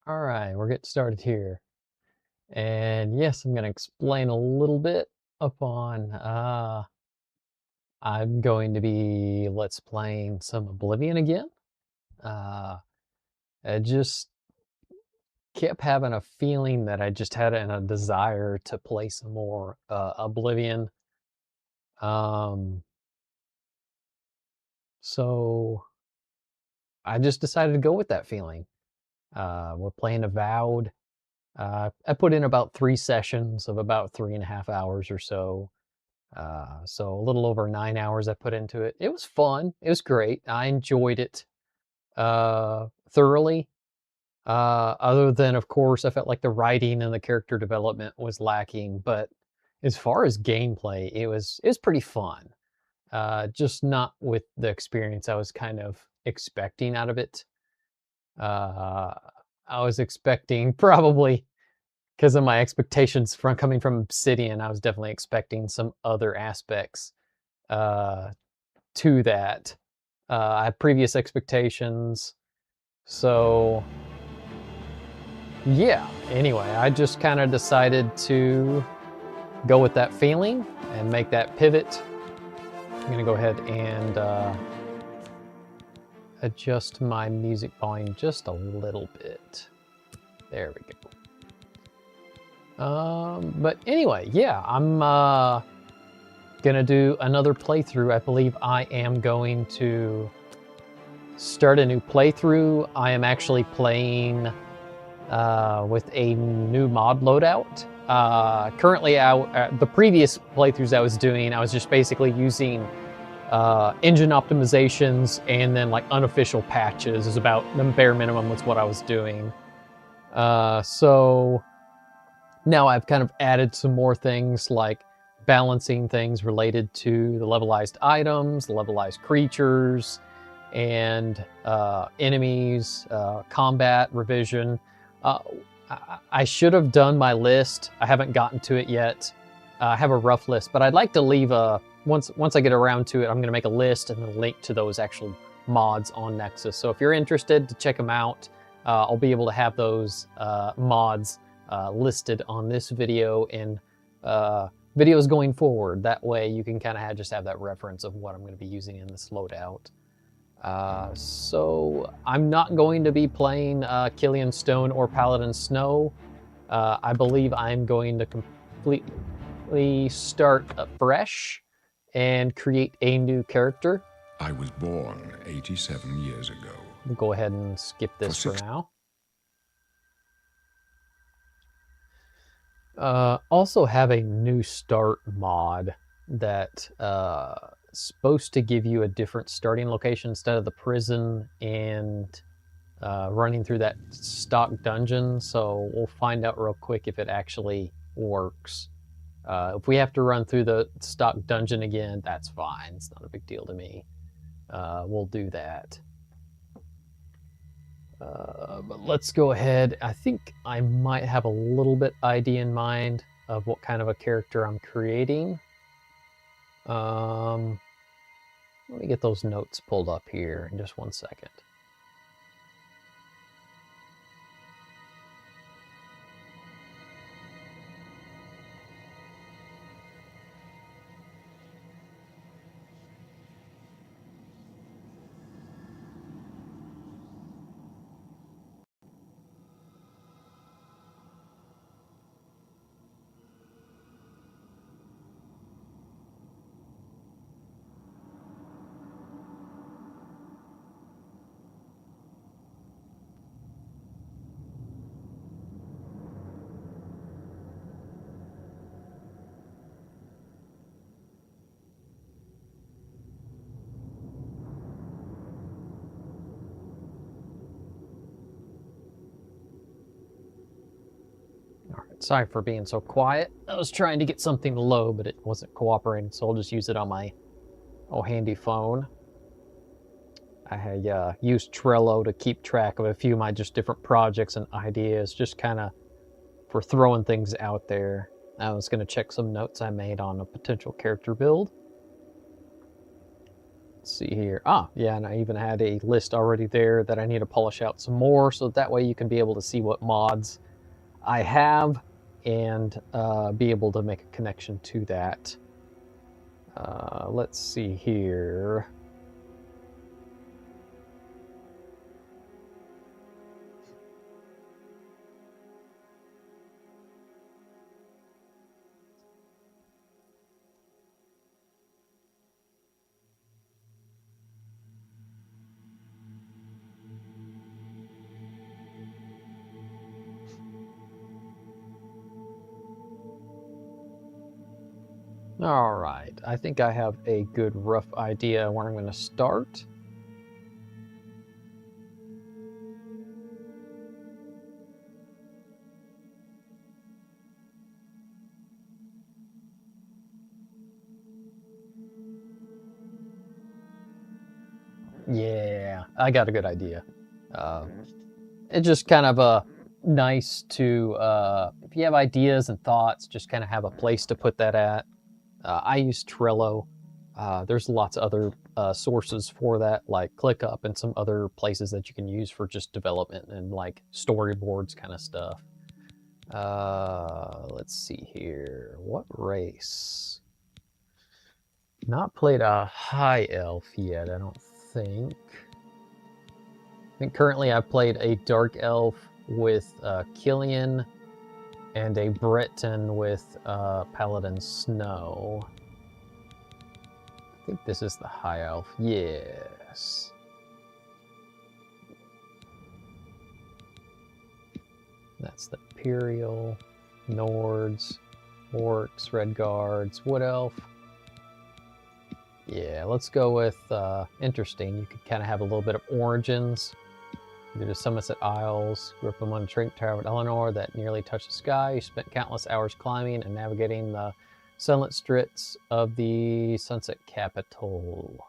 All right, we're getting started here. And yes, I'm going to explain a little bit upon, I'm going to be let's playing some Oblivion again. Uh, I just kept having a feeling that I just had a desire to play some more Oblivion. Um, so I just decided to go with that feeling. We're playing Avowed. I put in about 3 sessions of about 3.5 hours or so. So a little over 9 hours I put into it. It was fun. It was great. I enjoyed it thoroughly. Other than, of course, I felt like the writing and the character development was lacking. But as far as gameplay, it was pretty fun. Just not with the experience I was kind of expecting out of it. Uh, I was expecting probably because of my expectations from coming from Obsidian, I was definitely expecting some other aspects uh, to that. I had previous expectations. So, yeah. Anyway, I just kind of decided to go with that feeling and make that pivot. I'm going to go ahead and adjust my music volume just a little bit. There we go. But anyway, yeah, I'm gonna do another playthrough. I believe I am going to start a new playthrough. I am actually playing with a new mod loadout. Currently, the previous playthroughs I was doing, I was just basically using engine optimizations and then like unofficial patches is about the bare minimum was what I was doing. So now I've kind of added some more things like balancing things related to the levelized items, levelized creatures, and enemies, combat revision. I should have done my list. I haven't gotten to it yet. I have a rough list, but I'd like to leave once I get around to it, I'm going to make a list and then link to those actual mods on Nexus. So if you're interested to check them out, I'll be able to have those mods listed on this video and videos going forward. That way you can kind of just have that reference of what I'm going to be using in this loadout. So I'm not going to be playing Killian Stone or Paladin Snow. I believe I'm going to completely start fresh and create a new character. I was born 87 years ago. We'll go ahead and skip this for now. Also have a new start mod that supposed to give you a different starting location instead of the prison and running through that stock dungeon. So we'll find out real quick if it actually works. If we have to run through the stock dungeon again, that's fine. It's not a big deal to me. We'll do that. But let's go ahead. I think I might have a little bit idea in mind of what kind of a character I'm creating. Let me get those notes pulled up here in just 1 second. Sorry for being so quiet. I was trying to get something low, but it wasn't cooperating, so I'll just use it on my handy phone. I had used Trello to keep track of a few of my just different projects and ideas, just kind of for throwing things out there. I was going to check some notes I made on a potential character build. Let's see here. Ah, yeah, and I even had a list already there that I need to polish out some more, so that way you can be able to see what mods I have and be able to make a connection to that. Let's see here. All right, I think I have a good rough idea where I'm going to start. Yeah, I got a good idea. It's just kind of nice to, if you have ideas and thoughts, just kind of have a place to put that at. I use Trello. There's lots of other sources for that, like ClickUp and some other places that you can use for just development and like storyboards kind of stuff. Let's see here. What race? Not played a high elf yet, I don't think. I think currently I've played a dark elf with Killian and a Breton with Paladin Snow. I think this is the high elf. Yes. That's the Imperial, Nords, Orcs, Red Guards, Wood Elf. Yeah, let's go with interesting. You could kind of have a little bit of origins. You do the Somerset Isles, grew up among a drink tower with Eleanor that nearly touched the sky. You spent countless hours climbing and navigating the sunlit strips of the Sunset Capital.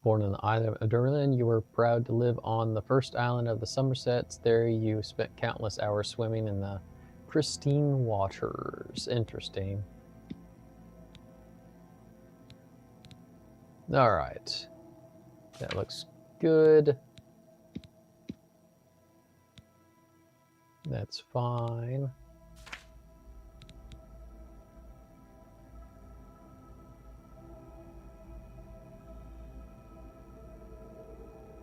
Born on the island of Durlin, you were proud to live on the first island of the Somersets. There you spent countless hours swimming in the pristine waters. Interesting. All right. That looks good. That's fine.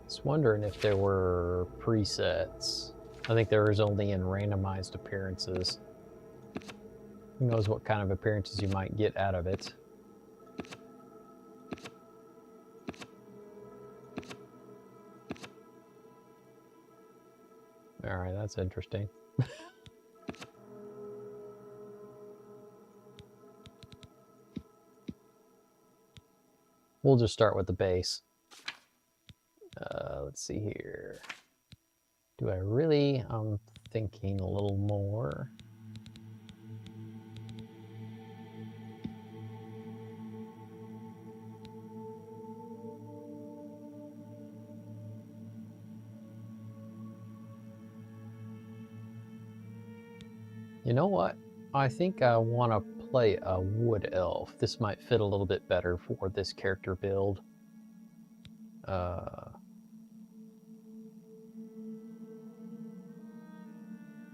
Just wondering if there were presets. I think there is only in randomized appearances. Who knows what kind of appearances you might get out of it. All right, that's interesting. We'll just start with the base. Let's see here. Do I really? I'm thinking a little more. You know what? I think I want to play a wood elf. This might fit a little bit better for this character build.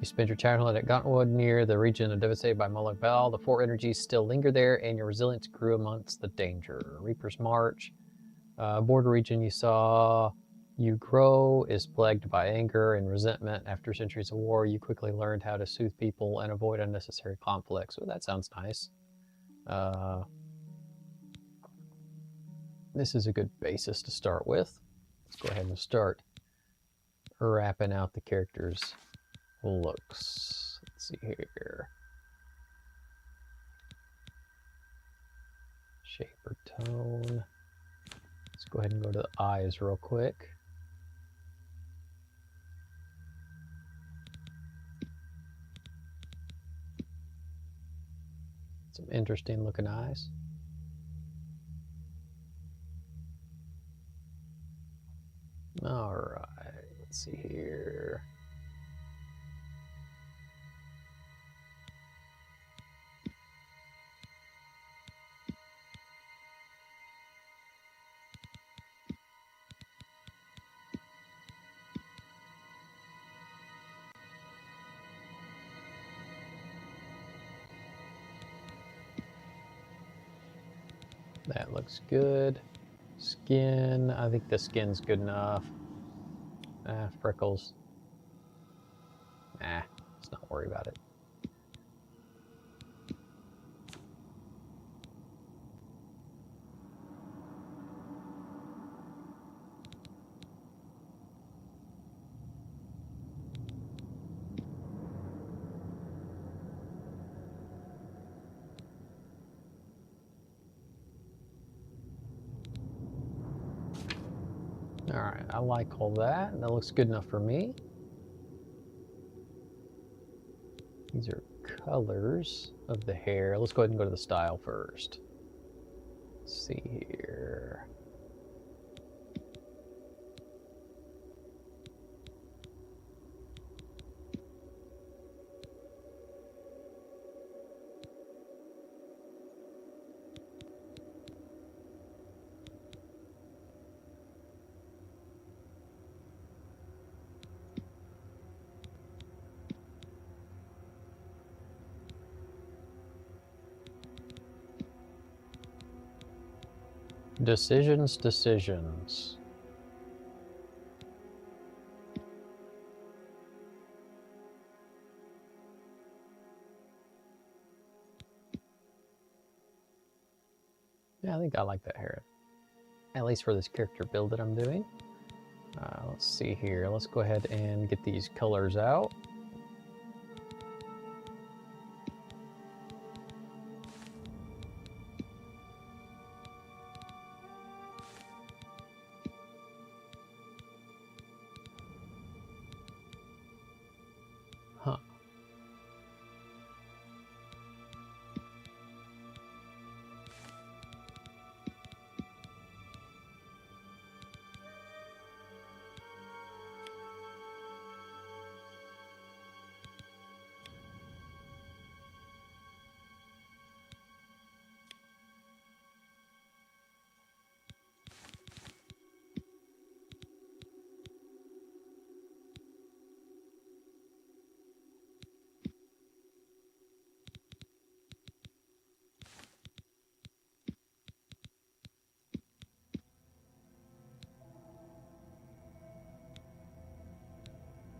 You spent your childhood at Gauntwood near the region devastated by Moloch Baal. The four energies still linger there, and your resilience grew amongst the danger. Reaper's March. Border region you saw you grow is plagued by anger and resentment. After centuries of war, you quickly learned how to soothe people and avoid unnecessary conflicts. So that sounds nice. This is a good basis to start with. Let's go ahead and start wrapping out the characters' looks. Let's see here. Shape or tone. Let's go ahead and go to the eyes real quick. Some interesting looking eyes. Let's see here. That looks good. Skin, I think the skin's good enough. Freckles. Let's not worry about it. All right, I like all that. That looks good enough for me. These are colors of the hair. Let's go ahead and go to the style first. Let's see here. Decisions. Yeah, I think I like that hair. At least for this character build that I'm doing. Let's see here. Let's go ahead and get these colors out. Huh.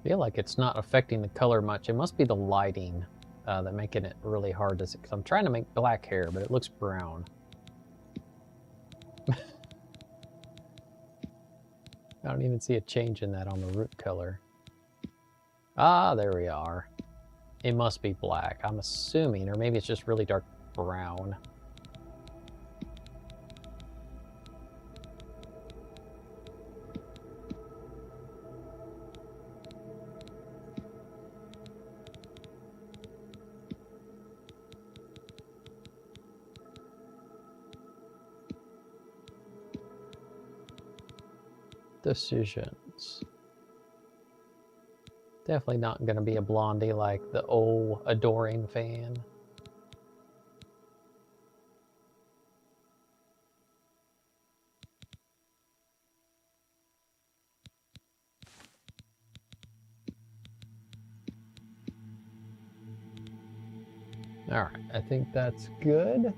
I feel like it's not affecting the color much. It must be the lighting that making it really hard to see. Because I'm trying to make black hair, but it looks brown. I don't even see a change in that on the root color. Ah, there we are. It must be black, I'm assuming, or maybe it's just really dark brown. Decisions. Definitely not going to be a blondie like the old adoring fan. All right, I think that's good.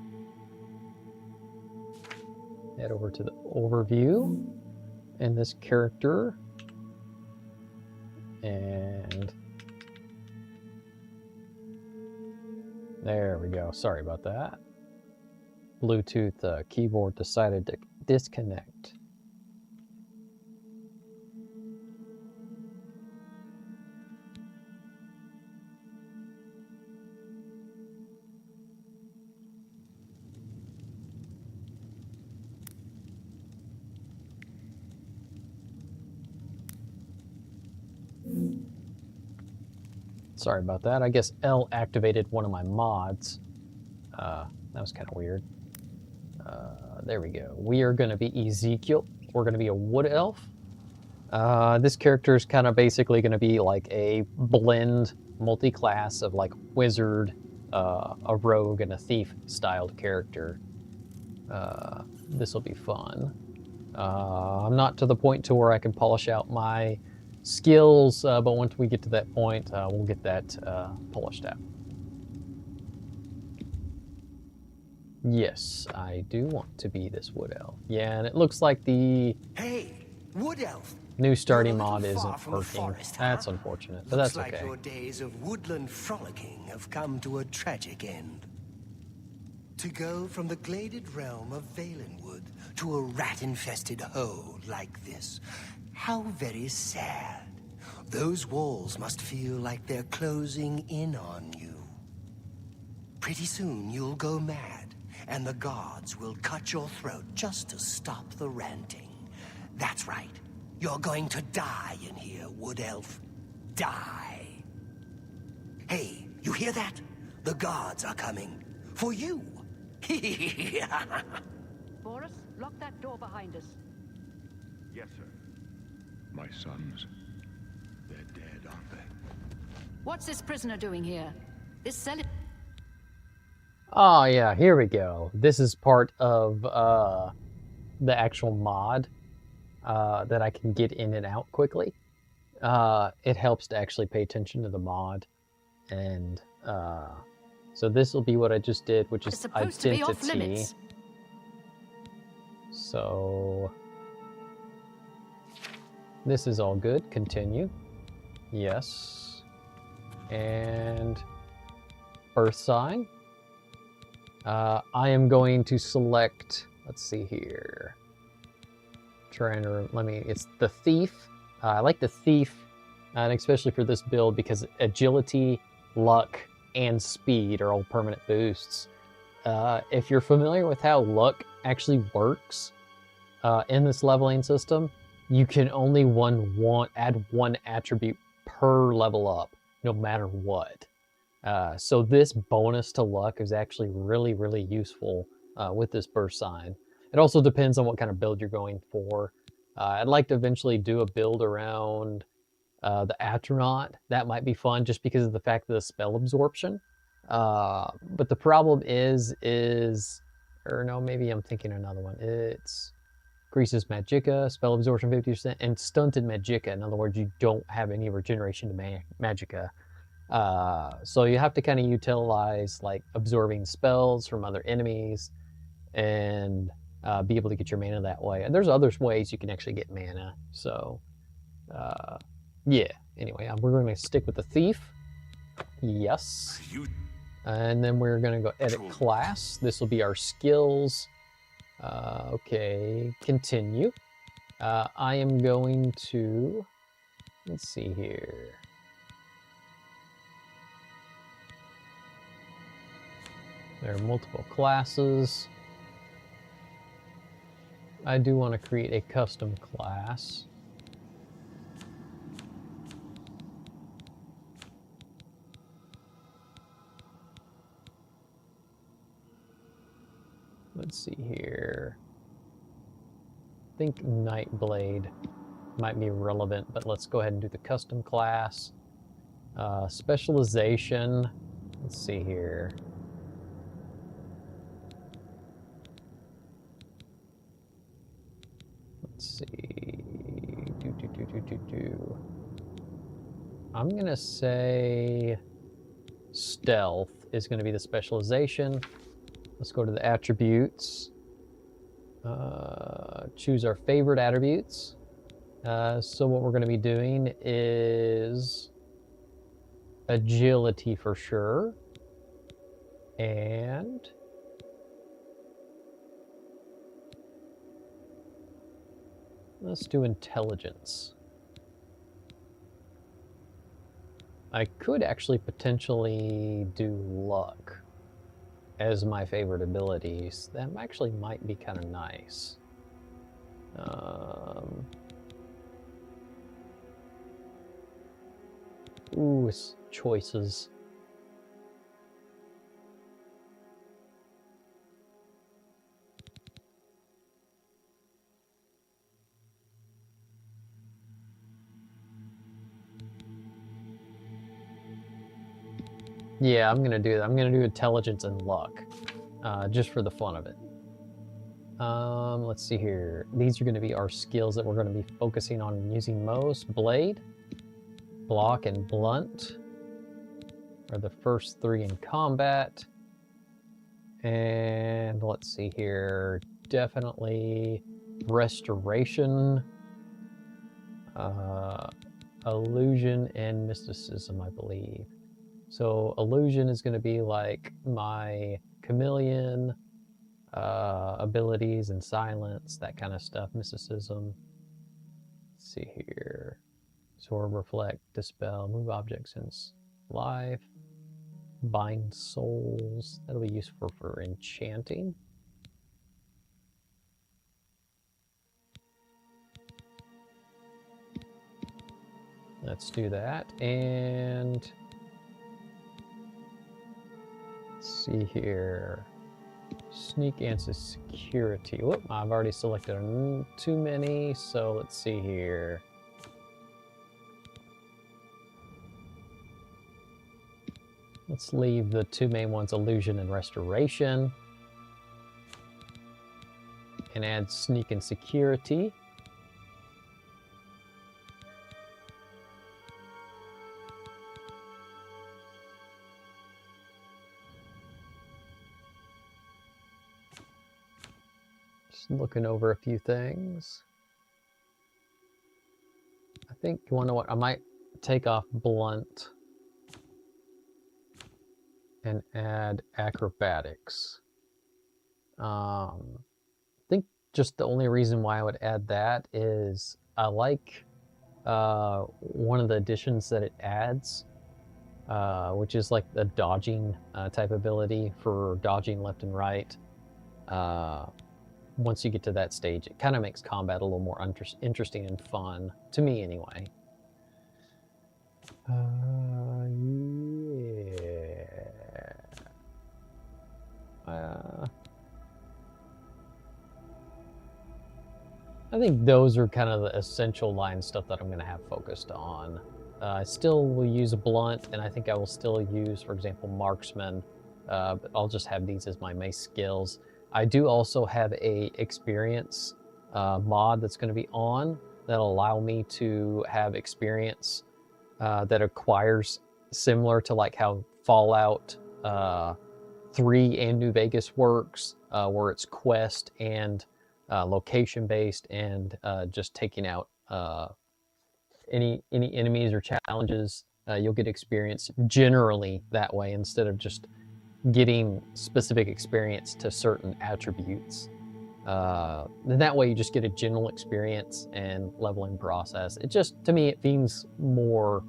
Head over to the overview and this character. And there we go. Sorry about that. Bluetooth keyboard decided to disconnect. Sorry about that. I guess L activated one of my mods. That was kind of weird. There we go. We are going to be Ezekiel. We're going to be a wood elf. This character is kind of basically going to be like a blend multi-class of like wizard, a rogue, and a thief styled character. This will be fun. I'm not to the point to where I can polish out my skills, but once we get to that point, we'll get that polished out. Yes, I do want to be this wood elf. Yeah, and it looks like the Wood elf. new starting You're a little mod far isn't from the working. forest, huh? That's unfortunate, but Looks that's like okay. your days of woodland frolicking have come to a tragic end. To go from the gladed realm of Valenwood to a rat-infested hole like this, how very sad. Those walls must feel like they're closing in on you. Pretty soon you'll go mad, and the gods will cut your throat just to stop the ranting. That's right. You're going to die in here, Wood Elf. Die. Hey, you hear that? The gods are coming. For you. Boris, lock that door behind us. Yes, sir. My sons, they're dead, aren't they? What's this prisoner doing here? This cell... Oh yeah, here we go. This is part of the actual mod that I can get in and out quickly. It helps to actually pay attention to the mod, and so this will be what I just did, which is It's supposed to be off identity. limits. So this is all good. Continue. Yes. And birth sign. I am going to select, let's see here. It's the thief. I like the thief, and especially for this build because agility, luck, and speed are all permanent boosts. If you're familiar with how luck actually works in this leveling system, you can only add one attribute per level up, no matter what. So this bonus to luck is actually really, really useful with this burst sign. It also depends on what kind of build you're going for. I'd like to eventually do a build around the Atronach. That might be fun just because of the fact of the spell absorption. But the problem or no, maybe I'm thinking another one. It's increases Magicka, spell absorption 50%, and stunted Magicka. In other words, you don't have any regeneration to Magicka. So you have to kind of utilize like absorbing spells from other enemies and be able to get your mana that way. And there's other ways you can actually get mana. So yeah, anyway, we're going to stick with the thief. Yes. And then we're going to go edit class. This will be our skills. Okay, continue. I am going to, let's see here. There are multiple classes. I do want to create a custom class. Let's see here. I think Nightblade might be relevant, but let's go ahead and do the custom class. Specialization. Let's see here. Let's see. I'm gonna say stealth is gonna be the specialization. Let's go to the attributes. Choose our favorite attributes. So what we're gonna be doing is agility for sure. And let's do intelligence. I could actually potentially do luck as my favorite abilities. That actually might be kind of nice. Ooh, it's choices. Yeah, I'm gonna do that. I'm gonna do intelligence and luck, just for the fun of it. Let's see here. These are gonna be our skills that we're gonna be focusing on using most. Blade, block, and blunt are the first 3 in combat. And let's see here. Definitely restoration, illusion, and mysticism, I believe. So illusion is going to be like my chameleon abilities and silence, that kind of stuff. Mysticism. Let's see here. Absorb, reflect, dispel, move objects since life. Bind souls. That'll be useful for enchanting. Let's do that. And let's see here. Sneak and security. Whoop, I've already selected too many, so let's see here. Let's leave the 2 main ones, illusion and restoration. And add sneak and security. Looking over a few things. I think, you wanna know what, I might take off blunt and add acrobatics. I think just the only reason why I would add that is I like one of the additions that it adds, which is like the dodging type ability for dodging left and right. Once you get to that stage, it kind of makes combat a little more interesting and fun, to me anyway. Yeah. I think those are kind of the essential line stuff that I'm going to have focused on. I still will use a blunt, and I think I will still use, for example, marksman, but I'll just have these as my main skills. I do also have a experience mod that's going to be on that'll allow me to have experience that acquires similar to like how Fallout 3 and New Vegas works, where it's quest and location based, and just taking out any enemies or challenges. You'll get experience generally that way instead of just getting specific experience to certain attributes. Then that way you just get a general experience and leveling process. It just, to me, it seems more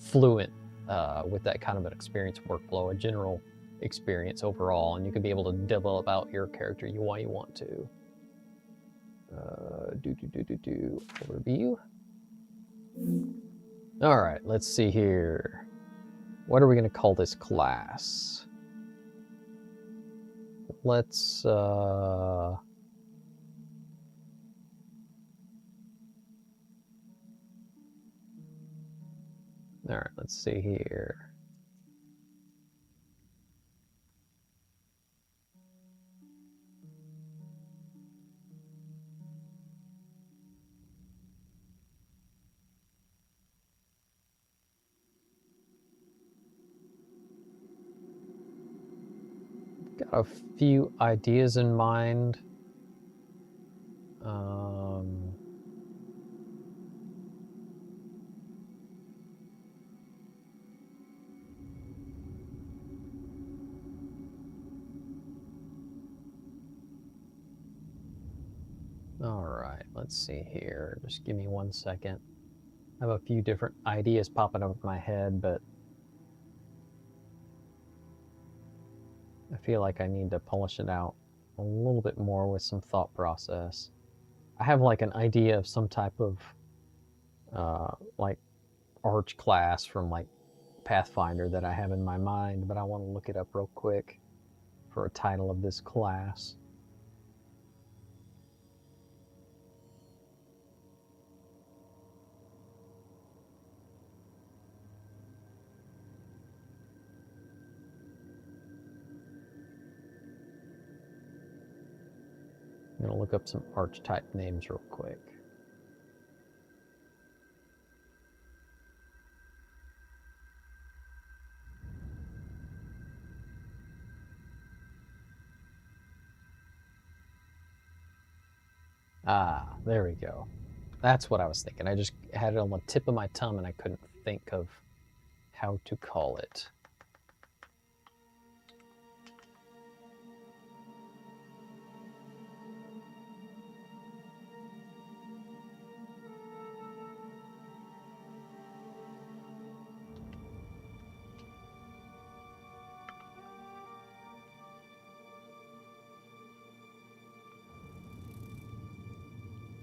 fluent with that kind of an experience workflow, a general experience overall, and you can be able to develop out your character you want to. Overview. All right, let's see here. What are we going to call this class? Let's all right, let's see here. Got a few ideas in mind. All right, let's see here. Just give me 1 second. I have a few different ideas popping up in my head, but I feel like I need to polish it out a little bit more with some thought process. I have like an idea of some type of like arch class from like Pathfinder that I have in my mind, but I want to look it up real quick for a title of this class. going to look up some archetype names real quick. Ah, there we go. That's what I was thinking. I just had it on the tip of my tongue and I couldn't think of how to call it.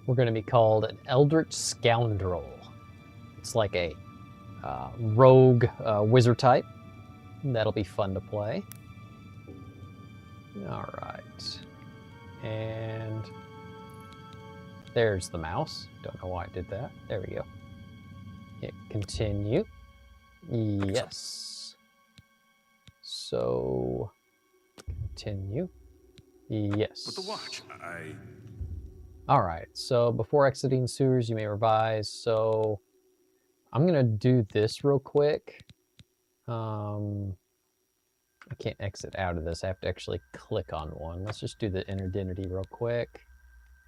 We're going to be called an Eldritch Scoundrel. It's like a rogue wizard type. That'll be fun to play. All right. And there's the mouse. Don't know why I did that. There we go. Hit continue. Yes. So, continue. Yes. But the watch, All right, so before exiting sewers, you may revise. So I'm gonna do this real quick. I can't exit out of this. I have to actually click on one. Let's just do the identity real quick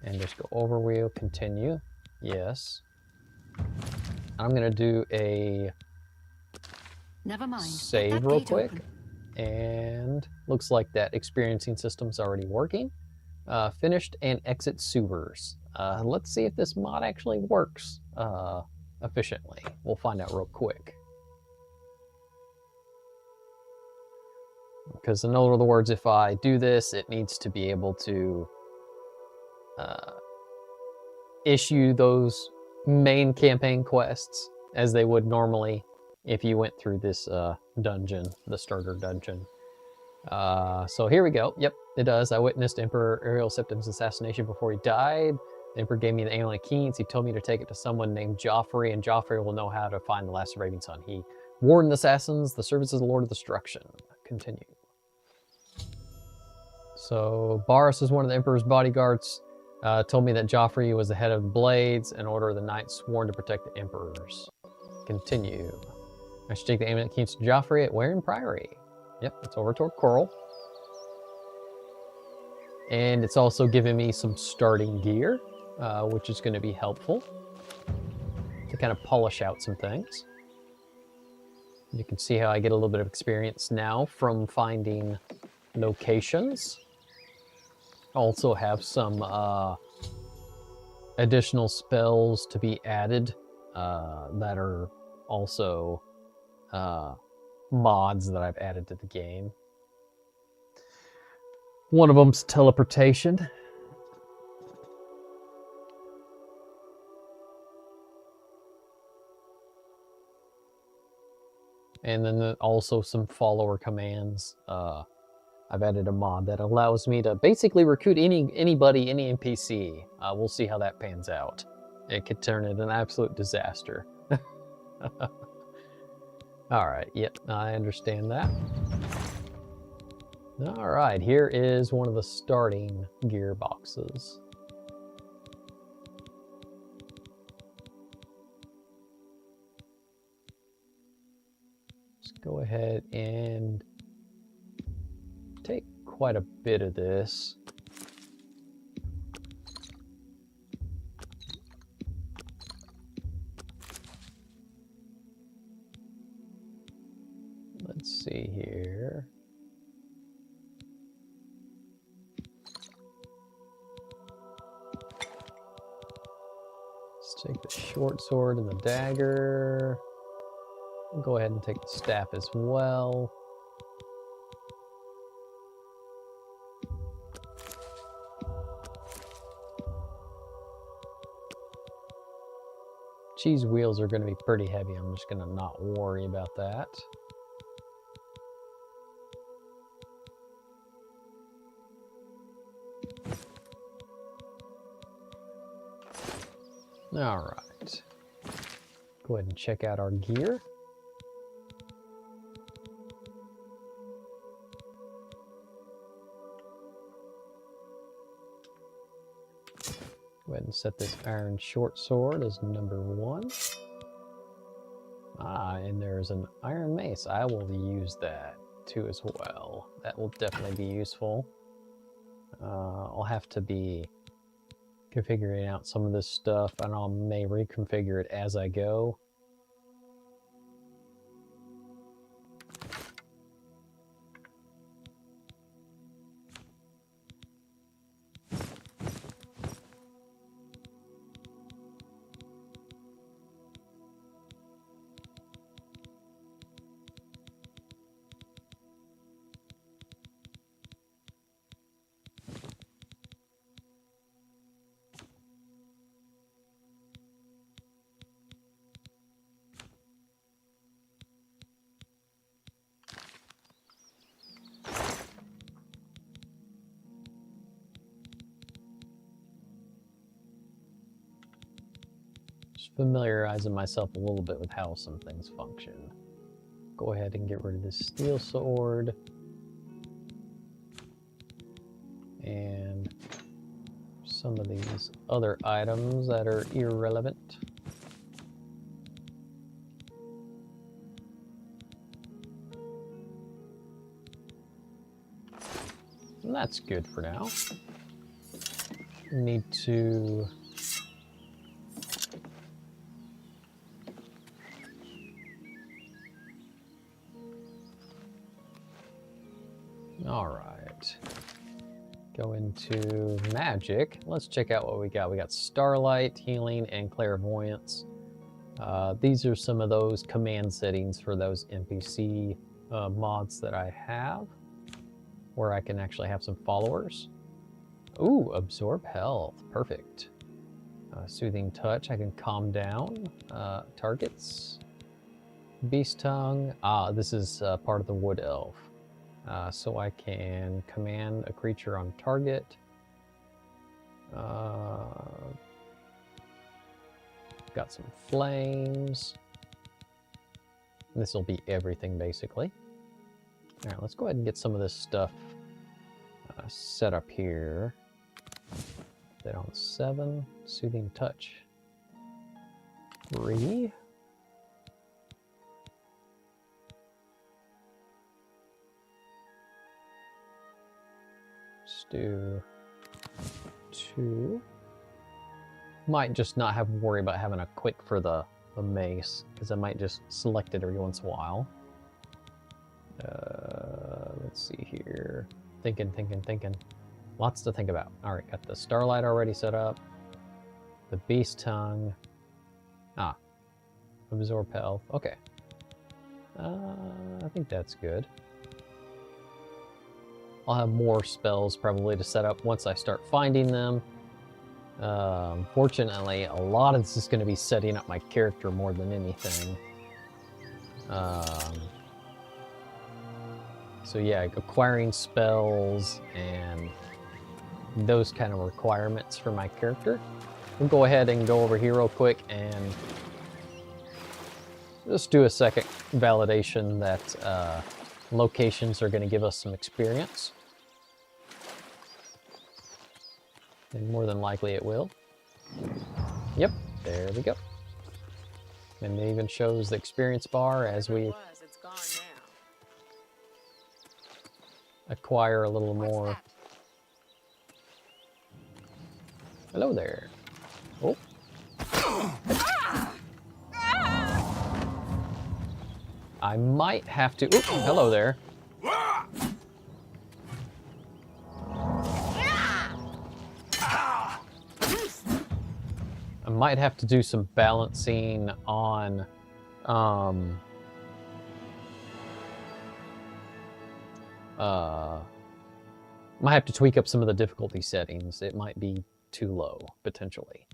and just go overview, continue. Yes. I'm gonna do a Never mind. save real quick. And looks like that experiencing system's already working. Finished and exit sewers. Let's see if this mod actually works efficiently. We'll find out real quick. Because in other words, if I do this, it needs to be able to issue those main campaign quests as they would normally if you went through this dungeon, the starter dungeon. So here we go. Yep, it does. I witnessed Emperor Ariel Septims' assassination before he died. The Emperor gave me the alien keys. He told me to take it to someone named Joffrey, and Joffrey will know how to find the last surviving son. He warned the assassins, the servants of the Lord of Destruction. Continue. So Boris is one of the Emperor's bodyguards. Told me that Joffrey was the head of the Blades and order of the knights sworn to protect the emperors. Continue. I should take the alien keys to Joffrey at Warren Priory. Yep, it's over toward Coral. And it's also giving me some starting gear, which is going to be helpful to kind of polish out some things. You can see how I get a little bit of experience now from finding locations. Also have some additional spells to be added that are also mods that I've added to the game. One of them's teleportation. And then also some follower commands. I've added a mod that allows me to basically recruit anybody, any NPC. We'll see how that pans out. It could turn into an absolute disaster. Alright, yep, I understand that. Alright, here is one of the starting gear boxes. Let's go ahead and take quite a bit of this. Let's see here. Let's take the short sword and the dagger. We'll go ahead and take the staff as well. Cheese wheels are going to be pretty heavy. I'm just going to not worry about that. All right. Go ahead and check out our gear. Go ahead and set this iron short sword as number 1. Ah, and there's an iron mace. I will use that too as well. That will definitely be useful. I'll have to be configuring out some of this stuff, and I may reconfigure it as I go. Familiarizing myself a little bit with how some things function. Go ahead and get rid of this steel sword. And some of these other items that are irrelevant. And that's good for now. Need to Alright, go into magic. Let's check out what we got. We got Starlight, Healing, and Clairvoyance. These are some of those command settings for those NPC mods that I have, where I can actually have some followers. Ooh, Absorb Health, perfect. Soothing Touch, I can calm down targets. Beast Tongue, this is part of the Wood Elf. So I can command a creature on target. Got some flames. This will be everything basically. All right, let's go ahead and get some of this stuff set up here. That on 7, Soothing Touch 3. Do 2. Might just not have to worry about having a quick for the mace, because I might just select it every once in a while. Let's see here. Thinking. Lots to think about. Alright, got the Starlight already set up. The Beast Tongue. Absorb Health. Okay. I think that's good. I'll have more spells probably to set up once I start finding them. Fortunately, a lot of this is going to be setting up my character more than anything. So yeah, acquiring spells and those kind of requirements for my character. We'll go ahead and go over here real quick and just do a second validation that locations are going to give us some experience. And more than likely it will. Yep, there we go. And it even shows the experience bar as we acquire a little more. Hello there. Oh. I might have to. Ooh, hello there. I might have to do some balancing on might have to tweak up some of the difficulty settings. It might be too low, potentially.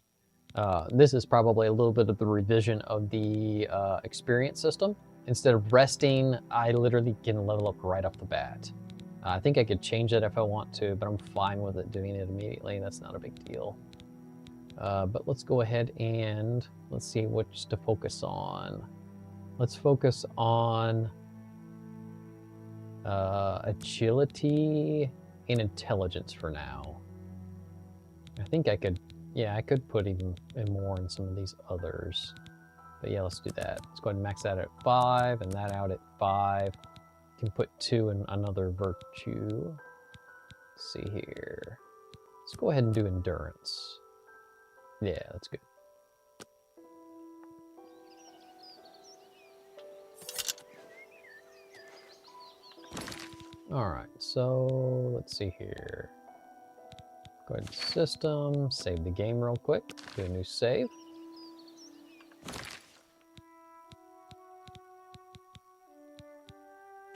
This is probably a little bit of the revision of the experience system. Instead of resting, I literally can level up right off the bat. I think I could change that if I want to, but I'm fine with it doing it immediately. That's not a big deal. But let's go ahead and let's see which to focus on. Let's focus on agility and intelligence for now. I think I could Yeah, I could put even more in some of these others. But yeah, let's do that. Let's go ahead and max that at 5 and that out at 5. Can put 2 in another virtue. Let's see here. Let's go ahead and do endurance. Yeah, that's good. All right, so let's see here. Go ahead to system, save the game real quick, do a new save.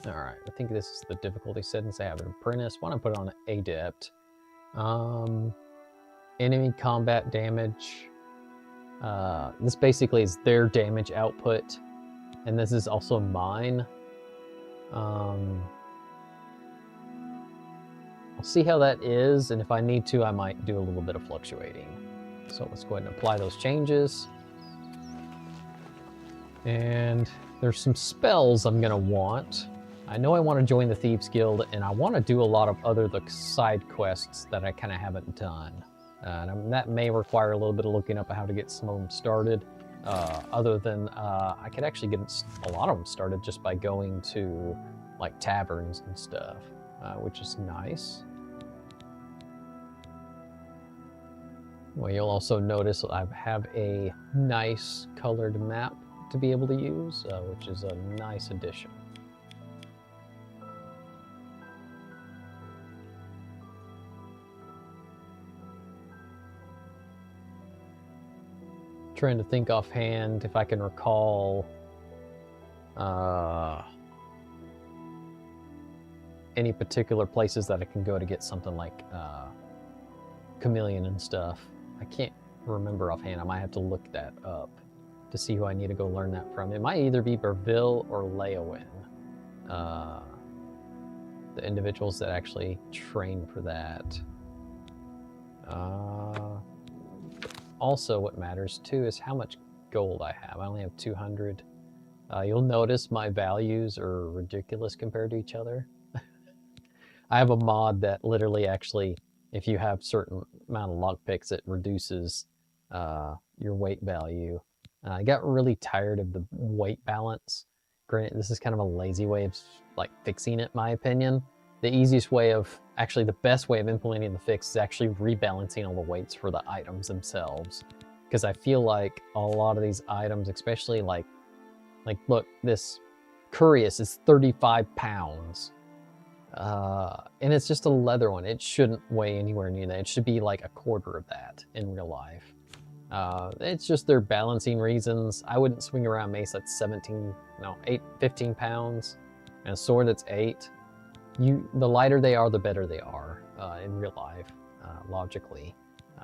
All right, I think this is the difficulty settings. I have an apprentice. Why don't I put it on adept? Enemy combat damage. This basically is their damage output, and this is also mine. I'll see how that is, and if I need to, I might do a little bit of fluctuating. So let's go ahead and apply those changes. And there's some spells I'm gonna want. I know I want to join the Thieves Guild, and I want to do a lot of other side quests that I kind of haven't done. And that may require a little bit of looking up at how to get some of them started. Other than I could actually get a lot of them started just by going to like taverns and stuff, which is nice. Well, you'll also notice I have a nice colored map to be able to use, which is a nice addition. Trying to think offhand if I can recall any particular places that I can go to get something like Chameleon and stuff. I can't remember offhand. I might have to look that up to see who I need to go learn that from. It might either be Berville or Leowin, the individuals that actually train for that. Also, what matters too is how much gold I have. I only have 200. You'll notice my values are ridiculous compared to each other. I have a mod that literally actually, if you have certain amount of lockpicks, it reduces your weight value. I got really tired of the weight balance. Granted, this is kind of a lazy way of like fixing it, in my opinion. The easiest way of, actually the best way of implementing the fix is actually rebalancing all the weights for the items themselves. Because I feel like a lot of these items, especially like look, this Curious is 35 pounds. And it's just a leather one. It shouldn't weigh anywhere near that. It should be like a quarter of that in real life. It's just their balancing reasons. I wouldn't swing around mace that's 15 pounds, and a sword that's 8. The lighter they are, the better they are in real life, logically.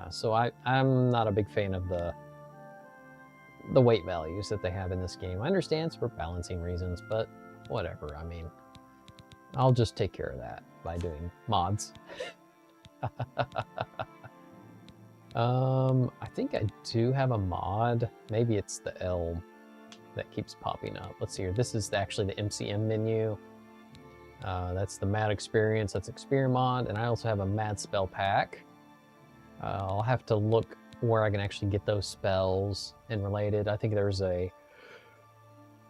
So I'm not a big fan of the weight values that they have in this game. I understand it's for balancing reasons, but whatever. I mean, I'll just take care of that by doing mods. I think I do have a mod. Maybe it's the Elm that keeps popping up. Let's see here. This is actually the MCM menu. That's the Mad Experience. That's Exper mod. And I also have a Mad Spell Pack. I'll have to look where I can actually get those spells and related. I think there's a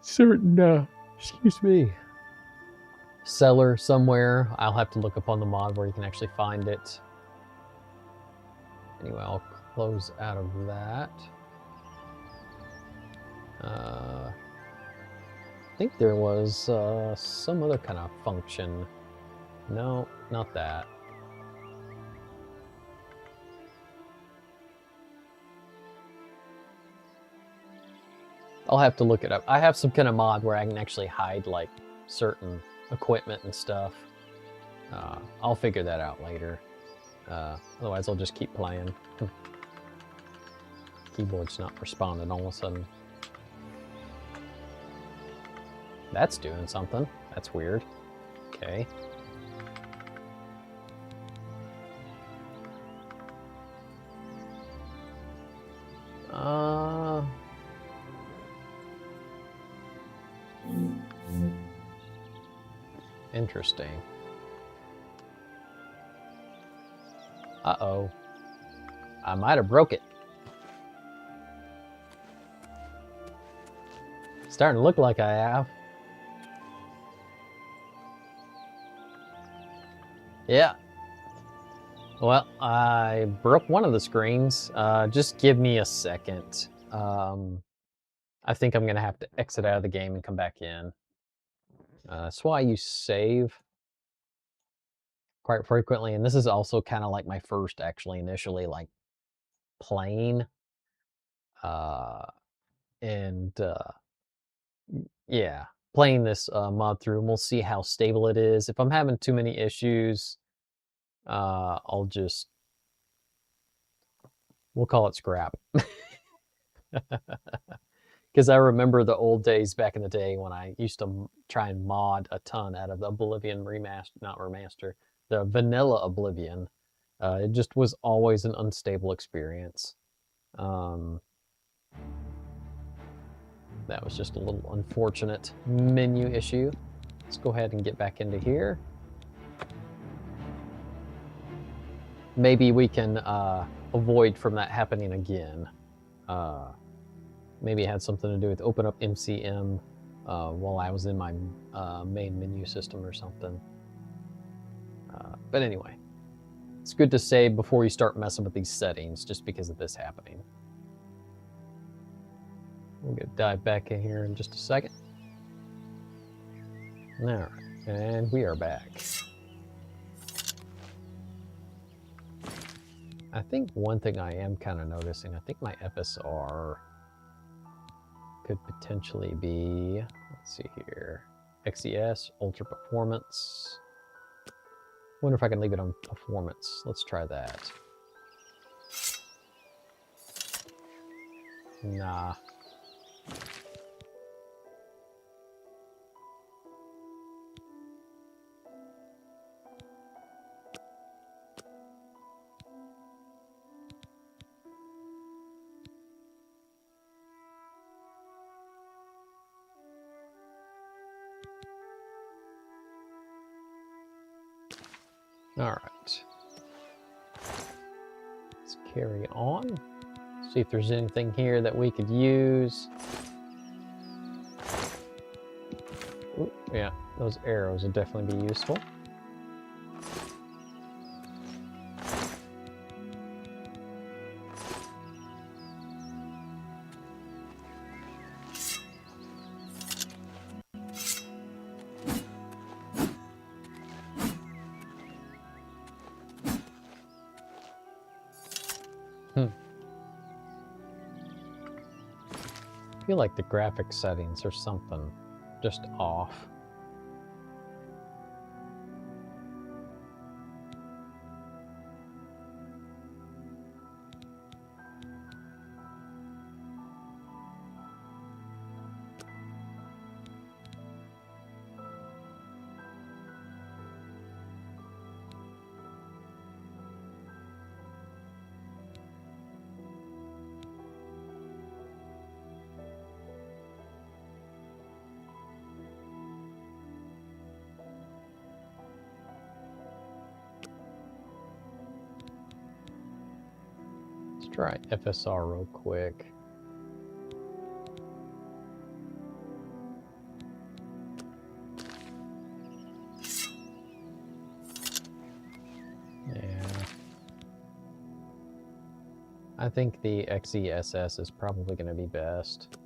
certain, excuse me, seller somewhere. I'll have to look up on the mod where you can actually find it. Anyway, I'll close out of that. I think there was some other kind of function. No, not that. I'll have to look it up. I have some kind of mod where I can actually hide like certain equipment and stuff. I'll figure that out later. Otherwise, I'll just keep playing. Keyboard's not responding all of a sudden. That's doing something. That's weird. Okay. Interesting. Uh-oh. I might have broke it. Starting to look like I have. Yeah. Well, I broke one of the screens. Just give me a second. I think I'm going to have to exit out of the game and come back in. That's why you save quite frequently. And this is also kind of like my first, actually, initially, like, playing. Yeah, playing this mod through, and we'll see how stable it is. If I'm having too many issues, we'll call it scrap. Because I remember the old days back in the day when I used to try and mod a ton out of the Oblivion Remaster, not Remaster, the vanilla Oblivion. It just was always an unstable experience. That was just a little unfortunate menu issue. Let's go ahead and get back into here. Maybe we can avoid from that happening again. Maybe it had something to do with open up MCM while I was in my main menu system or something. But anyway, it's good to save before you start messing with these settings just because of this happening. We'll get dive back in here in just a second. All right, and we are back. I think one thing I am kind of noticing, I think my FSR could potentially be, let's see here, XES, Ultra Performance. Wonder if I can leave it on Performance. Let's try that. Nah. All right. Let's carry on. See if there's anything here that we could use. Ooh, yeah, those arrows will definitely be useful. I feel like the graphic settings or something just off. Try FSR real quick. Yeah. I think the XESS is probably going to be best.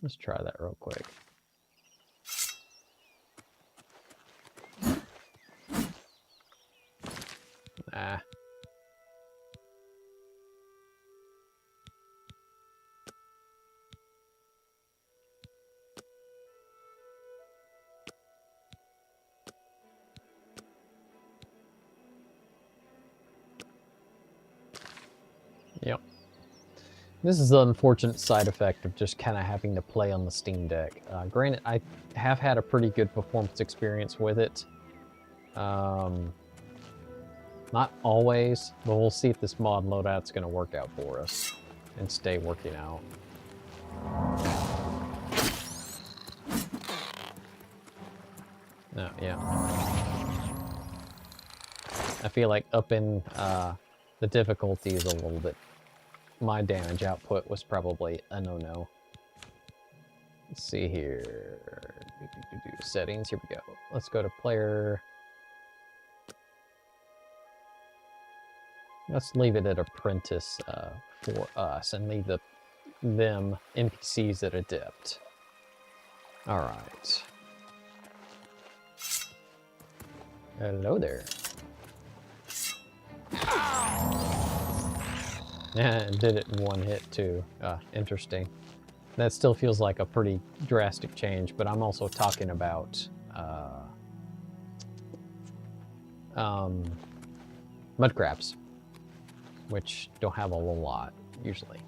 Let's try that real quick. Nah. Yep. This is the unfortunate side effect of just kind of having to play on the Steam Deck. Granted, I have had a pretty good performance experience with it. Not always, but we'll see if this mod loadout's going to work out for us and stay working out. No, yeah. I feel like upping the difficulties a little bit. My damage output was probably a no-no. Let's see here. Settings, here we go. Let's go to player. Let's leave it at apprentice for us and leave them NPCs at adept. All right. Hello there. Yeah, and did it in one hit too. Interesting. That still feels like a pretty drastic change, but I'm also talking about mudcrabs, which don't have a whole lot usually.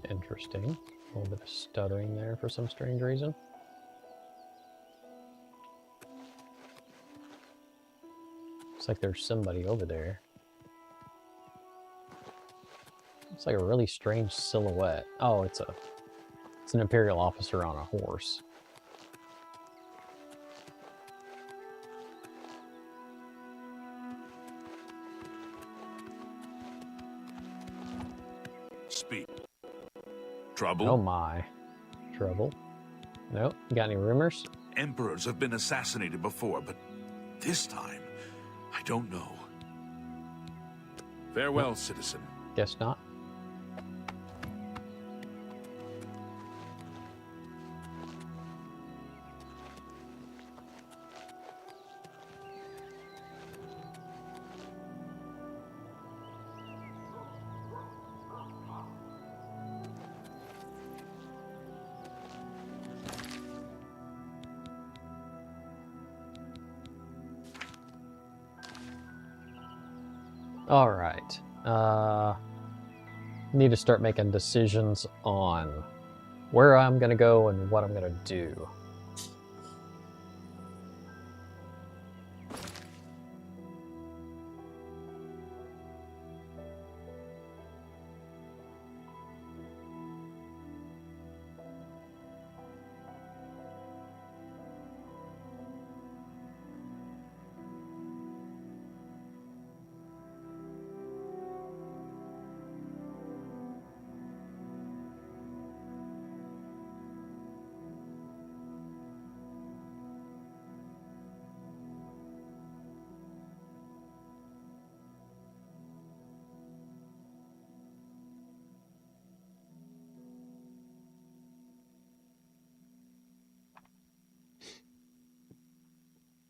Interesting. A little bit of stuttering there for some strange reason. Looks like there's somebody over there. It's like a really strange silhouette. Oh, it's an Imperial officer on a horse. Speak. Trouble? Oh my. Trouble? Nope. You got any rumors? Emperors have been assassinated before, but this time, I don't know. Farewell, citizen. Guess not. All right. Need to start making decisions on where I'm gonna go and what I'm gonna do.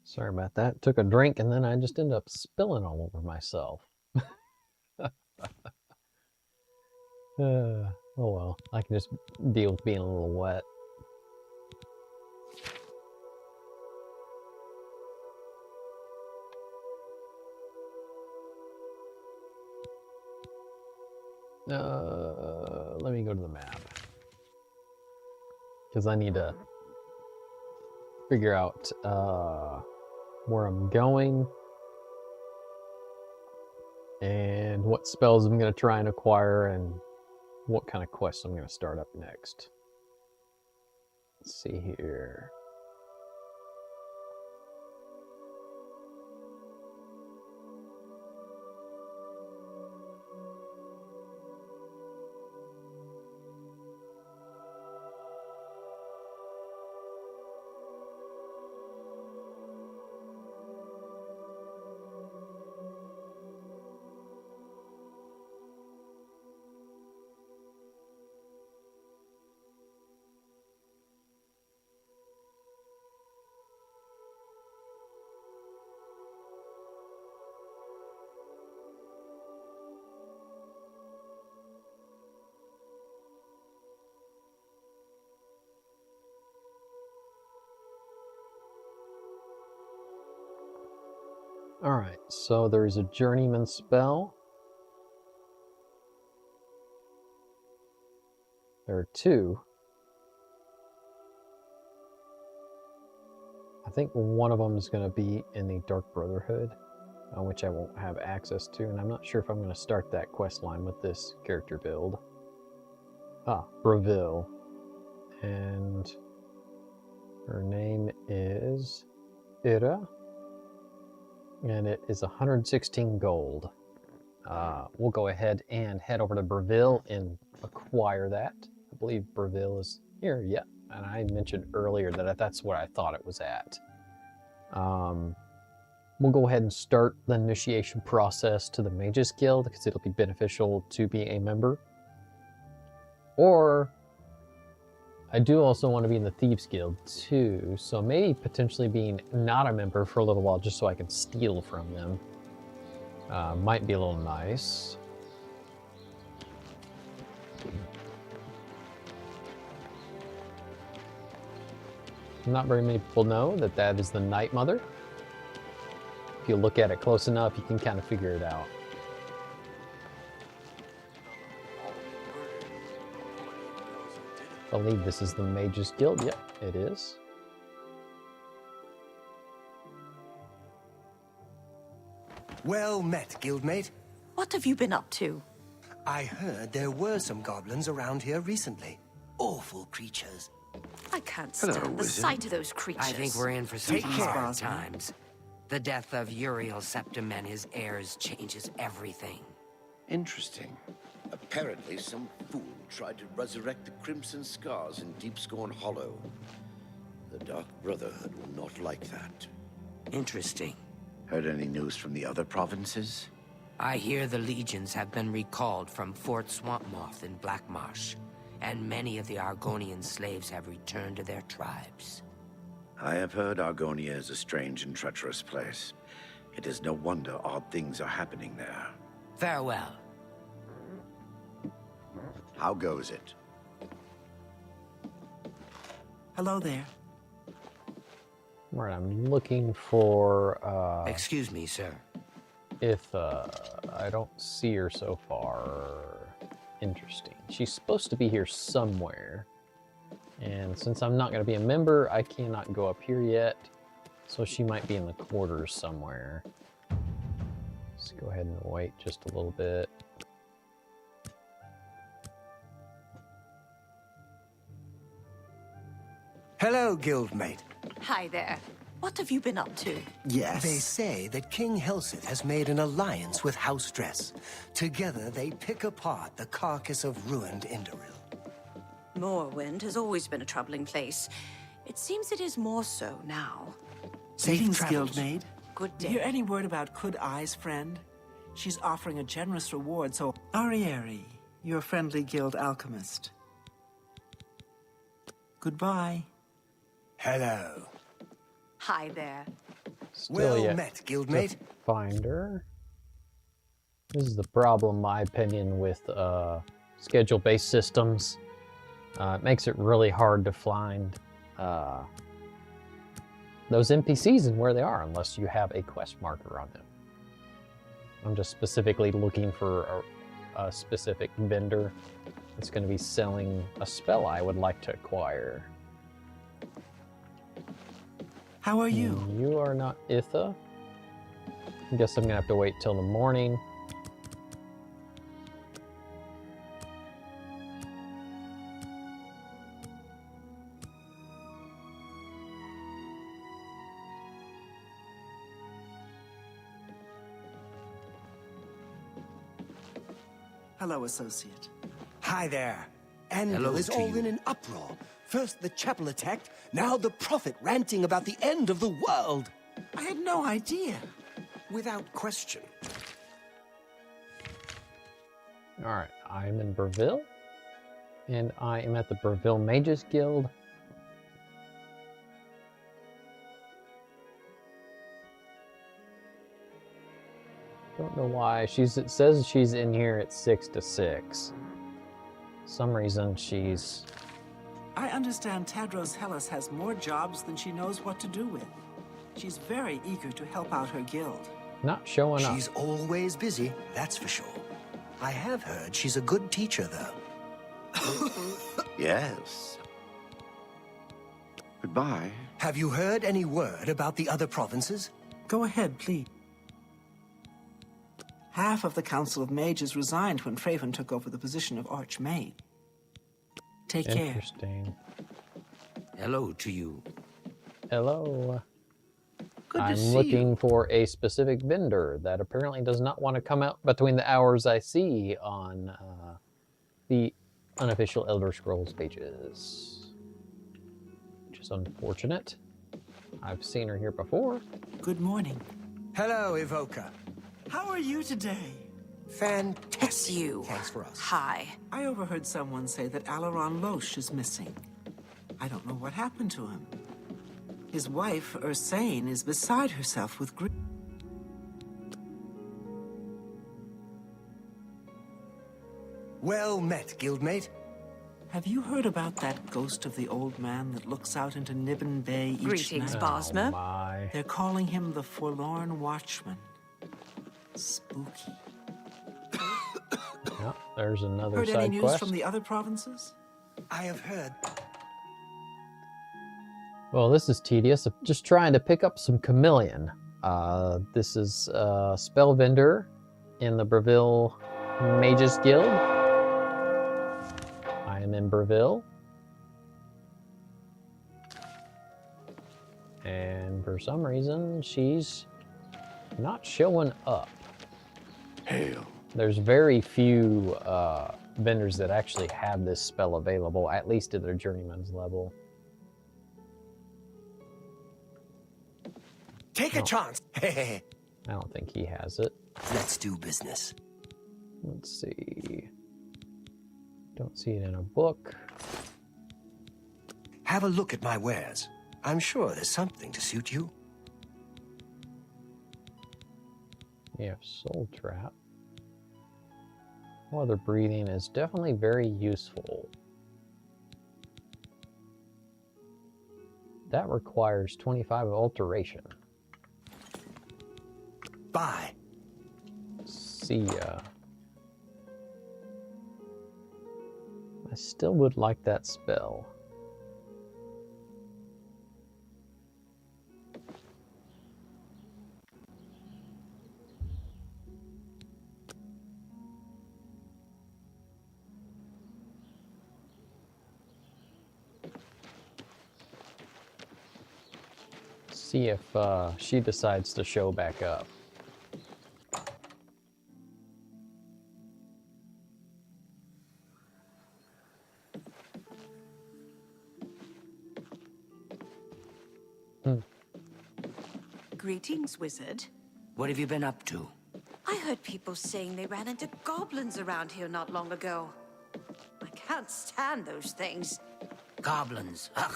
Sorry about that. Took a drink and then I just ended up spilling all over myself. Oh well, I can just deal with being a little wet. Let me go to the map. Because I need to figure out where I'm going and what spells I'm going to try and acquire and what kind of quests I'm going to start up next. Let's see here. Alright, so there's a journeyman spell. There are two. I think one of them is going to be in the Dark Brotherhood, which I won't have access to, and I'm not sure if I'm going to start that quest line with this character build. Ah, Breville. And her name is Ira, and it is 116 gold. We'll go ahead and head over to Breville and acquire that. I believe Breville is here, yeah. And I mentioned earlier that that's where I thought it was at. We'll go ahead and start the initiation process to the Mages Guild because it'll be beneficial to be a member. Or I do also want to be in the Thieves Guild too, so maybe potentially being not a member for a little while just so I can steal from them. Might be a little nice. Not very many people know that that is the Night Mother. If you look at it close enough, you can kind of figure it out. I believe this is the Mages Guild. Yep, it is. Well met, guildmate. What have you been up to? I heard there were some goblins around here recently. Awful creatures. I can't stand the sight of those creatures. I think we're in for some Take care. hard times. The death of Uriel Septim and his heirs changes everything. Interesting. Apparently, some fool tried to resurrect the Crimson Scars in Deepscorn Hollow. The Dark Brotherhood will not like that. Interesting. Heard any news from the other provinces? I hear the legions have been recalled from Fort Swampmoth in Black Marsh, and many of the Argonian slaves have returned to their tribes. I have heard Argonia is a strange and treacherous place. It is no wonder odd things are happening there. Farewell. How goes it? Hello there. Right, I'm looking for Excuse me, sir. if I don't see her so far. Interesting. She's supposed to be here somewhere. And since I'm not going to be a member, I cannot go up here yet. So she might be in the quarters somewhere. Let's go ahead and wait just a little bit. Hello, guildmate. Hi there. What have you been up to? Yes. They say that King Helseth has made an alliance with House Dress. Together, they pick apart the carcass of ruined Indoril. Morrowind has always been a troubling place. It seems it is more so now. Safe Greetings, travels. guildmate. Good Did you hear day. any word about Could Eye's friend? She's offering a generous reward, so... Arieri, your friendly guild alchemist. Goodbye. Hello. Hi there. Still Well yet met, to guildmate. find her. This is the problem, in my opinion, with schedule-based systems. It makes it really hard to find those NPCs and where they are unless you have a quest marker on them. I'm just specifically looking for a specific vendor that's going to be selling a spell I would like to acquire. How are you? You are not Itha. I guess I'm going to have to wait till the morning. Hello, associate. Hi there. Anvil Hello is to all you. in an uproar. First the chapel attacked, now the prophet ranting about the end of the world. I had no idea. Without question. All right, I'm in Breville, and I am at the Breville Mages Guild. Don't know why. It says she's in here at 6 to 6. Some reason she's... I understand Tadros Hellas has more jobs than she knows what to do with. She's very eager to help out her guild. Not showing up. She's always busy, that's for sure. I have heard she's a good teacher, though. Yes. Goodbye. Have you heard any word about the other provinces? Go ahead, please. Half of the Council of Mages resigned when Fraven took over the position of Archmage. Take care. Interesting. Hello to you. Hello. Good to I'm see looking you. for a specific vendor that apparently does not want to come out between the hours I see on the unofficial Elder Scrolls pages, which is unfortunate. I've seen her here before. Good morning. Hello, Evoker. How are you today? Fantastic. It's you. Thanks for us. Hi. I overheard someone say that Alaron Loesch is missing. I don't know what happened to him. His wife, Ursane, is beside herself with grief. Well met, guildmate. Have you heard about that ghost of the old man that looks out into Nibbin Bay each Greetings, night? Bosmer. Oh my. They're calling him the Forlorn Watchman. Spooky. Yep, there's another Heard side any news quest. from the other provinces? I have heard. Well, this is tedious. I'm just trying to pick up some Chameleon. This is a spell vendor in the Breville Mages Guild. I am in Breville. And for some reason, she's not showing up. Hail. There's very few vendors that actually have this spell available, at least at their journeyman's level. Take a chance. I don't think he has it. Let's do business. Let's see. Don't see it in a book. Have a look at my wares. I'm sure there's something to suit you. We have Soul Trap. Water breathing is definitely very useful. That requires 25 of alteration. Bye. See ya. I still would like that spell. See if she decides to show back up. Greetings, wizard. What have you been up to? I heard people saying they ran into goblins around here not long ago. I can't stand those things. Goblins. Ugh.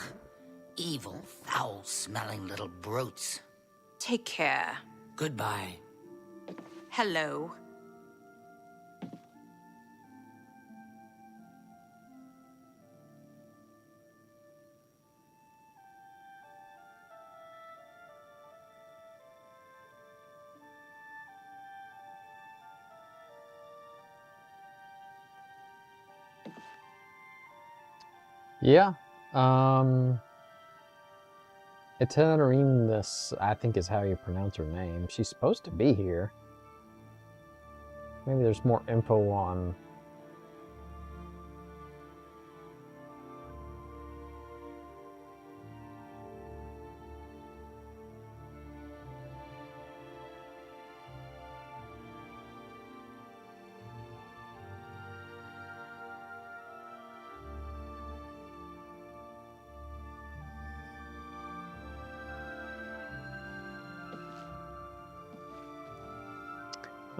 Evil, foul-smelling little brutes. Take care. Goodbye. Hello. Yeah. Itinerine, this I think is how you pronounce her name. She's supposed to be here. Maybe there's more info on...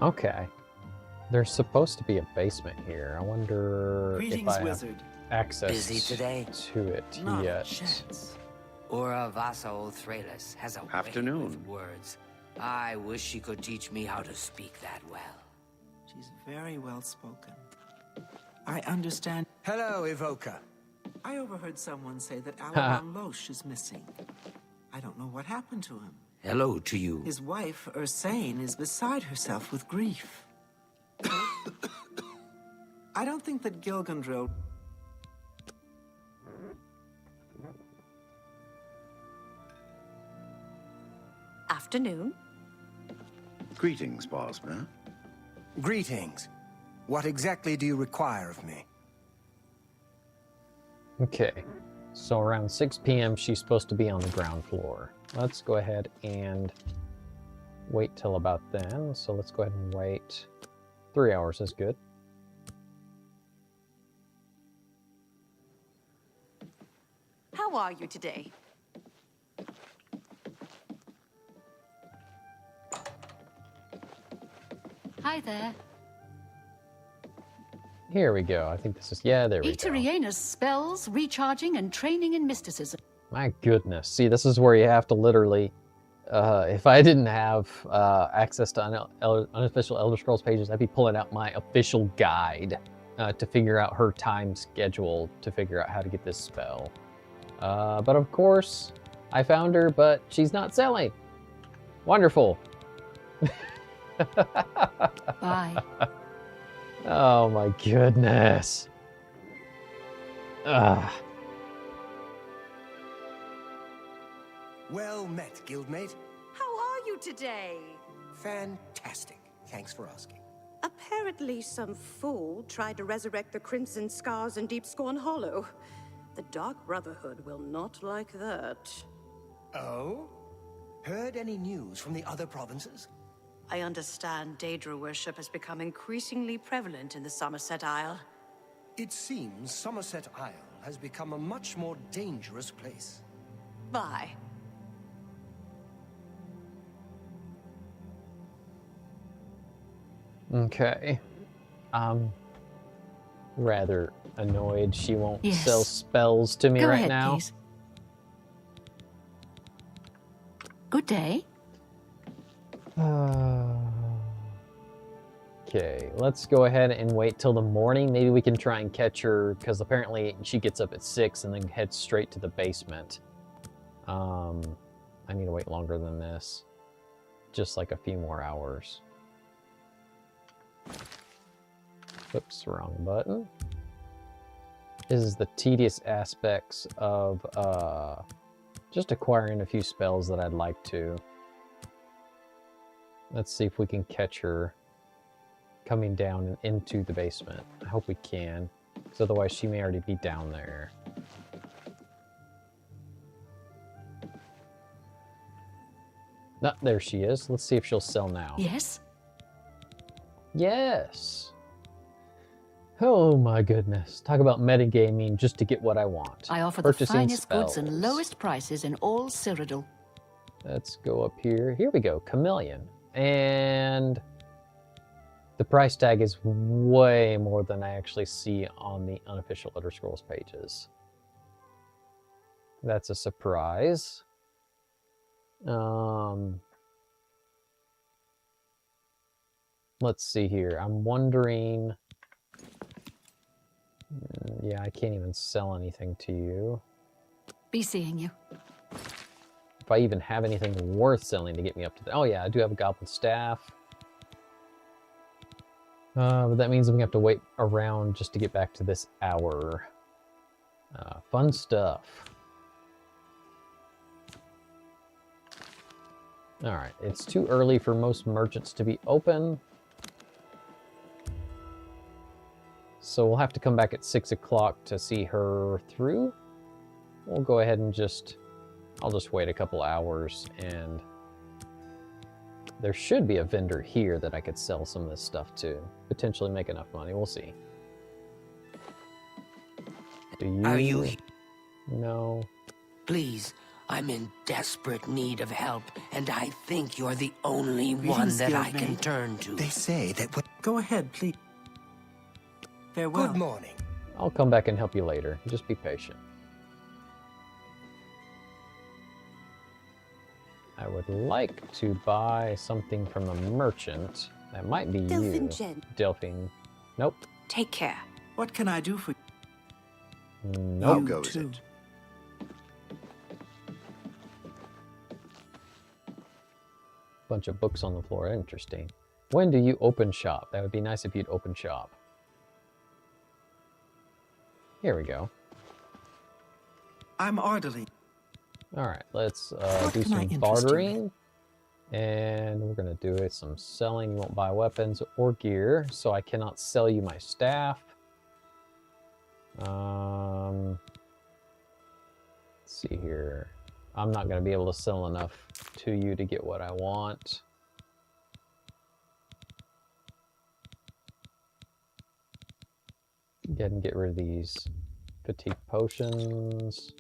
Okay. There's supposed to be a basement here. I wonder if Greetings, I have wizard. access Busy today? to it Not a yet. chance. Ura Vasa Othralis has a way Afternoon. with words. I wish she could teach me how to speak that well. She's very well spoken. I understand. Hello, Evoker. I overheard someone say that Alaron Loesch is missing. I don't know what happened to him. Hello to you. His wife, Ursane, is beside herself with grief. I don't think that Gilgandril... Afternoon. Greetings, Bosmer. Greetings. What exactly do you require of me? Okay, so around 6 p.m. she's supposed to be on the ground floor. Let's go ahead and wait till about then. So let's go ahead and wait. 3 hours is good. How are you today? Hi there. Here we go. I think this is, yeah, there we go. Eteriena's spells, recharging, and training in mysticism. My goodness. See, this is where you have to literally, if I didn't have access to unofficial Elder Scrolls pages, I'd be pulling out my official guide to figure out her time schedule to figure out how to get this spell. But of course, I found her, but she's not selling. Wonderful. Bye. Oh my goodness. Ugh. Well met, guildmate. How are you today? Fantastic. Thanks for asking. Apparently some fool tried to resurrect the Crimson Scars in Deep Scorn Hollow. The Dark Brotherhood will not like that. Oh? Heard any news from the other provinces? I understand Daedra worship has become increasingly prevalent in the Somerset Isle. It seems Somerset Isle has become a much more dangerous place. Bye. Okay. I'm rather annoyed she won't Yes. sell spells to me Go right ahead, now. please. Good day. Okay, let's go ahead and wait till the morning. Maybe we can try and catch her, because apparently she gets up at 6 and then heads straight to the basement. I need to wait longer than this. Just like a few more hours. Oops, wrong button. This is the tedious aspects of just acquiring a few spells that I'd like to. Let's see if we can catch her coming down and into the basement. I hope we can, because otherwise she may already be down there. No, there she is. Let's see if she'll sell now. Yes? Yes! Oh my goodness. Talk about metagaming just to get what I want. I offer Purchasing the finest goods spells. and lowest prices in all Cyrodiil. Let's go up here. Here we go, Chameleon. And the price tag is way more than I actually see on the unofficial Elder Scrolls pages. That's a surprise. Let's see here. I'm wondering... Yeah, I can't even sell anything to you. Be seeing you. If I even have anything worth selling to get me up to the... Oh yeah, I do have a goblin staff. But that means I'm gonna have to wait around just to get back to this hour. Fun stuff. Alright, it's too early for most merchants to be open. So we'll have to come back at 6 o'clock to see her through. We'll go ahead and I'll just wait a couple hours, and there should be a vendor here that I could sell some of this stuff to. Potentially make enough money. We'll see. Do you? Are you he- No. Please, I'm in desperate need of help, and I think you're the only one Greetings, that I can guildmate. turn to. They say that what... Go ahead, please. Farewell. Good morning. I'll come back and help you later. Just be patient. I would like to buy something from a merchant. That might be Delphine you. Jen. Delphine. Nope. Take care. What can I do for you? How Nope. goes too. it? bunch of books on the floor. Interesting. When do you open shop? That would be nice if you'd open shop. Here we go. I'm orderly. All right, let's What do can I some interest you bartering. And we're going to do some selling. You won't buy weapons or gear, so I cannot sell you my staff. Let's see here. I'm not going to be able to sell enough to you to get what I want. Go ahead and get rid of these fatigue potions.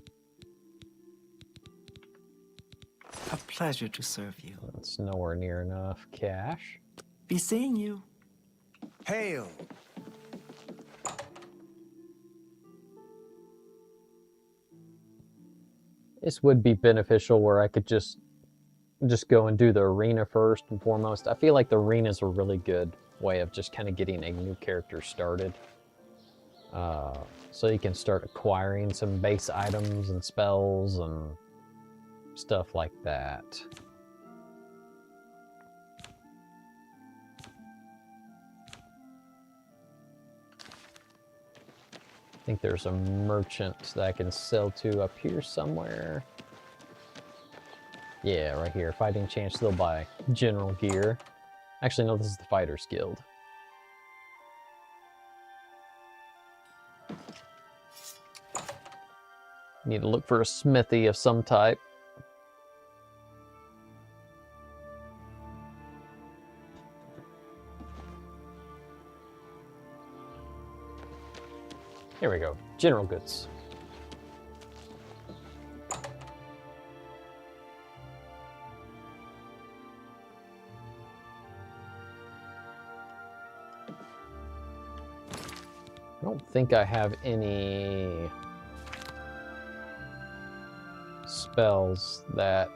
A pleasure to serve you. That's nowhere near enough cash. Be seeing you. Hail! This would be beneficial where I could just go and do the arena first and foremost. I feel like the arena is a really good way of just kind of getting a new character started. So you can start acquiring some base items and spells and stuff like that. I think there's a merchant that I can sell to up here somewhere. Yeah, right here. Fighting chance, they'll buy general gear. Actually, no, this is the Fighters Guild. Need to look for a smithy of some type. Here we go. General goods. I don't think I have any spells that...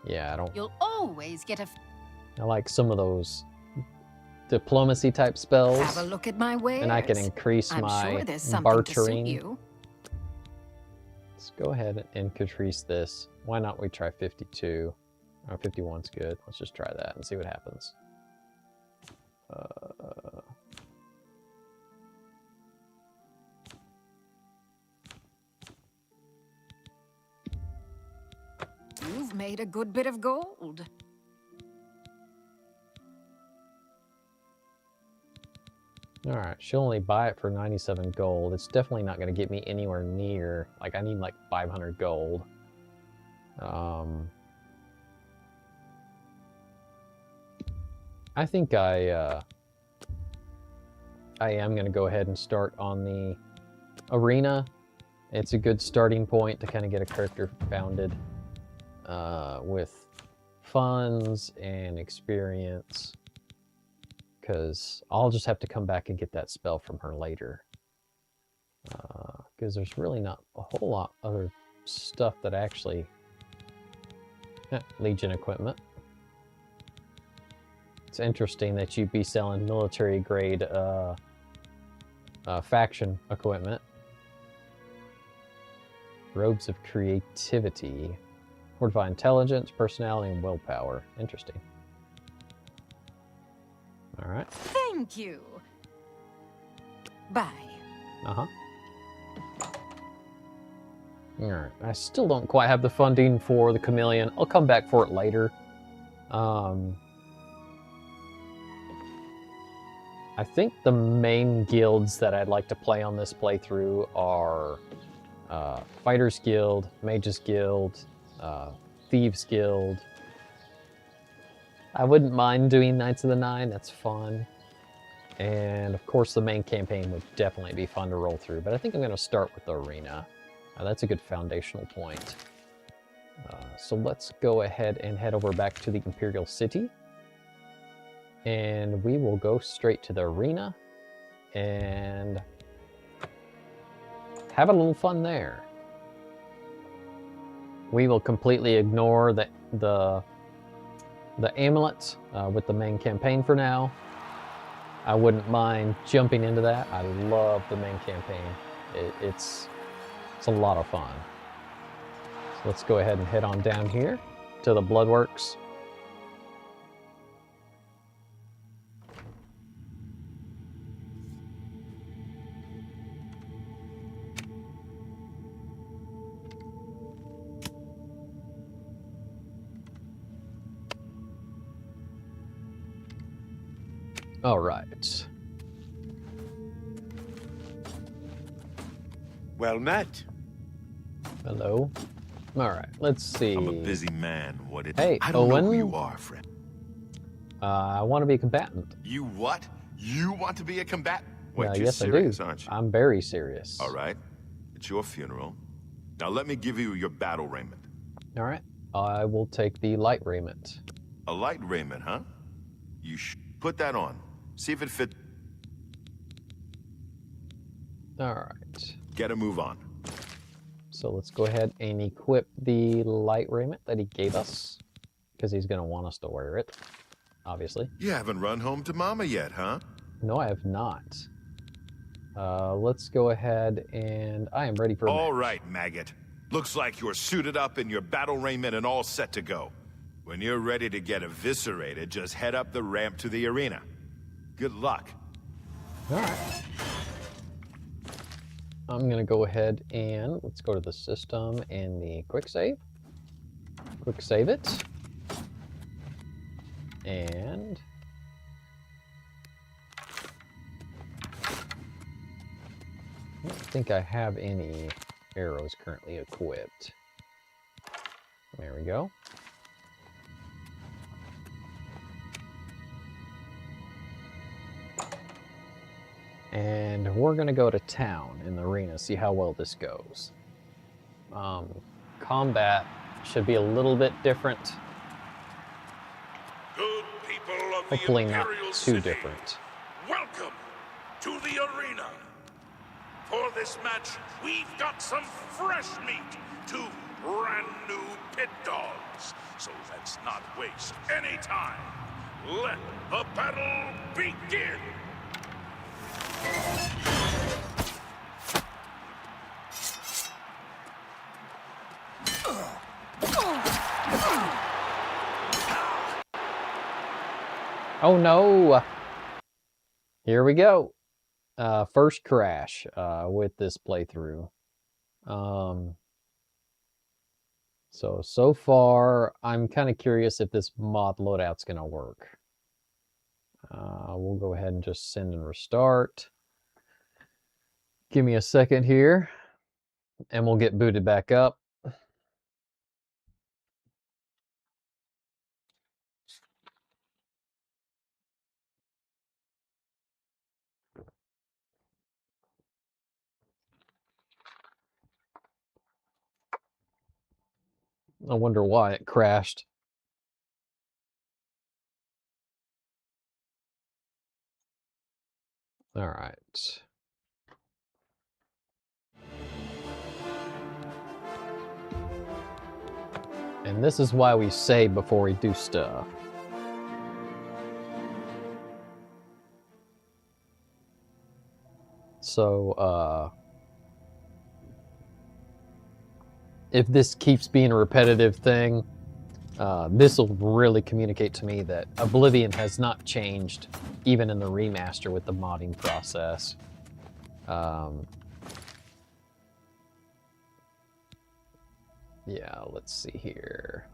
Yeah, I don't... You'll always get a... I like some of those diplomacy type spells. Have a look at my wares. And I can increase I'm my sure there's something bartering. to suit you. Let's go ahead and increase this. Why not we try 52? Oh, 51's good. Let's just try that and see what happens. You've made a good bit of gold. Alright, she'll only buy it for 97 gold. It's definitely not going to get me anywhere near... Like, I need like 500 gold. I think I am going to go ahead and start on the arena. It's a good starting point to kind of get a character founded with funds and experience. Because I'll just have to come back and get that spell from her later. Because there's really not a whole lot other stuff that actually... Legion equipment. It's interesting that you'd be selling military grade faction equipment. Robes of creativity. Fortify intelligence, personality, and willpower. Interesting. All right. Thank you. Bye. Uh-huh. All right. I still don't quite have the funding for the Chameleon. I'll come back for it later. I think the main guilds that I'd like to play on this playthrough are Fighters Guild, Mages Guild, Thieves Guild. I wouldn't mind doing Knights of the Nine, that's fun. And of course the main campaign would definitely be fun to roll through, but I think I'm going to start with the arena. That's a good foundational point. So let's go ahead and head over back to the Imperial City. And we will go straight to the arena and have a little fun there. We will completely ignore the amulet with the main campaign for now. I wouldn't mind jumping into that. I love the main campaign. It's a lot of fun. So let's go ahead and head on down here. to the Bloodworks. All right. Well met. Hello. All right, let's see. I'm a busy man. What it? Hey, I don't know who Owen. you are, friend. I want to be a combatant. You what? You want to be a combatant? Wait, you're Yes, serious, I do. aren't you? I'm very serious. All right. It's your funeral. Now let me give you your battle raiment. All right. I will take the light raiment. A light raiment, huh? You put that on. See if it fits. All right. Get a move on. So let's go ahead and equip the light raiment that he gave us, because he's going to want us to wear it, obviously. You haven't run home to Mama yet, huh? No, I have not. Let's go ahead and I am ready for a All match. right, maggot. Looks like you're suited up in your battle raiment and all set to go. When you're ready to get eviscerated, just head up the ramp to the arena. Good luck. All right. I'm going to go ahead and let's go to the system and the quick save. Quick save it. And I don't think I have any arrows currently equipped. There we go. And we're gonna go to town in the arena, see how well this goes. Combat should be a little bit different. Good people of Hopefully not too different. Welcome to the arena. For this match, we've got some fresh meat, 2 brand new pit dogs. So let's not waste any time. Let the battle begin. Oh no! Here we go. First crash with this playthrough. So far, I'm kind of curious if this mod loadout's gonna work. We'll go ahead and just send and restart. Give me a second here, and we'll get booted back up. I wonder why it crashed. All right. And this is why we save before we do stuff. So, if this keeps being a repetitive thing, this will really communicate to me that Oblivion has not changed, even in the remaster with the modding process. Yeah, let's see here.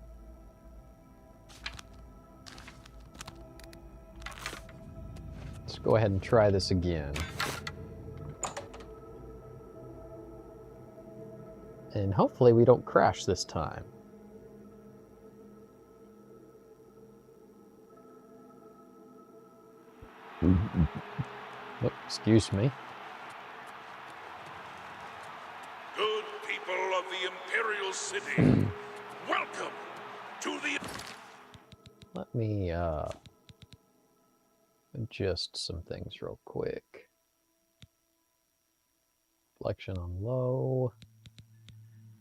Let's go ahead and try this again. And hopefully we don't crash this time. Oh, excuse me. Good people of the Imperial City, welcome to the... Let me adjust some things real quick. Reflection on low.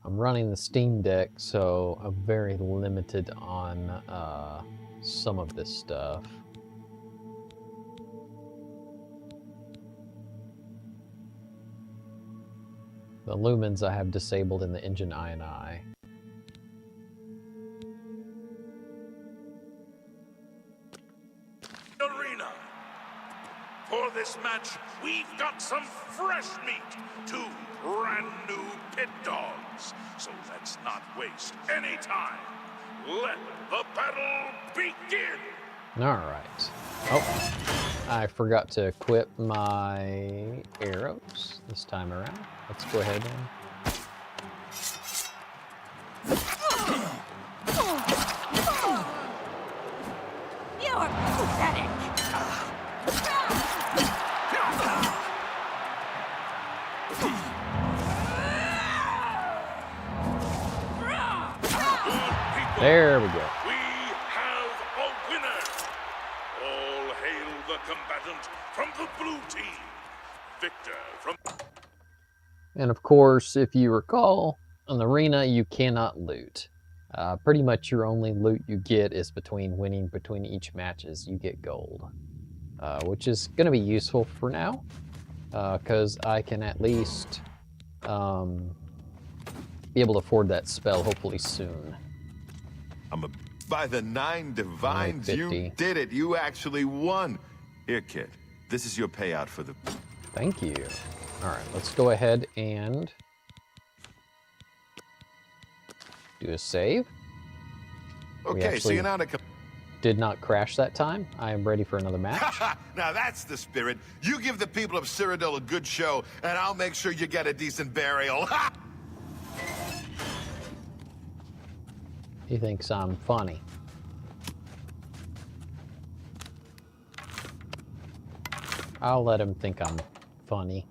I'm running the Steam Deck, so I'm very limited on some of this stuff. The lumens I have disabled in the engine I&I. For this match, we've got some fresh meat. 2 brand new pit dogs. So let's not waste any time. Let the battle begin! Alright. Oh, I forgot to equip my arrows this time around. Let's go ahead and... You're pathetic! There we go. We have a winner! All hail the combatant from the blue team. Victor from... And of course, if you recall, on the arena, you cannot loot. Pretty much your only loot you get is between each matches, you get gold. Which is going to be useful for now, because I can at least be able to afford that spell hopefully soon. By the 9 divines, you did it. You actually won. Here, kid. This is your payout for the... Thank you. All right, let's go ahead and do a save. Okay, so you're not a... Did not crash that time. I am ready for another match. Now that's the spirit. You give the people of Cyrodiil a good show, and I'll make sure you get a decent burial. He thinks I'm funny. I'll let him think I'm funny.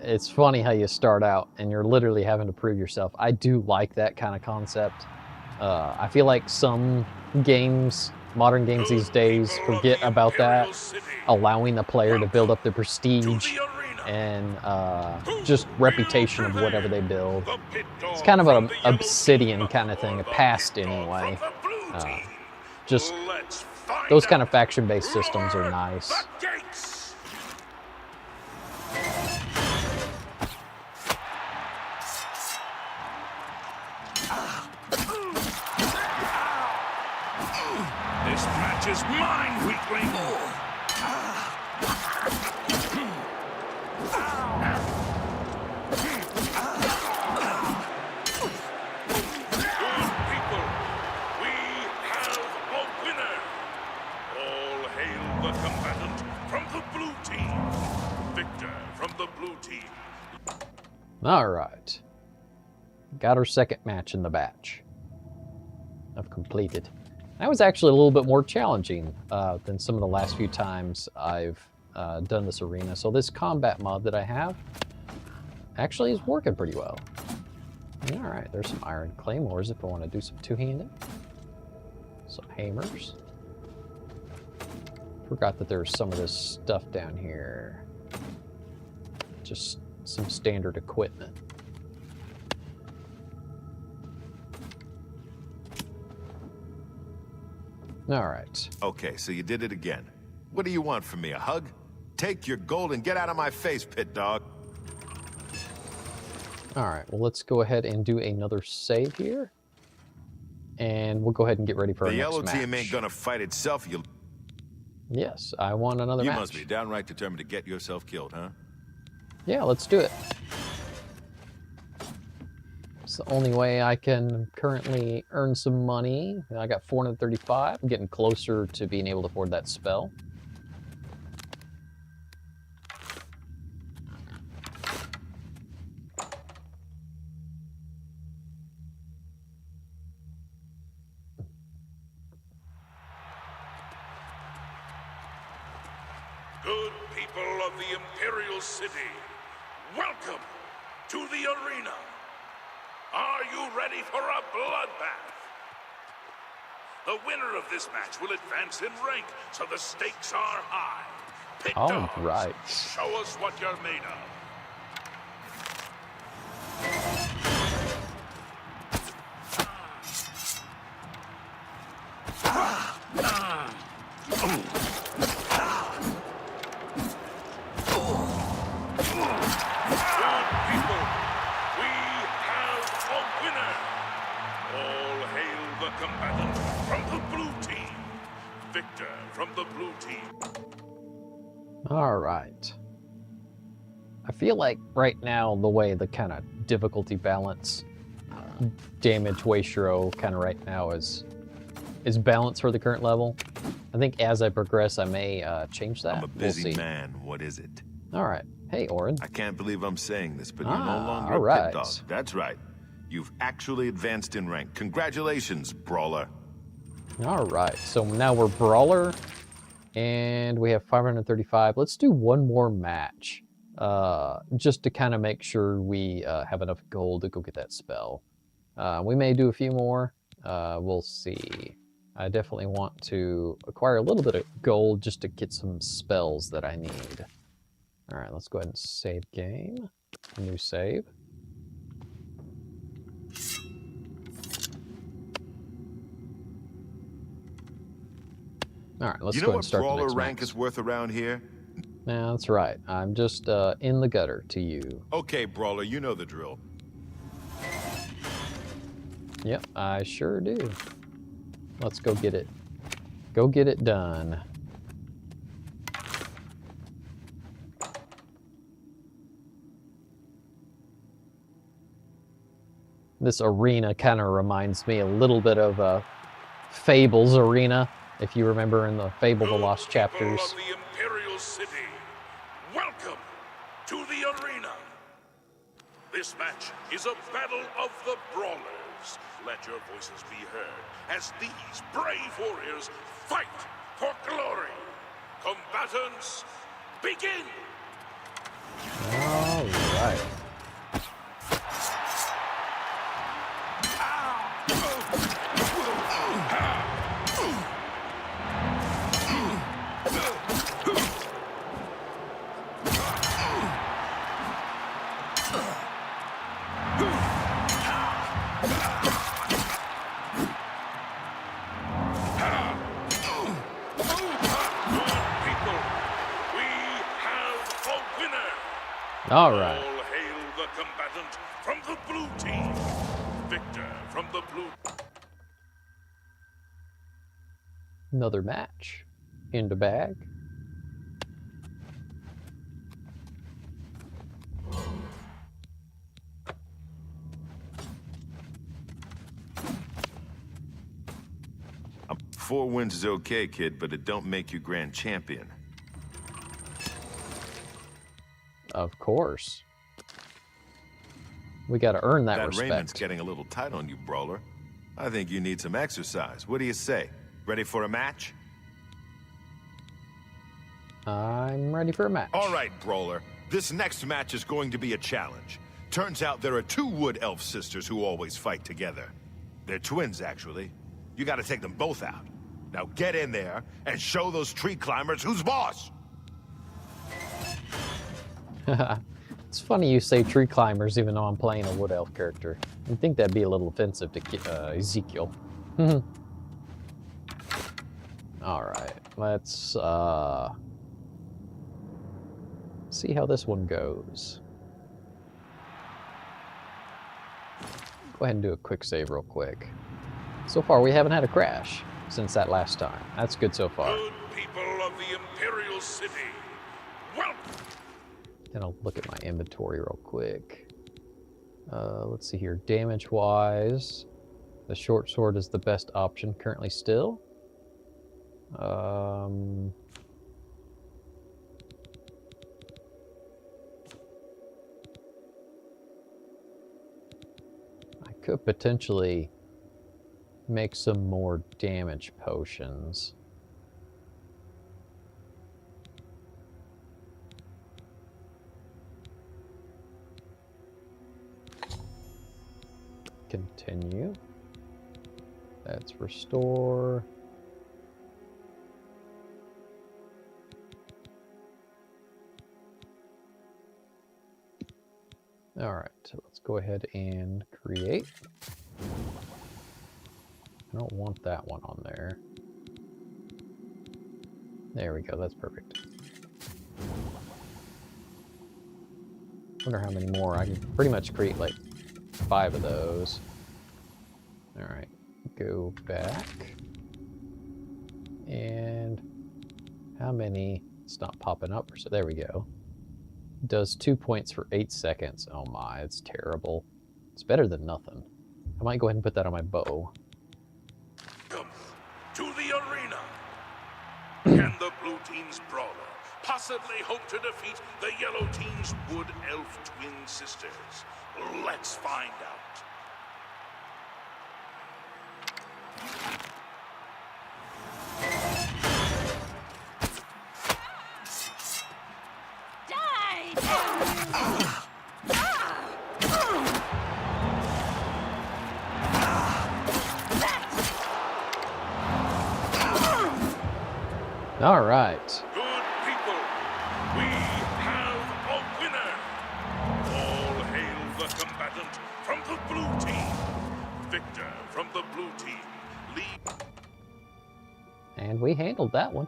It's funny how you start out and you're literally having to prove yourself. I do like that kind of concept. I feel like some games, modern games these days, forget about that, allowing the player to build up the prestige and just reputation of whatever they build. It's kind of an Obsidian kind of thing, a past anyway. Just those kind of faction-based systems are nice. This match is mine, weakling! All right. Got our second match in the batch. I've completed. That was actually a little bit more challenging than some of the last few times I've done this arena. So this combat mod that I have actually is working pretty well. All right, there's some iron claymores if I want to do some two-handed. Some hammers. Forgot that there's some of this stuff down here. Just some standard equipment. All right. Okay, so you did it again. What do you want from me, a hug? Take your gold and get out of my face, pit dog. All right, well, let's go ahead and do another save here. And we'll go ahead and get ready for our next match. The yellow team ain't gonna fight itself, you... Yes, I want another match. You must be downright determined to get yourself killed, huh? Yeah, let's do it. It's the only way I can currently earn some money. I got 435. I'm getting closer to being able to afford that spell. Good people of the Imperial City, welcome to the arena. Are you ready for a bloodbath? The winner of this match will advance in rank, so the stakes are high. Pit dogs, right. show us what you're made of. All right. I feel like right now the way the kind of difficulty balance, damage ratio kind of right now is balanced for the current level. I think as I progress, I may change that. I'm a busy man. What is it? All right. Hey, Orin. I can't believe I'm saying this, but you're no longer all a right. pit dog. That's right. You've actually advanced in rank. Congratulations, Brawler. All right. So now we're Brawler, and we have 535. Let's do one more match, just to kind of make sure we have enough gold to go get that spell. We may do a few more. We'll see. I definitely want to acquire a little bit of gold just to get some spells that I need. All right, let's go ahead and save game. New save. All right, let's go ahead and start the next match. You know what Brawler rank is worth around here? No, that's right. I'm just in the gutter to you. Okay, Brawler, you know the drill. Yep, I sure do. Let's go get it. Go get it done. This arena kind of reminds me a little bit of Fable's arena, if you remember in the Fable: The Lost Chapters. Of the Imperial City, welcome to the arena. This match is a battle of the brawlers. Let your voices be heard as these brave warriors fight for glory. Combatants, begin! All right. All right. All hail the combatant from the blue team. Victor from the blue. Another match in the bag. Four wins is okay, kid, but it don't make you grand champion. Of course. We got to earn that respect. Raymond's getting a little tight on you, Brawler. I think you need some exercise. What do you say? Ready for a match? I'm ready for a match. All right, Brawler. This next match is going to be a challenge. Turns out there are two wood elf sisters who always fight together. They're twins, actually. You got to take them both out. Now get in there and show those tree climbers who's boss. It's funny you say tree climbers even though I'm playing a wood elf character. You'd think that'd be a little offensive to Ezekiel. Alright, let's see how this one goes. Go ahead and do a quick save real quick. So far we haven't had a crash since that last time. That's good so far. Good people of the Imperial City, welcome. Then I'll look at my inventory real quick. Let's see here. Damage-wise, the short sword is the best option currently still. I could potentially make some more damage potions. Continue. That's restore. All right, so let's go ahead and create. I don't want that one on there. There we go, that's perfect. Wonder how many more. I can pretty much create like 5 of those. All right, go back. And how many It's not popping up. So there we go. Does 2 points for 8 seconds. Oh my, it's terrible. It's better than nothing. I might go ahead and put that on my bow. Welcome to the arena. Can the blue team's brawler possibly hope to defeat the yellow team's wood elf twin sisters? Let's find out. All right. Good people, we have a winner. All hail the combatant from the blue team. Victor from the blue team. Lead. And we handled that one.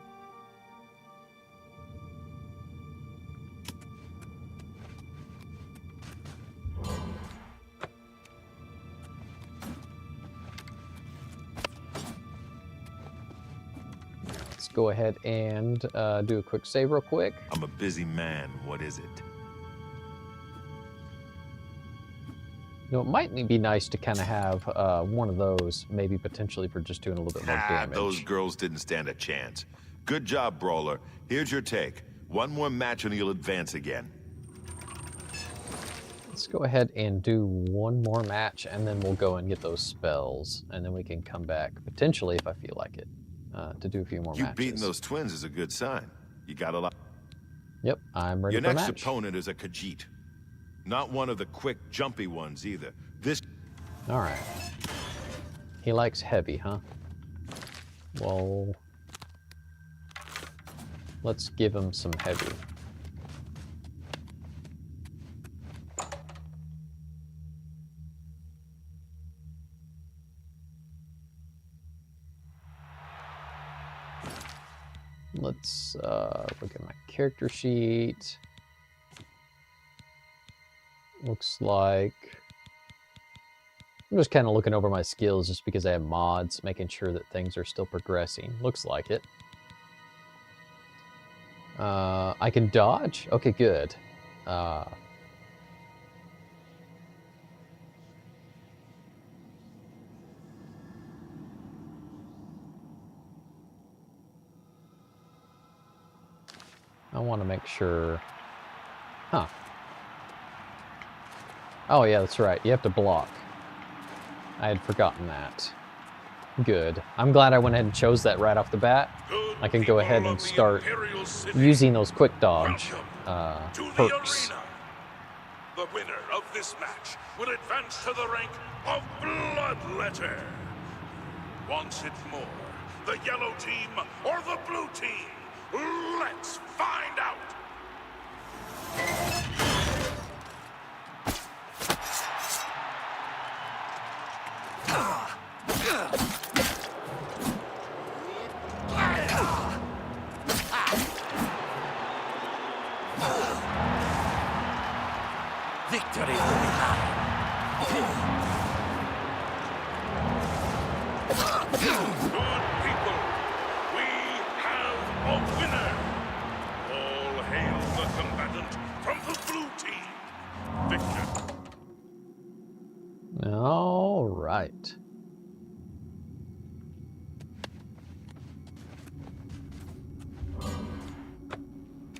Let's go ahead and do a quick save real quick. I'm a busy man. What is it? You know, it might be nice to kind of have one of those, maybe potentially for just doing a little bit more damage. Those girls didn't stand a chance. Good job, Brawler. Here's your take. One more match and you'll advance again. Let's go ahead and do one more match, and then we'll go and get those spells, and then we can come back, potentially, if I feel like it, to do a few more matches. You beating those twins is a good sign. You got a lot. Yep, I'm ready Your for a next match. opponent is a Khajiit. Not one of the quick, jumpy ones, either. This... All right. He likes heavy, huh? Well, let's give him some heavy. Let's look at my character sheet. Looks like I'm just kind of looking over my skills just because I have mods, making sure that things are still progressing. Looks like it. I can dodge? Okay, good. I want to make sure... Huh. Oh yeah, that's right. You have to block. I had forgotten that. Good. I'm glad I went ahead and chose that right off the bat. I can go ahead and start using those quick dodge perks. The winner of this match will advance to the rank of Bloodletter. Wants it more, the yellow team or the blue team? Let's find out. Victory will be mine. Good people, we have a winner. All hail the combatant from the blue team. Victor. All right.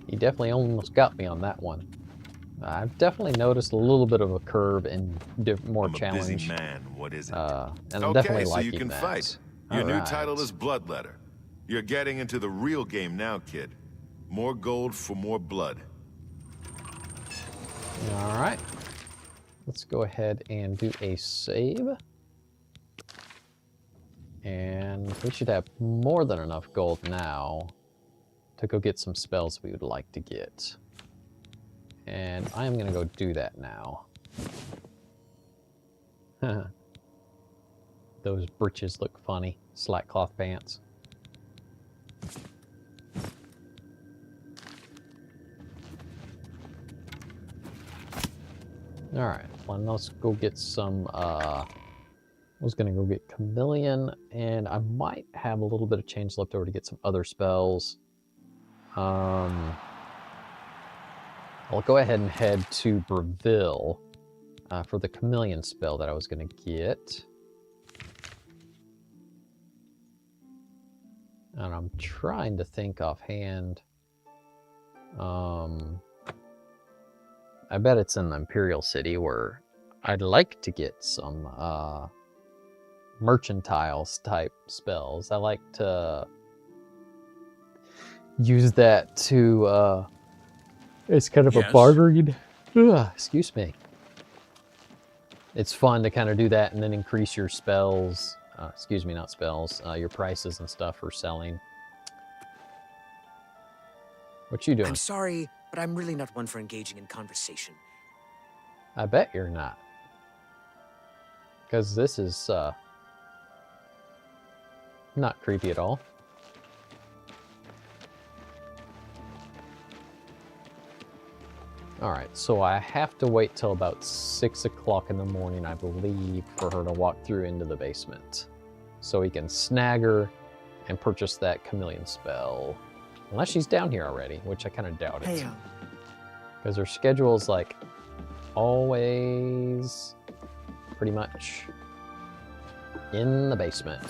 You definitely almost got me on that one. I've definitely noticed a little bit of a curve and more challenge. I'm a busy man. What is it? And I'm okay, definitely so liking you can that. fight. Your new title is Bloodletter. You're getting into the real game now, kid. More gold for more blood. All right. Let's go ahead and do a save. And we should have more than enough gold now to go get some spells we would like to get. And I'm going to go do that now. Those breeches look funny. Slack cloth pants. Alright, well, let's go get some, I was going to go get Chameleon, and I might have a little bit of change left over to get some other spells. I'll go ahead and head to Breville for the Chameleon spell that I was going to get. And I'm trying to think offhand. I bet it's in the Imperial City where I'd like to get some merchantiles type spells. I like to use that to it's kind of a bartering. Excuse me. It's fun to kind of do that and then increase your spells. Excuse me, not spells. Your prices and stuff for selling. What you doing? I'm sorry, but I'm really not one for engaging in conversation. I bet you're not. Because this is not creepy at all. Alright, so I have to wait till about 6 o'clock in the morning, I believe, for her to walk through into the basement. So we can snag her and purchase that Chameleon spell. Unless she's down here already, which I kind of doubt it. Because her schedule is like always pretty much in the basement.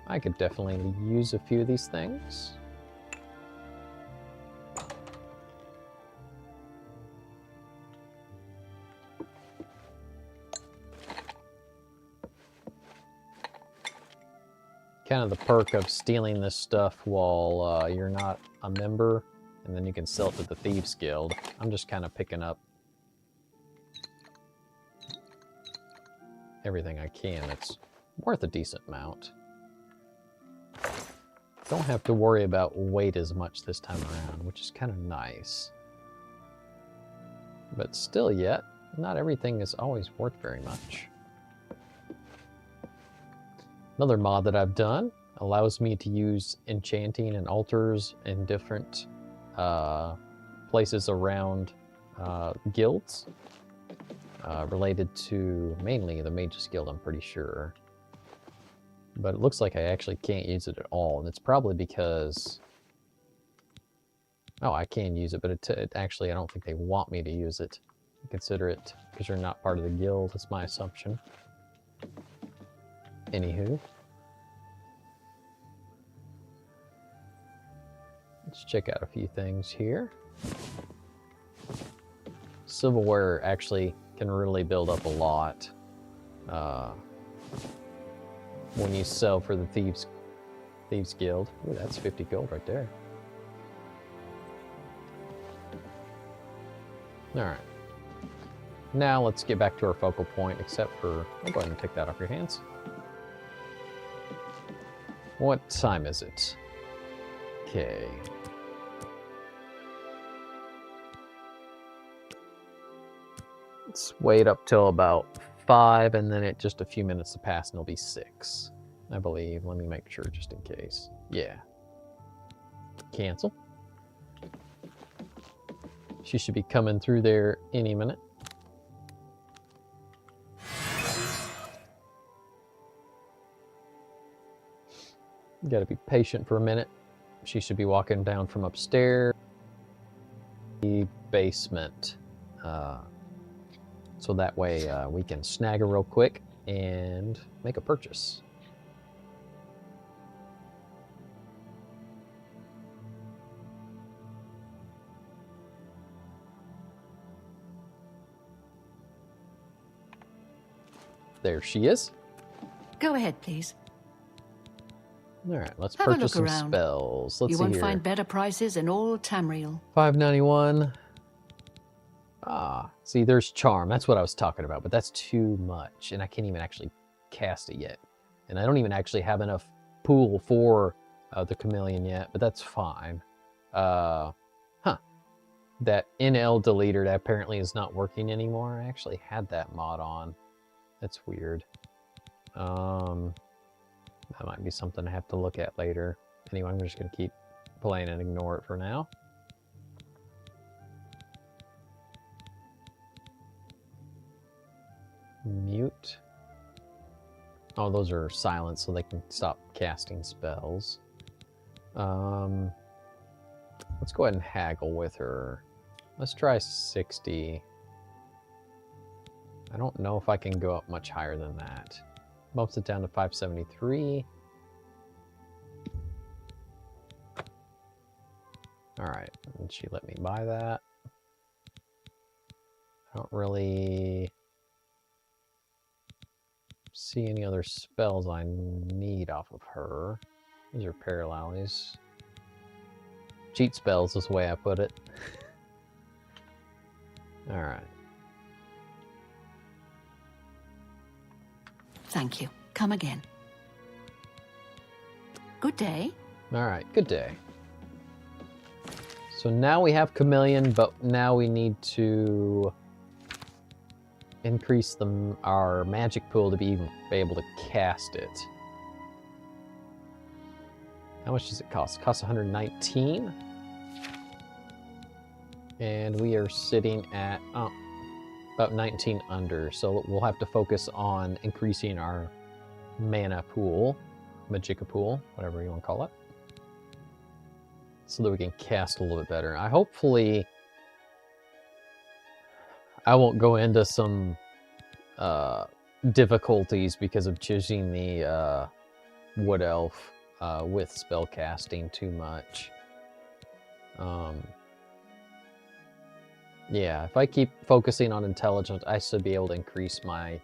I could definitely use a few of these things. Kind of the perk of stealing this stuff while you're not a member, and then you can sell it to the Thieves Guild. I'm just kind of picking up everything I can. It's worth a decent amount. Don't have to worry about weight as much this time around, which is kind of nice. But still yet, not everything is always worth very much. Another mod that I've done allows me to use enchanting and altars in different places around guilds related to mainly the Mages Guild, I'm pretty sure. But it looks like I actually can't use it at all, and it's probably because... Oh, I can use it, but it actually, I don't think they want me to use it. Consider it, because you're not part of the guild, that's my assumption. Anywho. Let's check out a few things here. Silverware actually can really build up a lot. When you sell for the Thieves Guild. Ooh, that's 50 gold right there. Alright. Now let's get back to our focal point, except for... I'll go ahead and take that off your hands. What time is it? Okay. Let's wait up till about 5, and then it just a few minutes to pass, and it'll be 6, I believe. Let me make sure just in case. Yeah. Cancel. She should be coming through there any minute. You gotta be patient for a minute. She should be walking down from upstairs. The basement. So that way we can snag her real quick and make a purchase. There she is. Go ahead, please. All right, let's Have a purchase look some around. spells. Let's You see won't here. find better prices in all Tamriel. $5.91. Ah, see, there's Charm. That's what I was talking about, but that's too much, and I can't even actually cast it yet. And I don't even actually have enough pool for the Chameleon yet, but that's fine. That NL deleter that apparently is not working anymore. I actually had that mod on. That's weird. That might be something I have to look at later. Anyway, I'm just going to keep playing and ignore it for now. Mute. Oh, those are silent, so they can stop casting spells. Let's go ahead and haggle with her. Let's try 60. I don't know if I can go up much higher than that. Bumps it down to 573. Alright, and she let me buy that. I don't really see any other spells I need off of her. These are paralleles. Cheat spells is the way I put it. Alright. Thank you. Come again. Good day. Alright, good day. So now we have Chameleon, but now we need to increase our magic pool to be able to cast it. How much does it cost? It costs 119. And we are sitting at about 19 under. So we'll have to focus on increasing our mana pool, Magicka pool, whatever you want to call it, so that we can cast a little bit better. Hopefully I won't go into some difficulties because of choosing the Wood Elf with spell casting too much. Yeah, if I keep focusing on intelligence, I should be able to increase my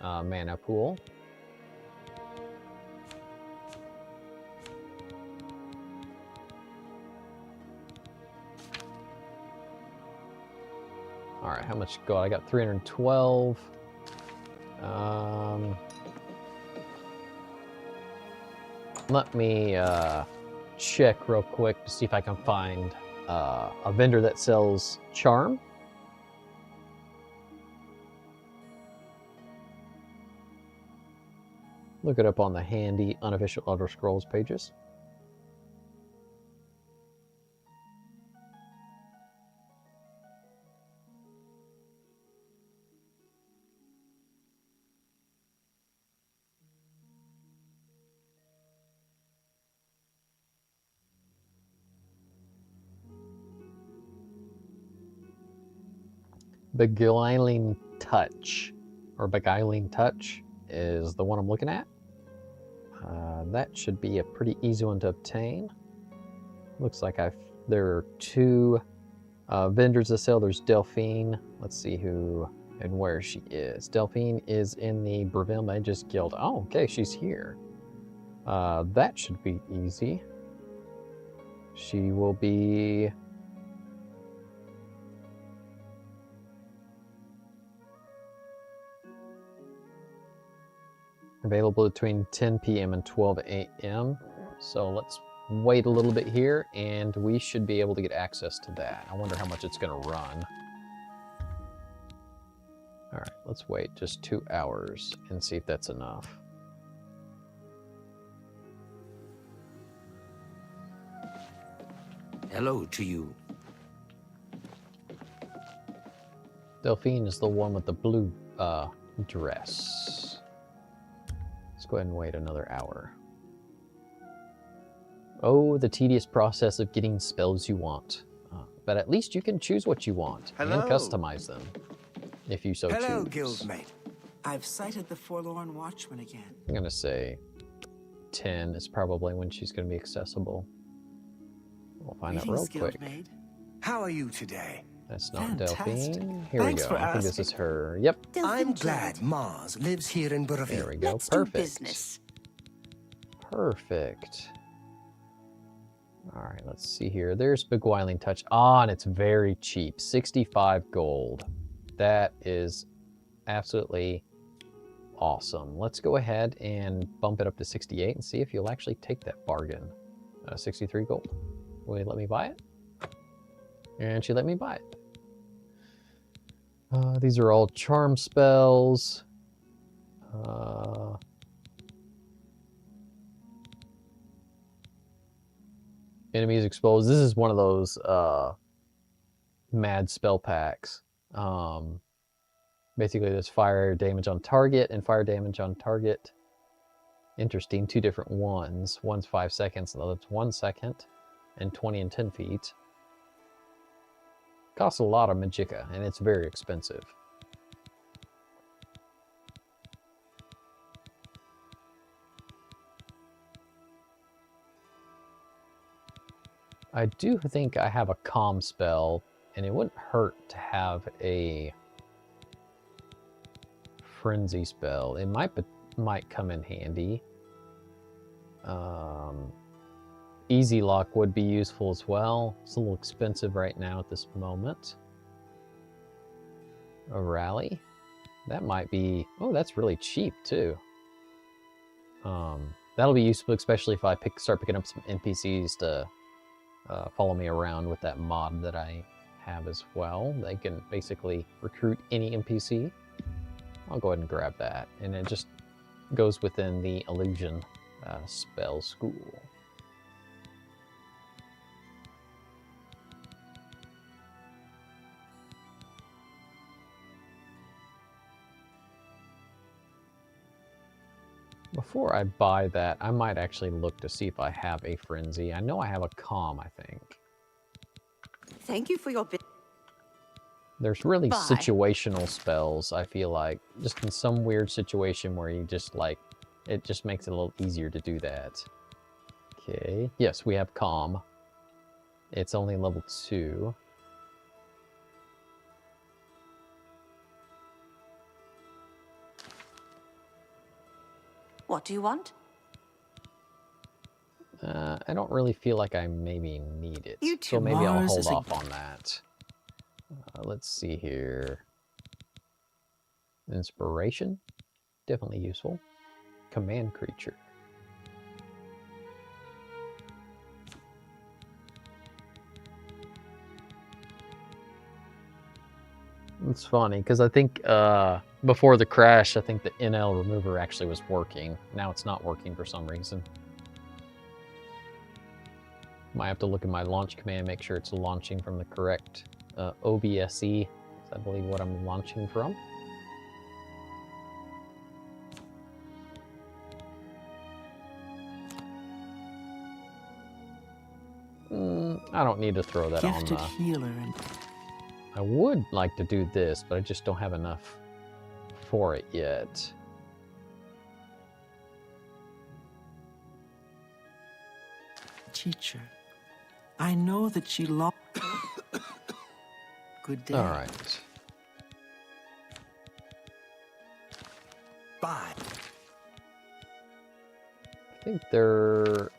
mana pool. Alright, how much gold? I got 312. Let me check real quick to see if I can find a vendor that sells charm. Look it up on the handy unofficial Elder Scrolls pages. Beguiling Touch, or Beguiling Touch, is the one I'm looking at. That should be a pretty easy one to obtain. Looks like there are two vendors to sell. There's Delphine. Let's see who and where she is. Delphine is in the Breville Mages Guild. Oh, okay, she's here. That should be easy. She will be... available between 10 p.m. and 12 a.m. So let's wait a little bit here and we should be able to get access to that. I wonder how much it's going to run. All right, let's wait just 2 hours and see if that's enough. Hello to you. Delphine is the one with the blue dress. Let's go ahead and wait another hour. Oh, the tedious process of getting spells you want. But at least you can choose what you want and customize them, if you so choose. Hello, guildmate. I've sighted the Forlorn Watchman again. I'm gonna say 10 is probably when she's gonna be accessible. We'll find out real quick. Guildmate. How are you today? That's not Fantastic. Delphine. Here Thanks we for go. I think this is asking. her. Yep. I'm glad Mars lives here in Breville. There we go. Let's do Perfect. business. Perfect. All right, let's see here. There's Beguiling Touch. And it's very cheap. 65 gold. That is absolutely awesome. Let's go ahead and bump it up to 68 and see if you'll actually take that bargain. 63 gold. Will you let me buy it? And she let me buy it. These are all charm spells. Enemies exposed. This is one of those mad spell packs. Basically, there's fire damage on target and fire damage on target Interesting, 2 different ones. One's 5 seconds, the other's 1 second, and 20 and 10 feet. Costs a lot of magicka, and it's very expensive. I do think I have a calm spell, and it wouldn't hurt to have a frenzy spell. It might come in handy. Easy lock would be useful as well. It's a little expensive right now at this moment. A rally, that might be. Oh, that's really cheap too. That'll be useful, especially if I start picking up some NPCs to follow me around with that mod that I have as well. They can basically recruit any NPC. I'll go ahead and grab that, and it just goes within the illusion spell school. Before I buy that, I might actually look to see if I have a frenzy. I know I have a calm, I think. Thank you for your There's really Bye. situational spells, I feel like. Just in some weird situation where you just like, it just makes it a little easier to do that. Okay, yes, we have calm. It's only level 2. What do you want? I don't really feel like I maybe need it. You So maybe I'll Mars hold is a- off on that. Let's see here. Inspiration, definitely useful. Command creature. It's funny because I think before the crash, I think the NL remover actually was working. Now it's not working for some reason. Might have to look at my launch command, make sure it's launching from the correct OBSE. I believe what I'm launching from. I don't need to throw that Gifted on. healer and I would like to do this, but I just don't have enough for it yet. teacher. I know that she lost. Good day. All right. Bye. I think there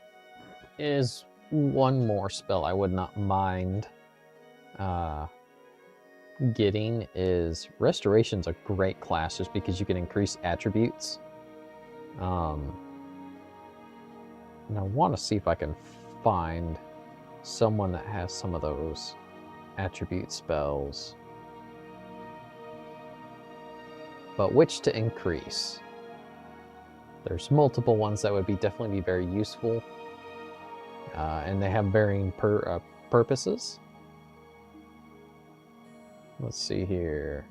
is one more spell I would not mind getting. Is Restoration's a great class just because you can increase attributes. And I want to see if I can find someone that has some of those attribute spells. But which to increase? There's multiple ones that would definitely be very useful. And they have varying purposes. Let's see here.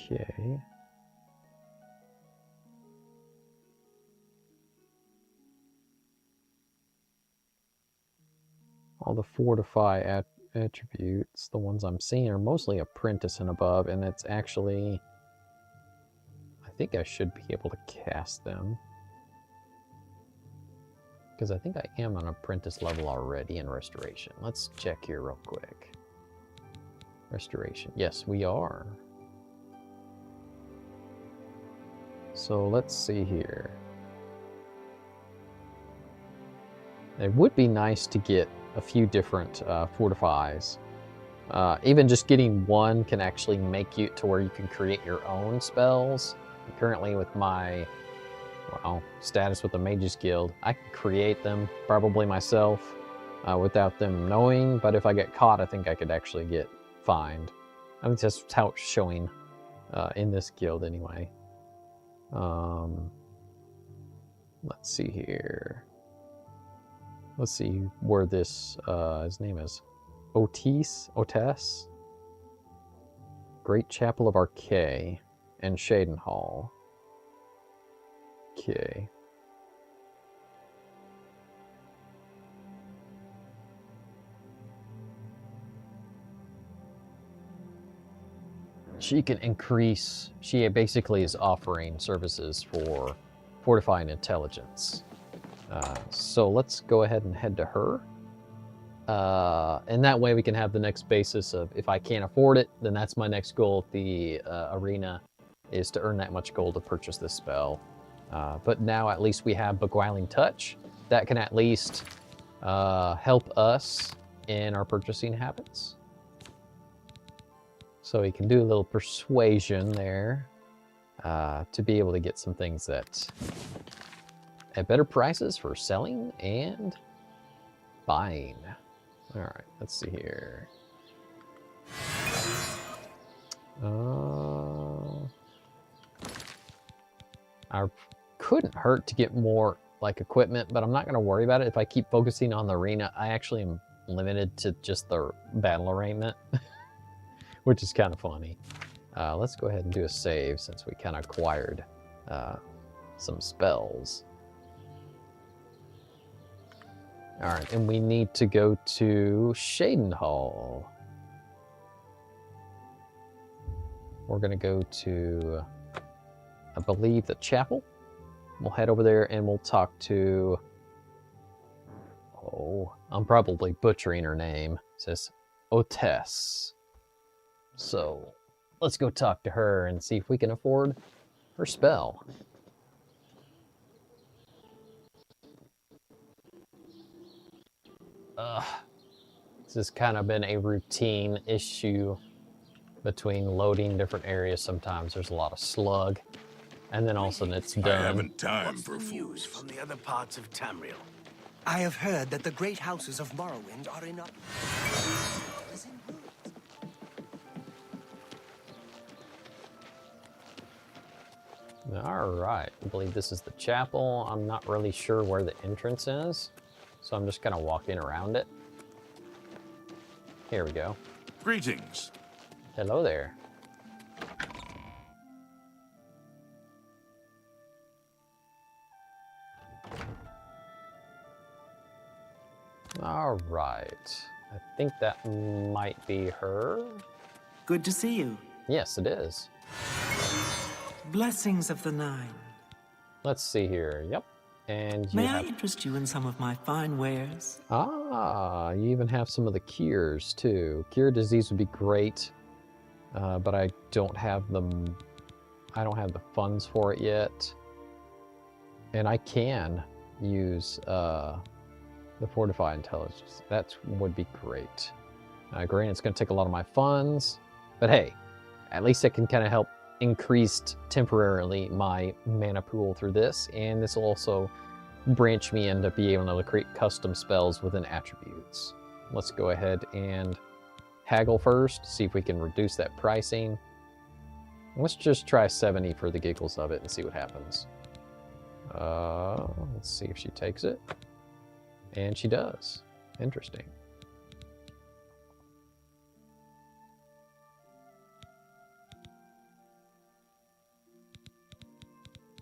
Okay. All the fortify attributes, the ones I'm seeing, are mostly apprentice and above, and it's actually, I think I should be able to cast them. Because I think I am on apprentice level already in restoration. Let's check here real quick. Restoration. Yes, we are. So let's see here. It would be nice to get a few different fortifies. Even just getting one can actually make you to where you can create your own spells. Currently with my status with the Mages Guild, I can create them probably myself without them knowing, but if I get caught, I think I could actually get fined. I think that's how it's showing in this guild anyway. Let's see here. Let's see where this his name is Otis. Great Chapel of Arcay and Shaden Hall. Okay. She can increase, she basically is offering services for fortifying intelligence. So let's go ahead and head to her. And that way we can have the next basis of, if I can't afford it, then that's my next goal at the arena, is to earn that much gold to purchase this spell. But now at least we have Beguiling Touch. That can at least help us in our purchasing habits. So we can do a little persuasion there to be able to get some things that at better prices for selling and buying. All right, let's see here. I couldn't hurt to get more like equipment, but I'm not going to worry about it. If I keep focusing on the arena, I actually am limited to just the battle arraignment. Which is kind of funny. Let's go ahead and do a save since we kind of acquired some spells. All right, and we need to go to Shaden Hall. We're gonna go to, I believe, the chapel. We'll head over there and we'll talk to, oh, I'm probably butchering her name. It says Otess. So let's go talk to her and see if we can afford her spell. This has kind of been a routine issue between loading different areas. Sometimes there's a lot of slug, and then all of a sudden it's done. I haven't time for News from the other parts of Tamriel. I have heard that the great houses of Morrowind are in up. All right, I believe this is the chapel. I'm not really sure where the entrance is, so I'm just kind of walking around it. Here we go. Greetings. Hello there. All right, I think that might be her. Good to see you. Yes, it is. Blessings of the Nine. Let's see here. Yep. And you May have... I interest you in some of my fine wares? Ah, you even have some of the cures too. Cure disease would be great, but I don't have them. I don't have the funds for it yet. And I can use the fortify intelligence. That would be great. Granted, it's going to take a lot of my funds, but hey, at least it can kind of help increased temporarily my mana pool through this, and this will also branch me into being able to create custom spells within attributes. Let's go ahead and haggle first, see if we can reduce that pricing. Let's just try 70 for the giggles of it and see what happens. Let's see if she takes it. And she does. Interesting.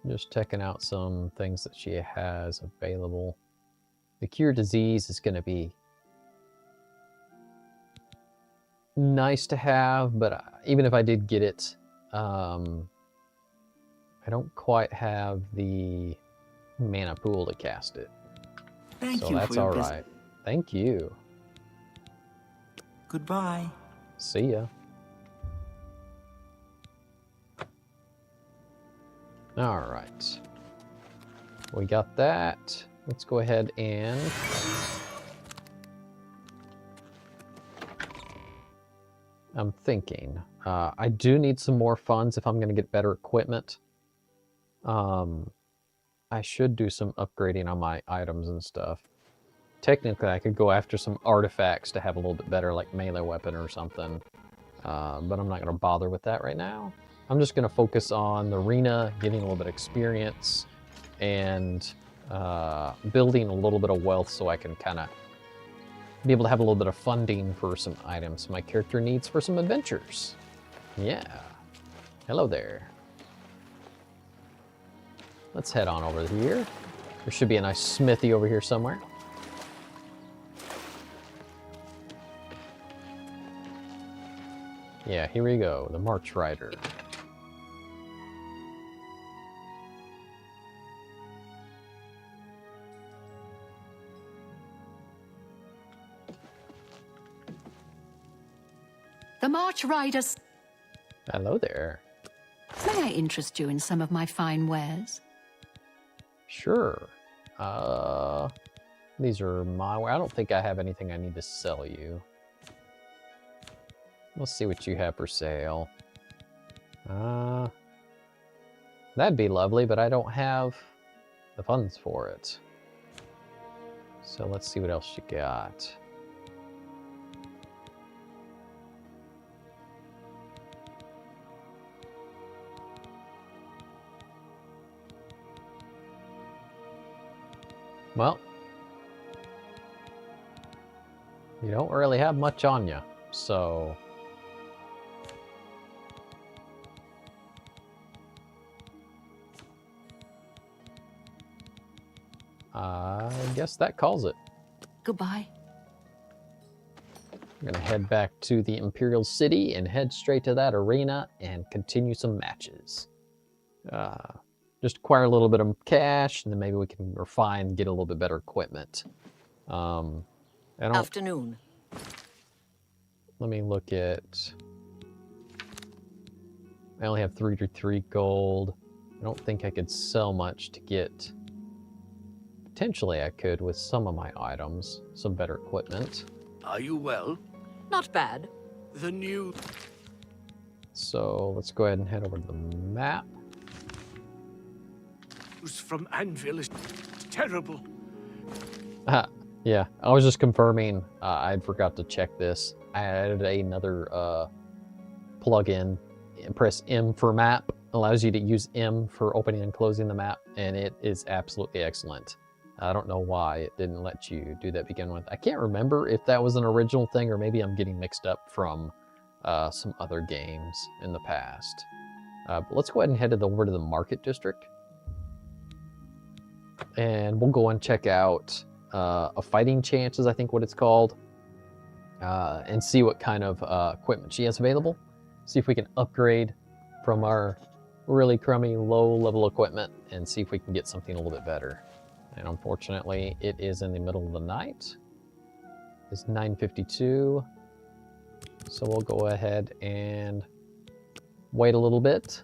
Just checking out some things that she has available. The cure disease is going to be nice to have, but even if I did get it, I don't quite have the mana pool to cast it. Thank so you that's for your all visit. right. Thank you. Goodbye. See ya. All right. We got that. Let's go ahead and I'm thinking I do need some more funds if I'm going to get better equipment. I should do some upgrading on my items and stuff. Technically, I could go after some artifacts to have a little bit better, like melee weapon or something. But I'm not going to bother with that right now. I'm just going to focus on the arena, getting a little bit of experience, and building a little bit of wealth so I can kind of be able to have a little bit of funding for some items my character needs for some adventures. Yeah. Hello there. Let's head on over here. There should be a nice smithy over here somewhere. Yeah, here we go. The March Rider. The March Riders. Hello there. May I interest you in some of my fine wares? Sure. These are my... I don't think I have anything I need to sell you. Let's see what you have for sale. That'd be lovely, but I don't have the funds for it. So let's see what else you got. Well, you don't really have much on you, so... I guess that calls it. Goodbye. I'm gonna head back to the Imperial City and head straight to that arena and continue some matches. Just acquire a little bit of cash, and then maybe we can refine, get a little bit better equipment. Afternoon. Let me look at... I only have 3 gold. I don't think I could sell much to get... Potentially I could with some of my items, some better equipment. Are you well? Not bad. The new... So let's go ahead and head over to the map. from Anvil is terrible. Yeah, I was just confirming. I forgot to check this. I added another plugin. Press M for map. Allows you to use M for opening and closing the map, and it is absolutely excellent. I don't know why it didn't let you do that to begin with. I can't remember if that was an original thing, or maybe I'm getting mixed up from some other games in the past. But let's go ahead and head over to the Market District. And we'll go and check out a Fighting Chance, is I think what it's called. And see what kind of equipment she has available. See if we can upgrade from our really crummy low-level equipment and see if we can get something a little bit better. And unfortunately, it is in the middle of the night. It's 9:52. So we'll go ahead and wait a little bit.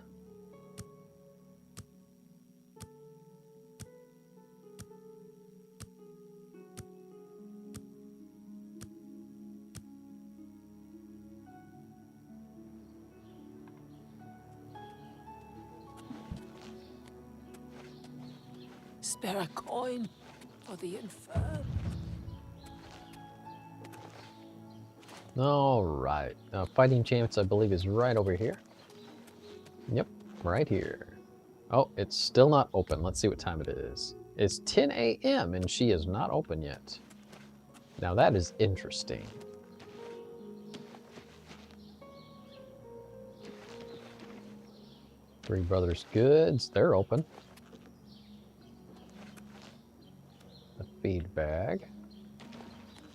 Spare a coin for the infirm. All right. Fighting Chance, I believe, is right over here. Yep, right here. Oh, it's still not open. Let's see what time it is. It's 10 a.m. and she is not open yet. Now that is interesting. Three Brothers Goods, they're open. The feed bag.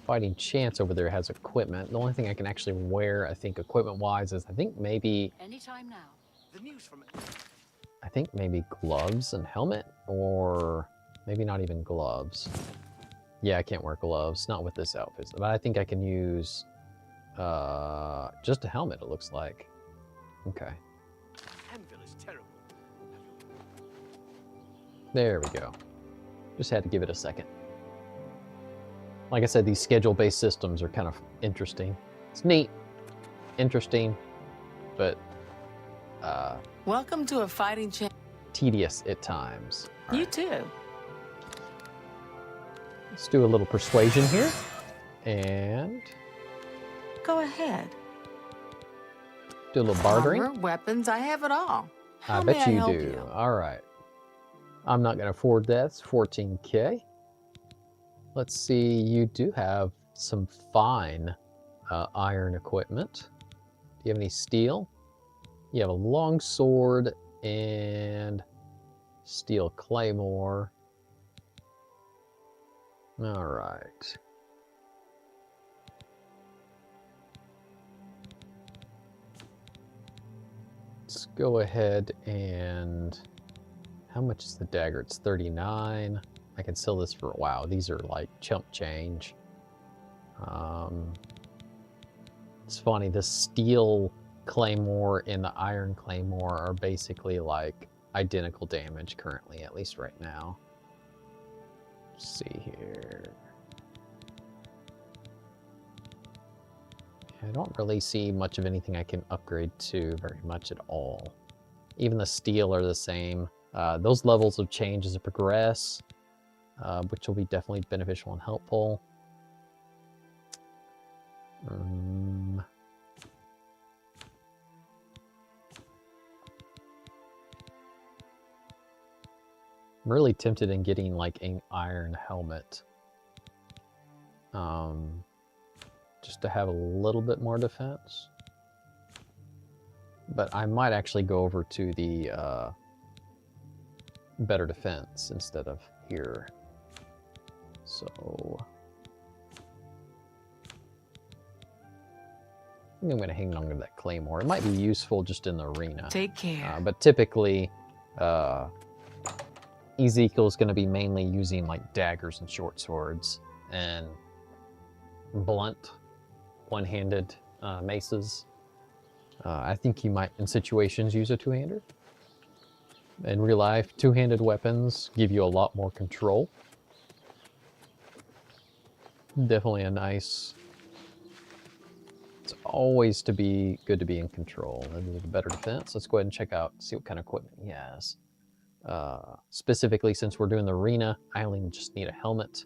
Fighting Chance over there has equipment. The only thing I can actually wear, I think, equipment-wise, is I think maybe... Anytime now. The news from... I think maybe gloves and helmet, or maybe not even gloves. Yeah, I can't wear gloves, not with this outfit. But I think I can use just a helmet, it looks like. Okay. Anvil is terrible. There we go. Just had to give it a second. Like I said, these schedule-based systems are kind of interesting. It's neat, interesting, but Welcome to a Fighting Chance. tedious at times. All You right, too. let's do a little persuasion here. And Go ahead. do a little bartering. Armor, weapons, I have it all. How I may bet you help do. you? All right. I'm not going to afford that. It's 14K. Let's see. You do have some fine iron equipment. Do you have any steel? You have a long sword and steel claymore. All right. Let's go ahead and... How much is the dagger? It's 39. I can sell this for... Wow, these are like chump change. It's funny, the steel claymore and the iron claymore are basically like identical damage currently, at least right now. Let's see here. I don't really see much of anything I can upgrade to very much at all. Even the steel are the same. Those levels of change as it progress, which will be definitely beneficial and helpful. I'm really tempted in getting like an iron helmet. Just to have a little bit more defense. But I might actually go over to the better defense instead of here. So I think I'm going to hang on to that claymore. It might be useful just in the arena. Take care. But typically, Ezekiel is going to be mainly using like daggers and short swords and blunt, one-handed maces. I think you might, in situations, use a two-hander. In real life, two-handed weapons give you a lot more control. Definitely a nice... It's always good to be in control. And with a better defense, let's go ahead and check out, see what kind of equipment he has. Specifically, since we're doing the arena, I only just need a helmet.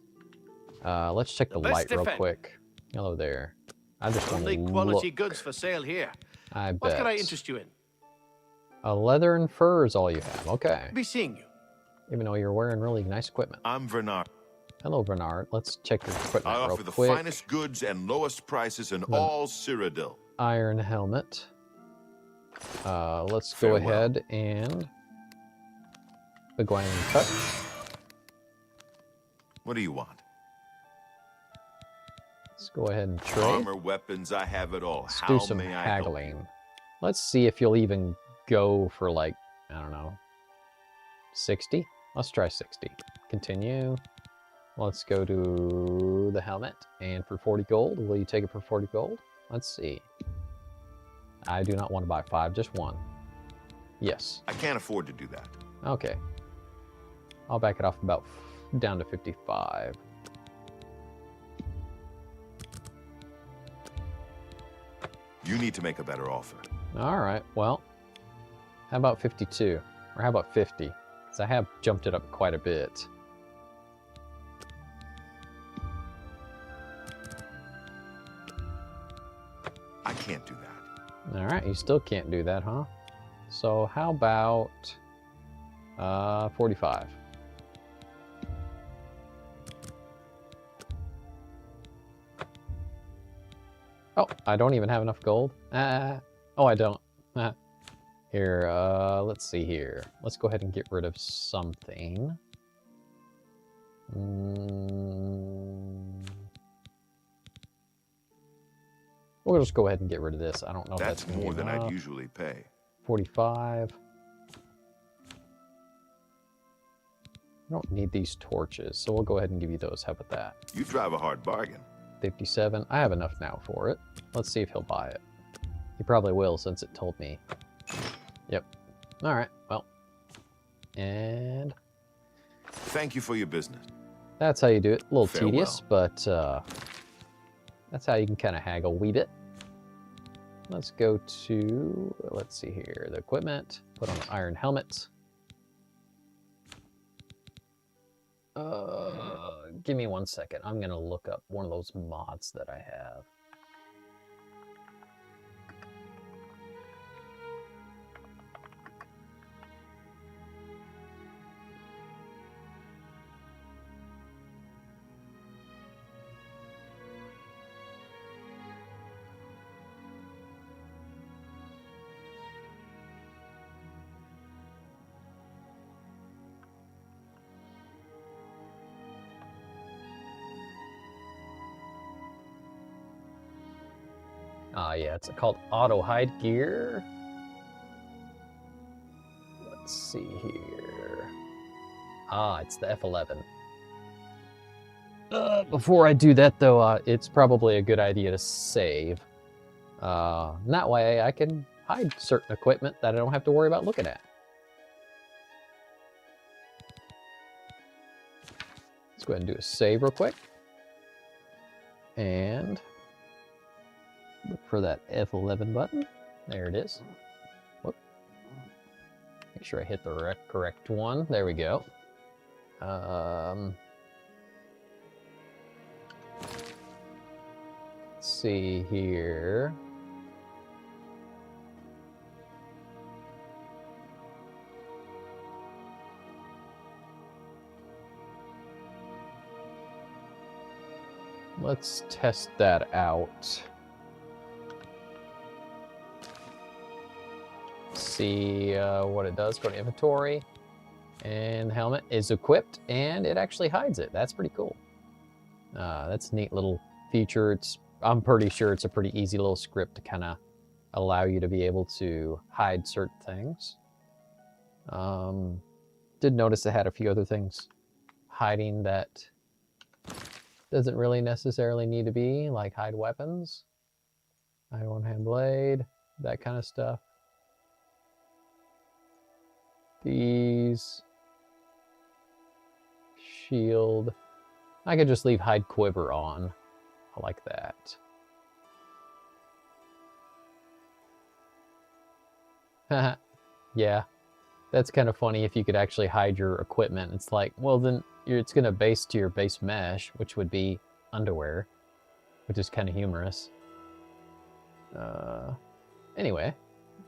Let's check the light real quick. Hello there. I just want to look. Quality goods for sale here. I bet. What can I interest you in? A leather and fur is all you have. Okay. Be seeing you. Even though you're wearing really nice equipment. I'm Bernard. Hello, Bernard. Let's check your equipment I real offer the quick. finest goods and lowest prices in all Cyrodiil. Iron helmet. Let's go ahead and Beguiling touch. What do you want? Let's go ahead and trade. Armor, weapons, I have it all. Let's How do some may I help haggling. you? Let's see if you'll even go for like, I don't know, 60? Let's try 60. Continue. Let's go to the helmet. And for 40 gold, will you take it for 40 gold? Let's see. I do not want to buy 5, just 1. Yes. I can't afford to do that. Okay. I'll back it off about down to 55. You need to make a better offer. All right, well, how about 52? Or how about 50? Because I have jumped it up quite a bit. I can't do that. All right, you still can't do that, huh? So how about 45? Oh, I don't even have enough gold. Oh, I don't. Here, let's see here. Let's go ahead and get rid of something. We'll just go ahead and get rid of this. I don't know if that's more than enough. I'd usually pay. 45. I don't need these torches, so we'll go ahead and give you those. How about that? You drive a hard bargain. 57. I have enough now for it. Let's see if he'll buy it. He probably will, since it told me. Yep. All right. Well. And thank you for your business. that's how you do it. A little Farewell. tedious, but that's how you can kind of haggle a wee bit. Let's go to, let's see here, the equipment. Put on the iron helmet. Give me 1 second. I'm going to look up one of those mods that I have. Yeah, it's called auto hide gear. Let's see here. It's the F11. Before I do that though, it's probably a good idea to save. That way I can hide certain equipment that I don't have to worry about looking at. Let's go ahead and do a save real quick. And look for that F11 button. There it is. Whoop. Make sure I hit the correct one. There we go. Let's see here. Let's test that out. See what it does. Go to inventory, and helmet is equipped, and it actually hides it. That's pretty cool. That's a neat little feature. I'm pretty sure it's a pretty easy little script to kind of allow you to be able to hide certain things. Did notice it had a few other things hiding that doesn't really necessarily need to be, like hide weapons, hide one-hand blade, that kind of stuff. These, shield. I could just leave hide quiver on. I like that. Yeah, that's kind of funny if you could actually hide your equipment. It's like, well then it's going to base to your base mesh, which would be underwear, which is kind of humorous. Anyway,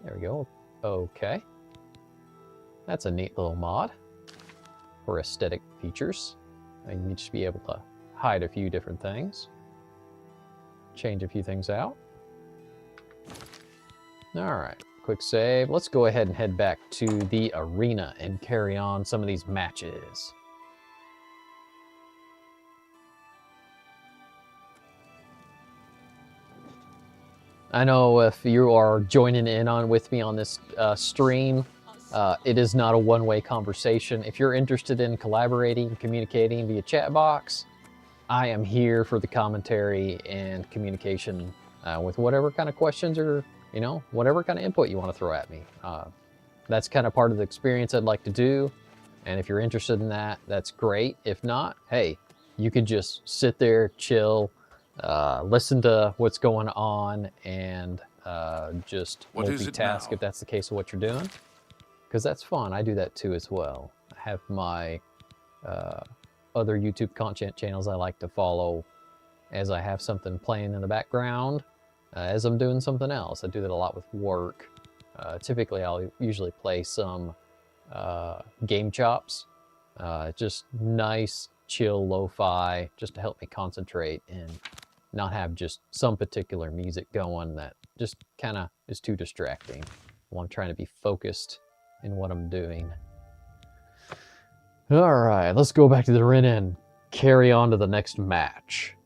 there we go. Okay. That's a neat little mod for aesthetic features. And you just be able to hide a few different things. Change a few things out. All right, quick save. Let's go ahead and head back to the arena and carry on some of these matches. I know if you are joining in on with me on this stream, it is not a one-way conversation. If you're interested in collaborating, communicating via chat box, I am here for the commentary and communication with whatever kind of questions or, you know, whatever kind of input you want to throw at me. That's kind of part of the experience I'd like to do. And if you're interested in that, that's great. If not, hey, you can just sit there, chill, listen to what's going on, and just multitask if that's the case of what you're doing. Because that's fun. I do that too as well. I have my other YouTube content channels I like to follow as I have something playing in the background as I'm doing something else. I do that a lot with work. Typically, I'll usually play some game chops. Just nice, chill, lo-fi, just to help me concentrate and not have just some particular music going that just kind of is too distracting while I'm trying to be focused in what I'm doing. All right, let's go back to the arena and carry on to the next match.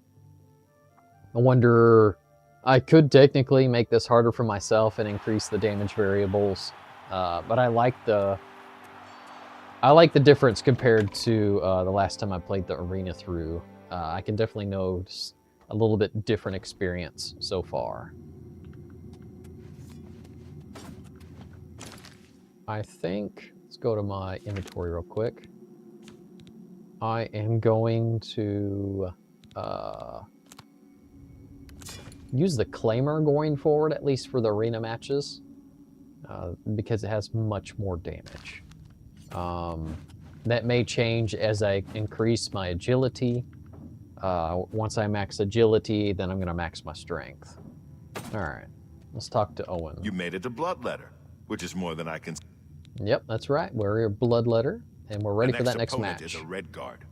I wonder, I could technically make this harder for myself and increase the damage variables, but I like the difference compared to the last time I played the arena through. I can definitely notice a little bit different experience so far. I think, let's go to my inventory real quick. I am going to use the Claimer going forward, at least for the arena matches, because it has much more damage. That may change as I increase my agility. Once I max agility, then I'm going to max my strength. All right, let's talk to Owen. You made it to Bloodletter, which is more than I can... Yep, that's right. We're a Bloodletter, and we're ready for that next match. Is a red guard.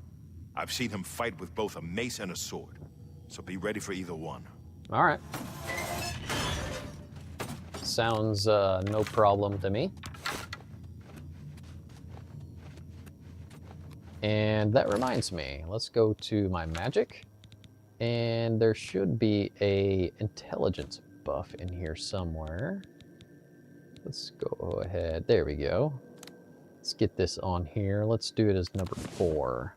I've seen him fight with both a mace and a sword, so be ready for either one. All right. Sounds no problem to me. And that reminds me, let's go to my magic, and there should be a intelligence buff in here somewhere. Let's go ahead. There we go. Let's get this on here. Let's do it as number 4.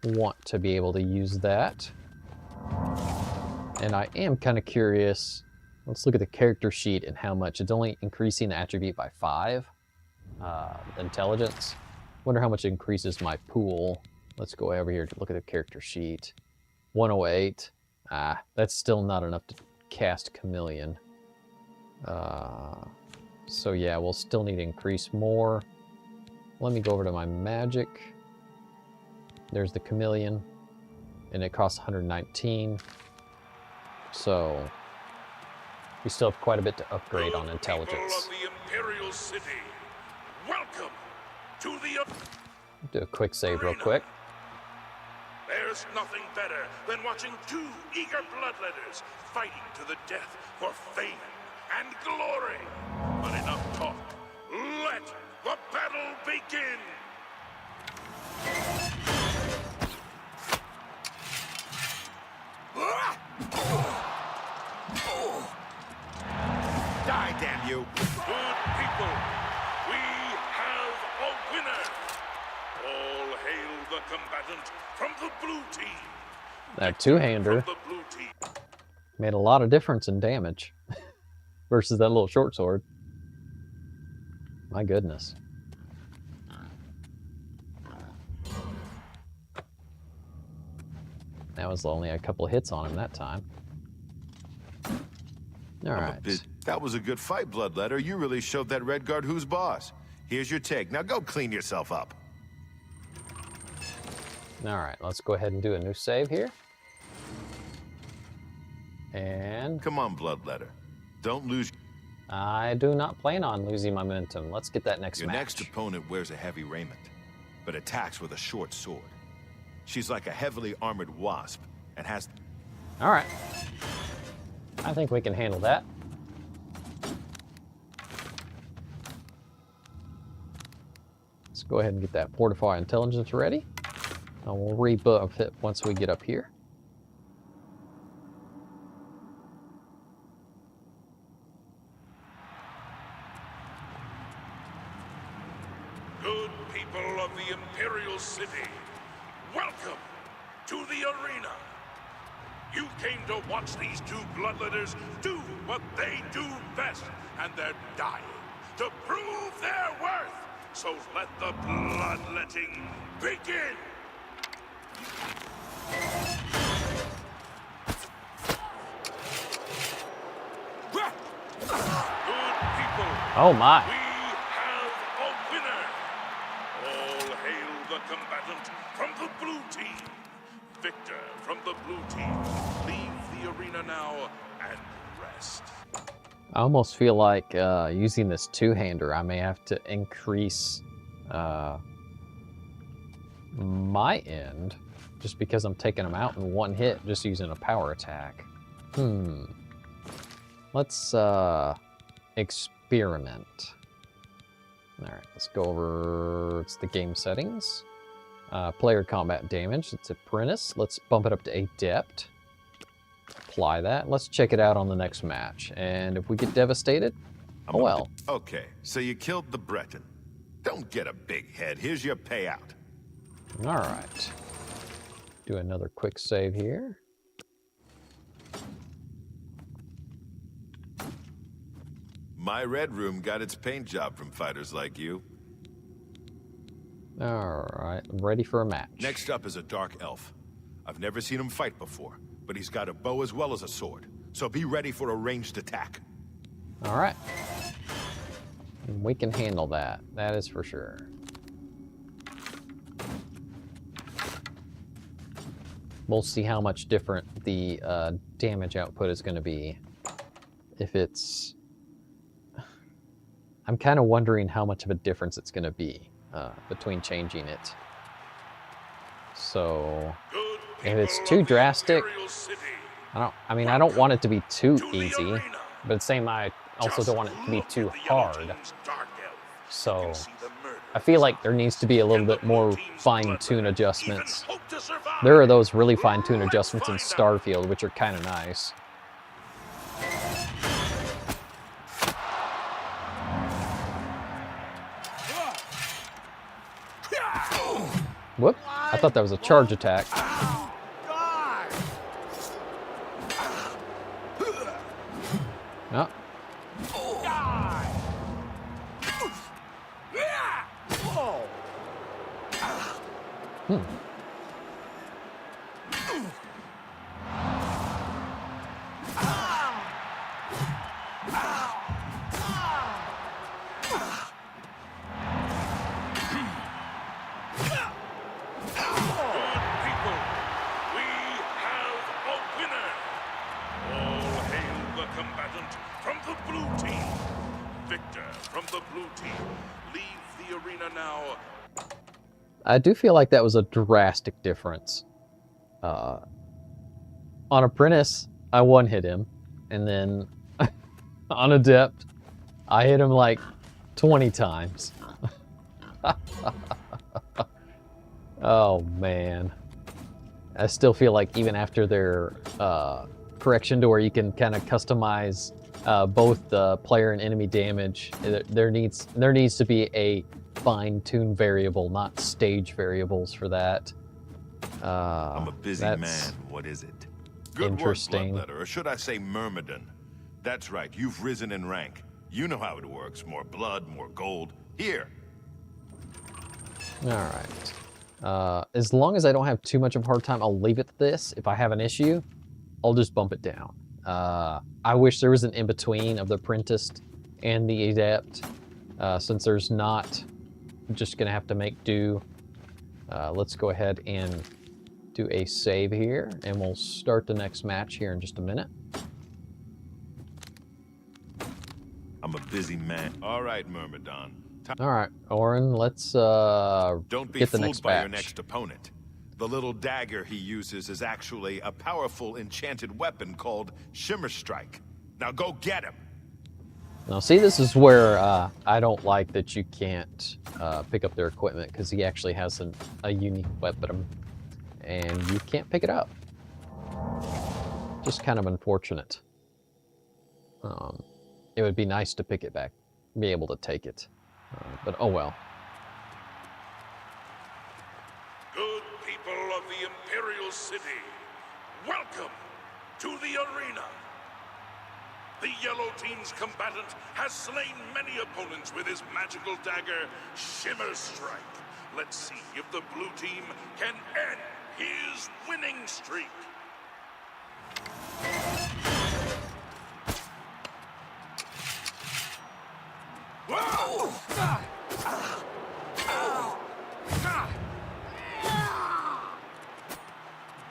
Want to be able to use that. And I am kind of curious. Let's look at the character sheet and how much. It's only increasing the attribute by 5. Intelligence. Wonder how much it increases my pool. Let's go over here to look at the character sheet. 108. That's still not enough to cast Chameleon. So yeah, we'll still need to increase more. Let me go over to my magic. There's the Chameleon, and it costs 119. So we still have quite a bit to upgrade on intelligence. People of the Imperial City, welcome to the Do a quick save real quick. There's nothing better than watching 2 eager bloodletters fighting to the death for fame and glory. But enough talk. Let the battle begin. Die, damn you! Good people, we have a winner. All hail the combatant from the blue team. That two-hander made a lot of difference in damage versus that little short sword. My goodness. That was only a couple of hits on him that time. All right. That was a good fight, Bloodletter. You really showed that Red Guard who's boss. Here's your take. Now go clean yourself up. All right, let's go ahead and do a new save here. And... Come on, Bloodletter. Don't lose... I do not plan on losing momentum. Let's get that next match. Your next opponent wears a heavy raiment, but attacks with a short sword. She's like a heavily armored wasp and has... All right. I think we can handle that. Let's go ahead and get that Fortify Intelligence ready. And we'll rebuff it once we get up here. Good people of the Imperial City, welcome to the arena. You came to watch these 2 bloodletters do what they do best, and they're dying to prove their worth. So let the bloodletting begin. Good people. Oh my. We have a winner. All hail the combatant from the blue team. Victor from the blue team. Leave the arena now and rest. I almost feel like using this two-hander, I may have to increase my end just because I'm taking them out in one hit just using a power attack. Let's experiment. All right, let's go over, it's the game settings. Player combat damage, it's Apprentice. Let's bump it up to Adept. Apply that. Let's check it out on the next match. And if we get devastated, oh well. Okay, so you killed the Breton. Don't get a big head. Here's your payout. All right. Do another quick save here. My Red Room got its paint job from fighters like you. All right, I'm ready for a match. Next up is a Dark Elf. I've never seen him fight before, but he's got a bow as well as a sword. So be ready for a ranged attack. All right. We can handle that. That is for sure. We'll see how much different the damage output is going to be. If it's... I'm kind of wondering how much of a difference it's going to be between changing it. So, if it's too drastic, I don't want it to be too easy, but at the same time, I also don't want it to be too hard. So, I feel like there needs to be a little bit more fine-tune adjustments. There are those really fine-tune adjustments in Starfield, which are kind of nice. Whoop. I thought that was a charge attack. Oh. Hmm. From the blue team. Victor from the blue team. Leave the arena now. I do feel like that was a drastic difference. On Apprentice, I one-hit him, and then on Adept, I hit him like 20 times. Oh man. I still feel like even after their correction to where you can kind of customize both the player and enemy damage, there needs to be a fine-tuned variable, not stage variables for that. I'm a busy man. What is it? Good interesting. work, Bloodletter, or should I say Myrmidon? That's right, you've risen in rank. You know how it works. More blood, more gold. Here. Alright. As long as I don't have too much of a hard time, I'll leave it at this. If I have an issue, I'll just bump it down. I wish there was an in-between of the Apprentice and the Adept, since there's not. I'm just going to have to make do. Let's go ahead and do a save here, and we'll start the next match here in just a minute. I'm a busy man. All right, Myrmidon. All right, Orin, let's Don't be get the fooled next by your batch. next opponent. The little dagger he uses is actually a powerful enchanted weapon called Shimmer Strike. Now go get him. Now, see, this is where I don't like that you can't pick up their equipment, because he actually has a unique weapon, and you can't pick it up. Just kind of unfortunate. It would be nice to pick it back, be able to take it, but oh well. Good people of the Imperial City, welcome to the arena. The yellow team's combatant has slain many opponents with his magical dagger, Shimmer Strike. Let's see if the blue team can end his winning streak.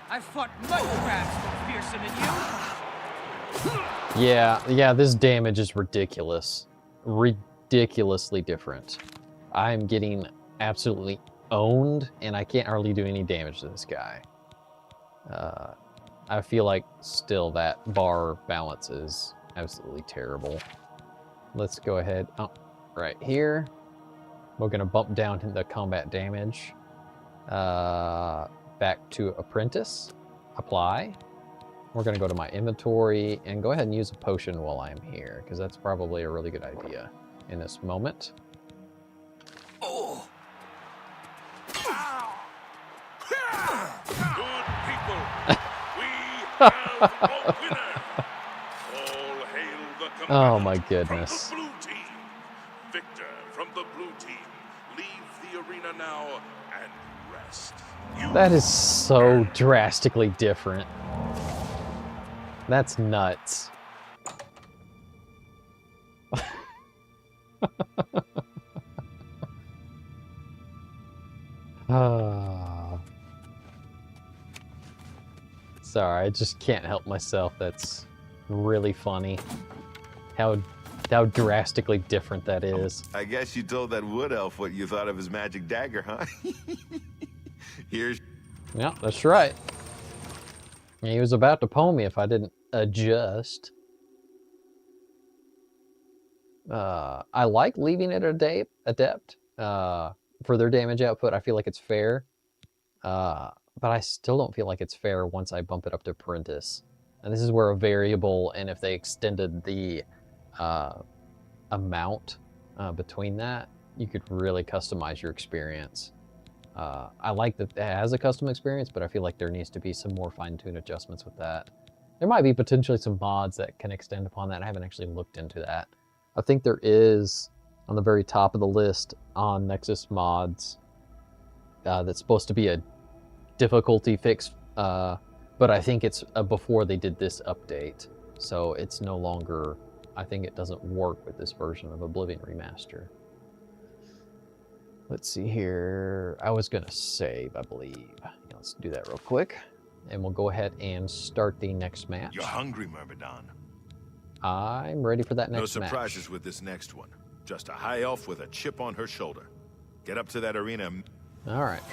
I've fought much crabs more fearsome than you. Yeah, this damage is ridiculous. Ridiculously different. I'm getting absolutely owned, and I can't hardly do any damage to this guy. I feel like still that bar balance is absolutely terrible. Let's go ahead, right here. We're gonna bump down the combat damage. Back to Apprentice, apply. We're gonna go to my inventory and go ahead and use a potion while I'm here, because that's probably a really good idea in this moment. Oh. Good people, we have a winner. All hail the commander. Oh my goodness. From the blue team. Victor from the blue team. Leave the arena now and rest. That is so drastically different. That's nuts. Sorry, I just can't help myself. That's really funny. How drastically different that is. I guess you told that wood elf what you thought of his magic dagger, huh? Here's... Yeah, that's right. He was about to pull me if I didn't adjust. I like leaving it adept for their damage output. I feel like it's fair. But I still don't feel like it's fair once I bump it up to Apprentice. And this is where a variable, and if they extended the amount between that, you could really customize your experience. I like that it has a custom experience, but I feel like there needs to be some more fine-tuned adjustments with that. There might be potentially some mods that can extend upon that. I haven't actually looked into that. I think there is on the very top of the list on Nexus Mods that's supposed to be a difficulty fix, but I think it's before they did this update. So it's no longer, I think it doesn't work with this version of Oblivion Remaster. Let's see here. I was going to save, I believe. Let's do that real quick. And we'll go ahead and start the next match. You're hungry, Myrmidon. I'm ready for that next match. No surprises with this next one. Just a high elf with a chip on her shoulder. Get up to that arena. All right.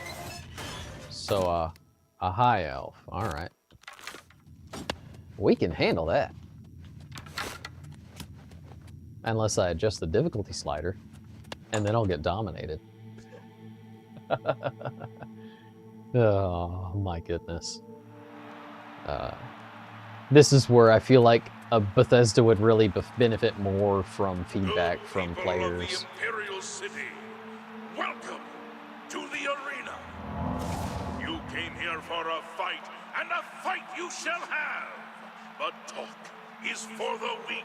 So, a high elf. All right. We can handle that. Unless I adjust the difficulty slider, and then I'll get dominated. Oh, my goodness. This is where I feel like Bethesda would really benefit more from feedback from players. Of the Imperial City, welcome to the arena. You came here for a fight, and a fight you shall have. But talk is for the weak.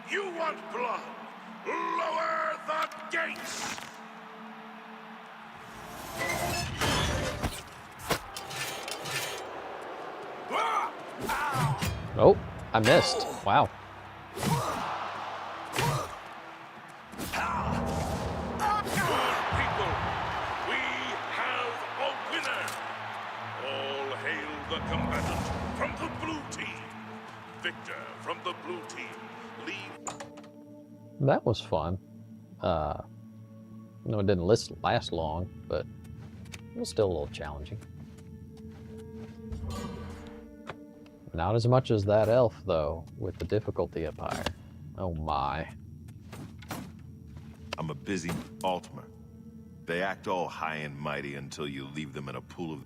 You want blood? Lower the gates! Oh, I missed. Wow. Good people, we have a winner. All hail the combatant from the blue team. Victor from the blue team. Leave. That was fun. No, it didn't last long, but it was still a little challenging. Not as much as that elf, though, with the difficulty up higher. Oh my. I'm a busy Altmer. They act all high and mighty until you leave them in a pool of...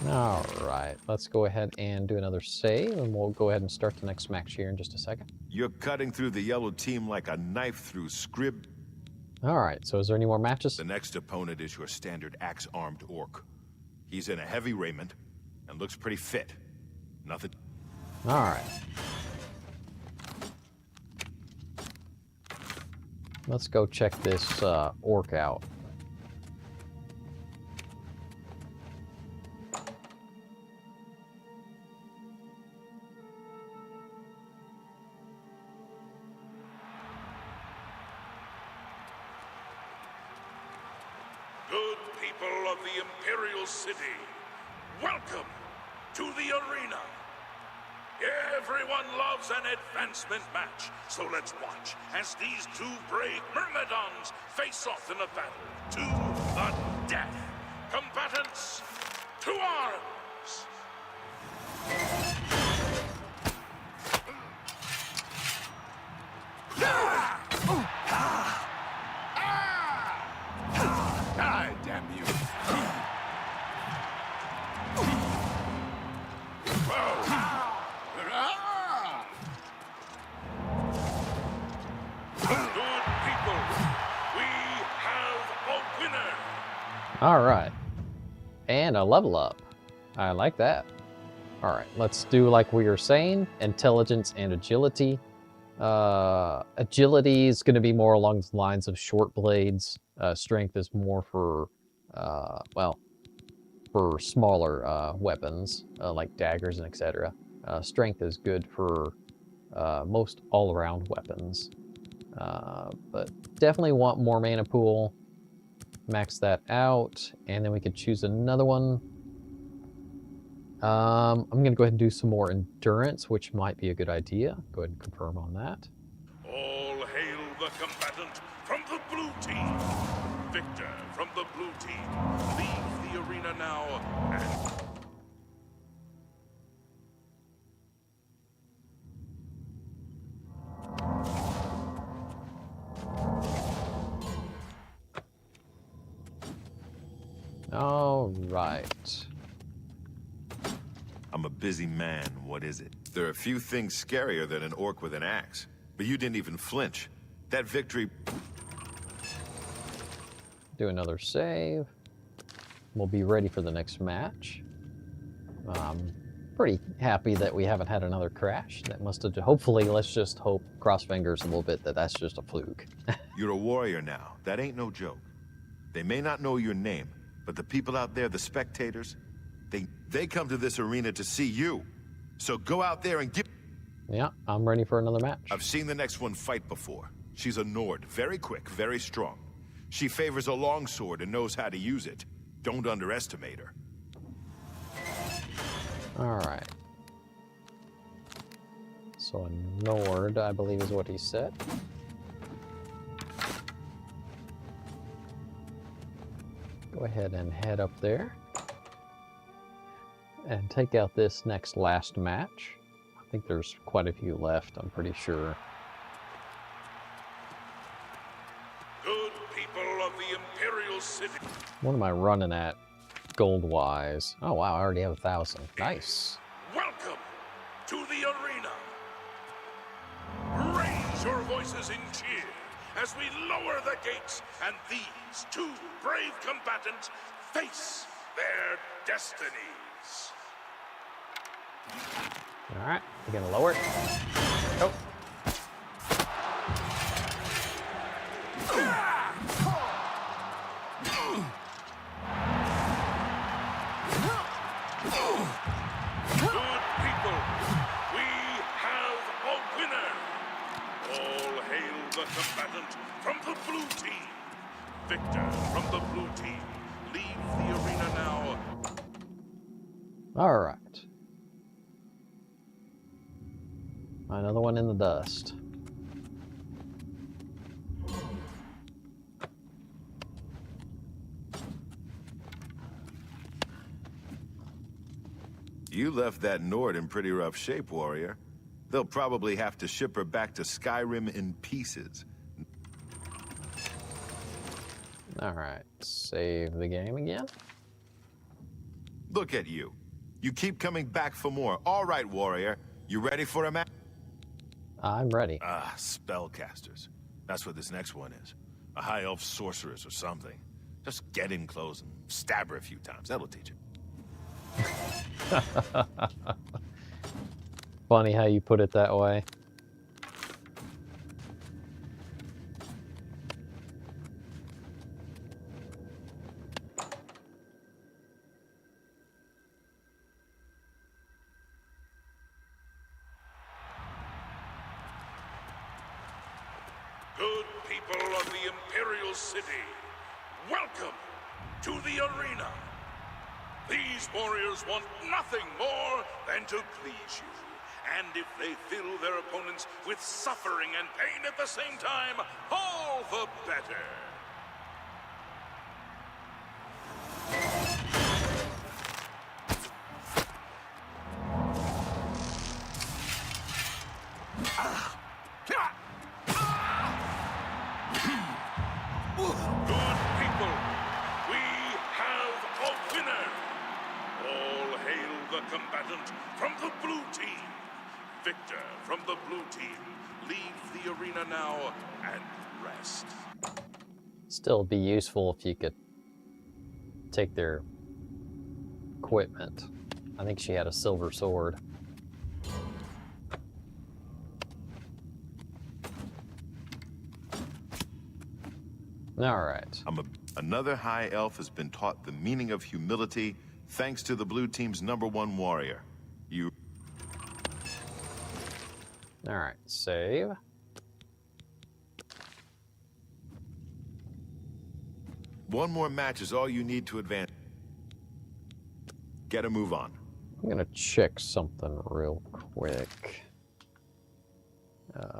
Alright, let's go ahead and do another save, and we'll go ahead and start the next match here in just a second. You're cutting through the yellow team like a knife through scrib. Alright, so is there any more matches? The next opponent is your standard axe-armed orc. He's in a heavy raiment and looks pretty fit. Nothing. Alright. Let's go check this orc out. Good people of the Imperial City, welcome to the arena. Everyone loves an advancement match, so let's watch as these two brave Myrmidons face off in a battle to the death. Combatants, to arms! Die, damn you. Good people, we have a winner. All right. And a level up. I like that. All right, let's do like we were saying, intelligence and agility. Agility is going to be more along the lines of short blades. Strength is more for, well, for smaller weapons, like daggers and etc. Strength is good for most all-around weapons. But definitely want more mana pool. Max that out, and then we could choose another one. I'm going to go ahead and do some more endurance, which might be a good idea. Go ahead and confirm on that. All hail the combatant from the blue team. Victor from the blue team. Leave the arena now and... All right. I'm a busy man. What is it? There are a few things scarier than an orc with an axe. But you didn't even flinch. That victory... Do another save. we'll be ready for the next match. Pretty happy that we haven't had another crash. That must have, hopefully, let's just hope, cross fingers a little bit, that that's just a fluke. You're a warrior now. That ain't no joke. They may not know your name, but the people out there, the spectators, they come to this arena to see you. So go out there and give... Yeah, I'm ready for another match. I've seen the next one fight before. She's a Nord, very quick, very strong. She favors a longsword and knows how to use it. Don't underestimate her. Alright. So a Nord, I believe is what he said. Go ahead and head up there. And take out this last match. I think there's quite a few left, I'm pretty sure. Good people of the Imperial City. What am I running at, gold-wise? Oh wow, I already have 1,000. Nice. Welcome to the arena. Raise your voices in cheer as we lower the gates and these two brave combatants face their destinies. Alright, we're gonna lower it. Oh. Good people, we have a winner. All hail the combatant from the blue team. Victor from the blue team. Leave the arena now. Alright. Another one in the dust. You left that Nord in pretty rough shape, warrior. They'll probably have to ship her back to Skyrim in pieces. Alright, save the game again. Look at you. You keep coming back for more. All right, warrior. You ready for a match? I'm ready. Ah, spellcasters. That's what this next one is. A high elf sorceress or something. Just get in close and stab her a few times. That'll teach it. Funny how you put it that way. Good people of the Imperial City, welcome to the arena. These warriors want nothing more than to please you. And if they fill their opponents with suffering and pain at the same time, all the better. Good people, we have a winner. All hail the combatant from the blue team. Victor from the blue team. Leave the arena now and rest. Still be useful if you could take their equipment. I think she had a silver sword. All right. Another high elf has been taught the meaning of humility thanks to the blue team's #1 warrior. You... All right, save. One more match is all you need to advance. Get a move on. I'm gonna check something real quick.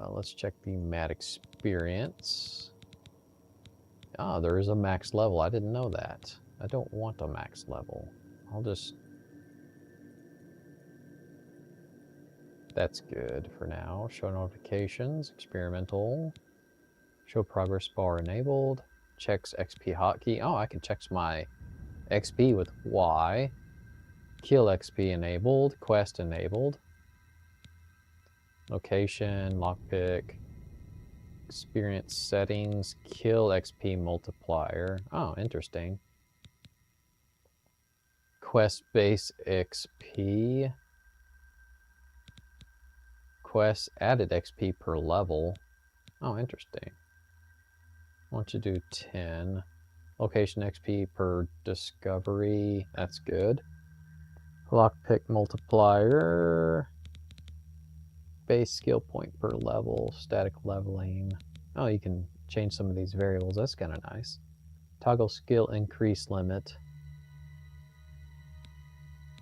Let's check the mat experience. Ah, there is a max level. I didn't know that. I don't want a max level. I'll just... That's good for now. Show notifications, experimental. Show progress bar enabled. Checks XP hotkey. Oh, I can check my XP with Y. Kill XP enabled. Quest enabled. Location, lockpick. Experience settings. Kill XP multiplier. Oh, interesting. Quest base XP. Quest added XP per level. Oh, interesting. Why don't you do 10? Location XP per discovery. That's good. Lockpick multiplier. Base skill point per level. Static leveling. Oh, you can change some of these variables. That's kind of nice. Toggle skill increase limit.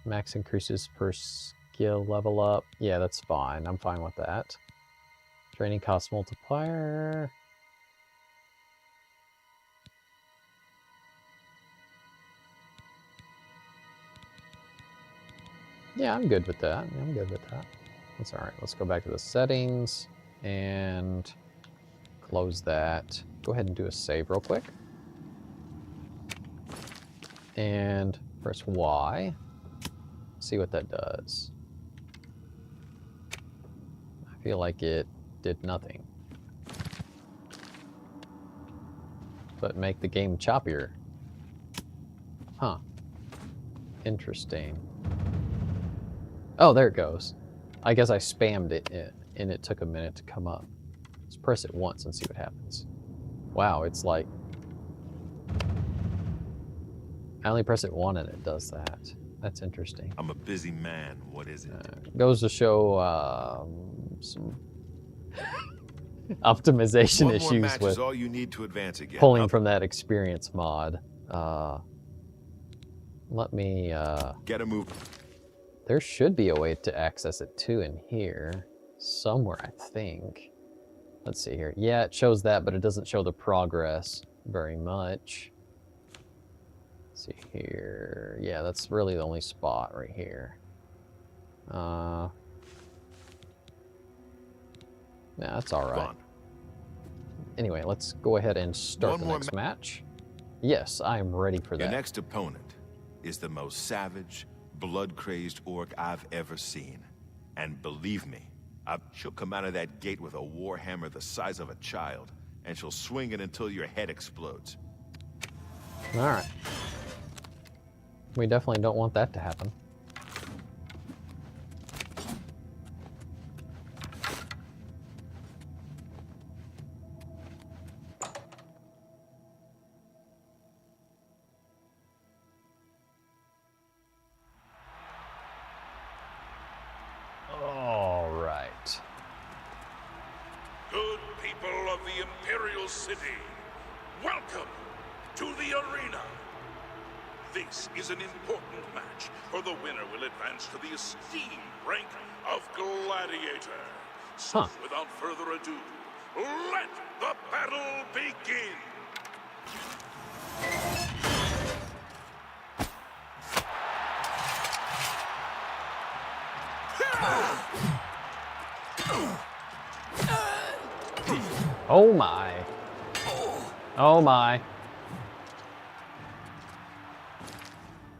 Max increases per skill level up. Yeah, that's fine. I'm fine with that. Training cost multiplier. Yeah, I'm good with that. I'm good with that. That's all right. Let's go back to the settings and close that. Go ahead and do a save real quick. And press Y. See what that does. I feel like it did nothing. But make the game choppier. Huh. Interesting. Oh, there it goes. I guess I spammed it and it took a minute to come up. Let's press it once and see what happens. Wow, it's like... I only press it once and it does that. That's interesting. I'm a busy man. What is it? Goes to show some optimization One more issues match with is all you need to advance again. pulling from that experience mod. Let me... Get a move. There should be a way to access it too in here. Somewhere, I think. Let's see here. Yeah, it shows that, but it doesn't show the progress very much. Let's see here. Yeah, that's really the only spot right here. Nah, that's all right. Fun. Anyway, let's go ahead and start the next match. Yes, I am ready for that. Your next opponent is the most savage, blood-crazed orc I've ever seen. And believe me, she'll come out of that gate with a warhammer the size of a child, and she'll swing it until your head explodes. All right. We definitely don't want that to happen. All right. Good people of the Imperial City, welcome to the arena. This is an important match, for the winner will advance to the esteemed rank of Gladiator. So, without further ado, let the battle begin! Oh my. Oh my.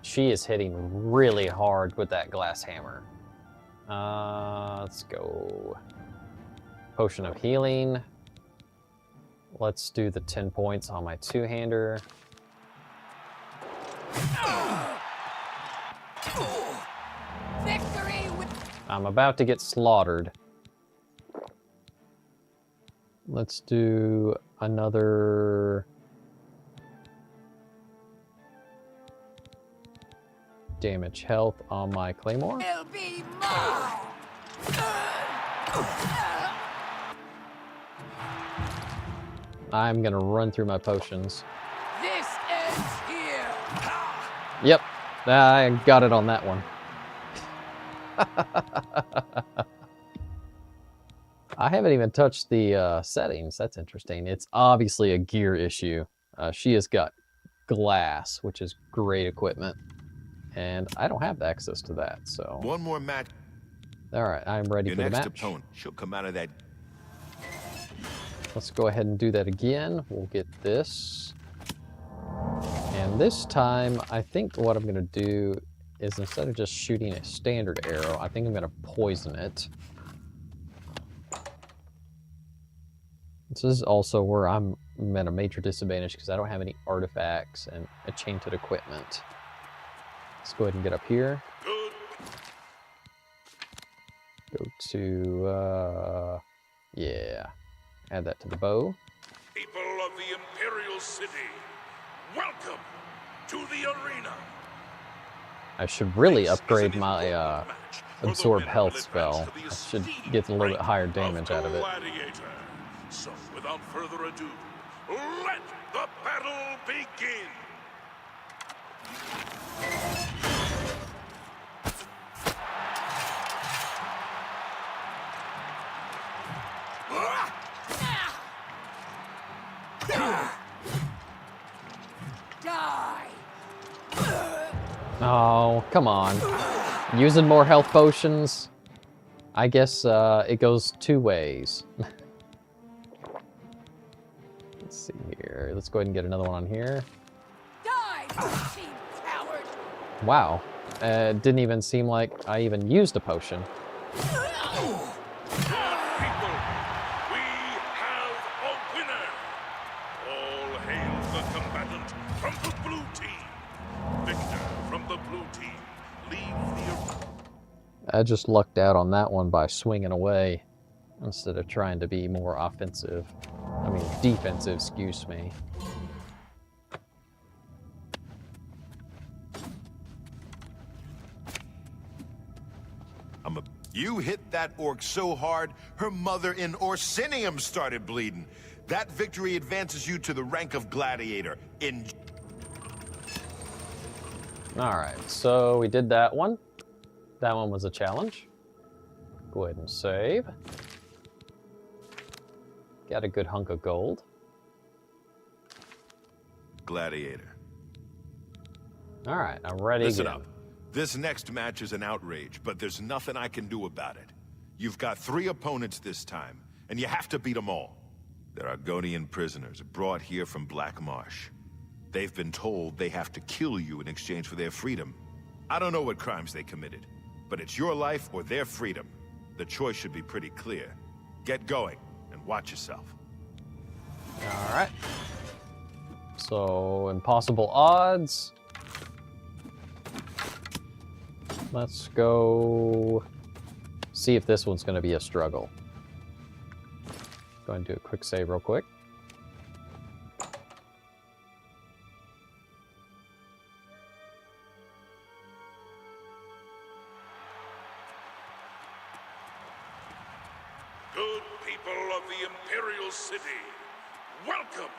She is hitting really hard with that glass hammer. Let's go. Potion of healing. Let's do the 10 points on my two-hander. Victory with... I'm about to get slaughtered. Let's do another... damage health on my claymore. It'll be mine. I'm gonna run through my potions. This ends here. Yep, I got it on that one. I haven't even touched the settings. That's interesting. It's obviously a gear issue. She has got glass, which is great equipment. And I don't have access to that, so... One more match. All right, I'm ready for the match. Your next opponent, she'll come out of that... Let's go ahead and do that again. We'll get this. And this time, I think what I'm going to do is instead of just shooting a standard arrow, I think I'm going to poison it. This is also where I'm at a major disadvantage because I don't have any artifacts and enchanted equipment. Let's go ahead and get up here. Go to, yeah, add that to the bow. People of the Imperial City, welcome to the arena. I should really upgrade my absorb health spell. I should get a little bit higher damage out of it. So, without further ado, let the battle begin. Die! Oh, come on. Using more health potions? I guess it goes two ways. Let's see here. Let's go ahead and get another one on here. Die, cheap coward! Wow. It didn't even seem like I even used a potion. People, we have a winner. All hail the combatant from the blue team. Victor from the blue team. Leave the... I just lucked out on that one by swinging away instead of trying to be more offensive. I mean, defensive, excuse me. You hit that orc so hard, her mother in Orsinium started bleeding. That victory advances you to the rank of gladiator. Alright, so we did that one. That one was a challenge. Go ahead and save. Got a good hunk of gold. Gladiator. Alright, I'm ready Listen again. up. This next match is an outrage, but there's nothing I can do about it. You've got 3 opponents this time, and you have to beat them all. They're Argonian prisoners brought here from Black Marsh. They've been told they have to kill you in exchange for their freedom. I don't know what crimes they committed, but it's your life or their freedom. The choice should be pretty clear. Get going, and watch yourself. Alright. So, impossible odds. Let's go see if this one's going to be a struggle. Go ahead and do a quick save real quick. Good people of the Imperial City, welcome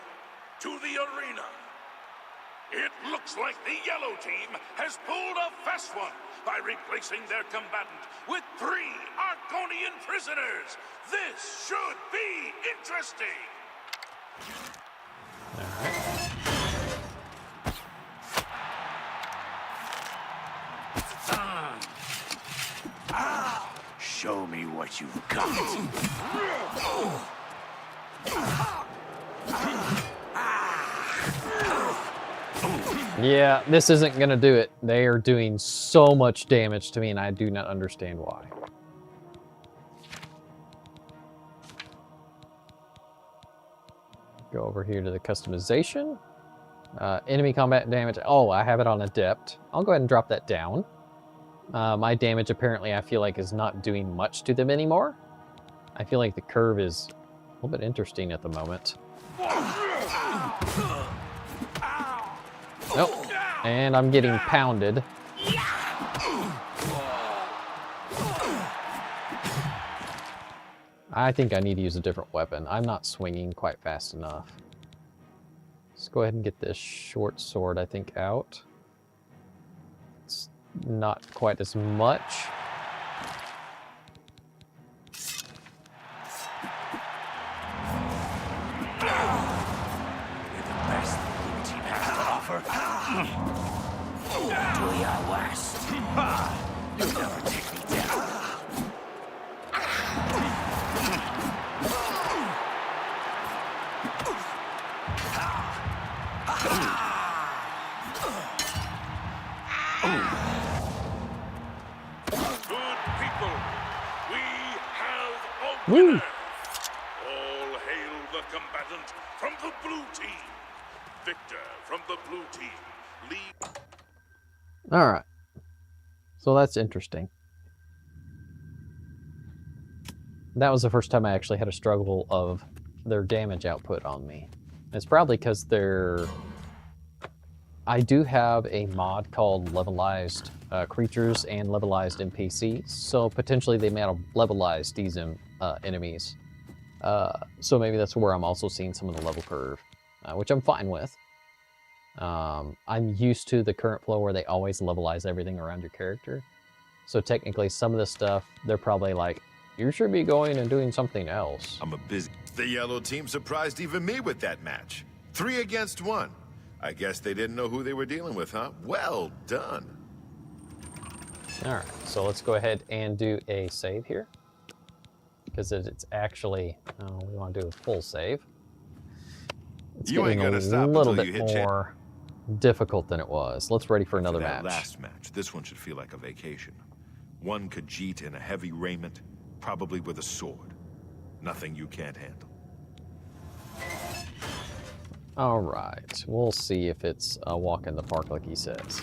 to the arena. It looks like the yellow team has pulled a fast one by replacing their combatant with 3 Argonian prisoners. This should be interesting. Show me what you've got. Yeah, this isn't gonna do it. They are doing so much damage to me, and I do not understand why. Go over here to the customization. Enemy combat damage. Oh, I have it on adept. I'll go ahead and drop that down. My damage apparently I feel like is not doing much to them anymore. I feel like the curve is a little bit interesting at the moment. Nope. And I'm getting pounded. I think I need to use a different weapon. I'm not swinging quite fast enough. Let's go ahead and get this short sword, I think, out. It's not quite as much. Do your worst. You'll never take me down. Good people, we have a Woo. winner. All hail the combatant from the blue team. Victor from the blue team. Lead. All right. So that's interesting. That was the first time I actually had a struggle of their damage output on me. It's probably because I do have a mod called Levelized Creatures and Levelized NPCs, so potentially they may have levelized these enemies. So maybe that's where I'm also seeing some of the level curve, which I'm fine with. I'm used to the current flow where they always levelize everything around your character. So technically some of the stuff, they're probably like, you should be going and doing something else. I'm a busy... The yellow team surprised even me with that match. 3 against 1. I guess they didn't know who they were dealing with, huh? Well done. All right, so let's go ahead and do a save here. Because it's actually, we want to do a full save. It's getting a little bit more difficult than it was. Let's ready for another match. Last match, this one should feel like a vacation. One Khajiit in a heavy raiment, probably with a sword. Nothing you can't handle. All right, we'll see if it's a walk in the park like he says.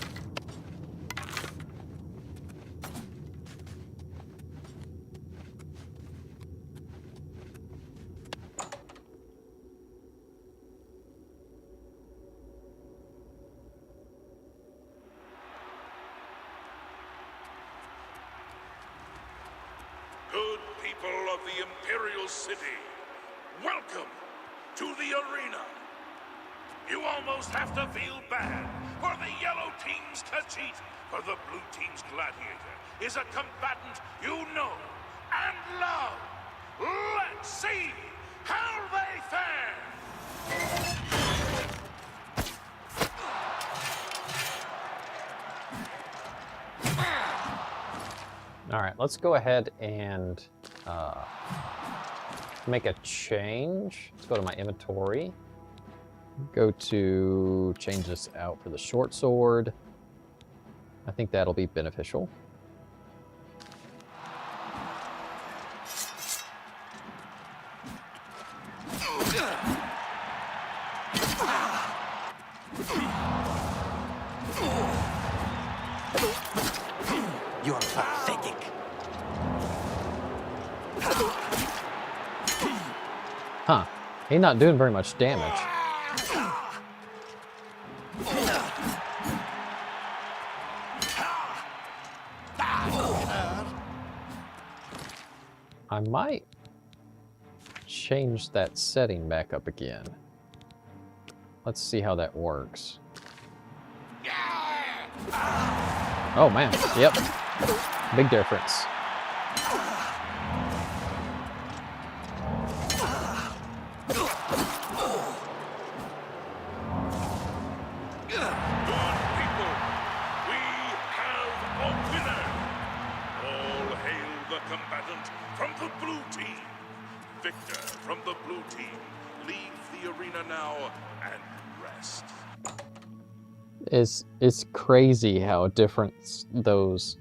Good people of the Imperial City, welcome to the arena. You almost have to feel bad for the yellow team's Khajiit, for the blue team's gladiator is a combatant you know and love. Let's see how they fare. All right, let's go ahead and make a change. Let's go to my inventory. Go to change this out for the short sword. I think that'll be beneficial. You're pathetic. Huh. He's not doing very much damage. I might change that setting back up again. Let's see how that works. Oh man, yep. Big difference. From the blue team, Victor from the blue team, leave the arena now and rest. It's crazy how different those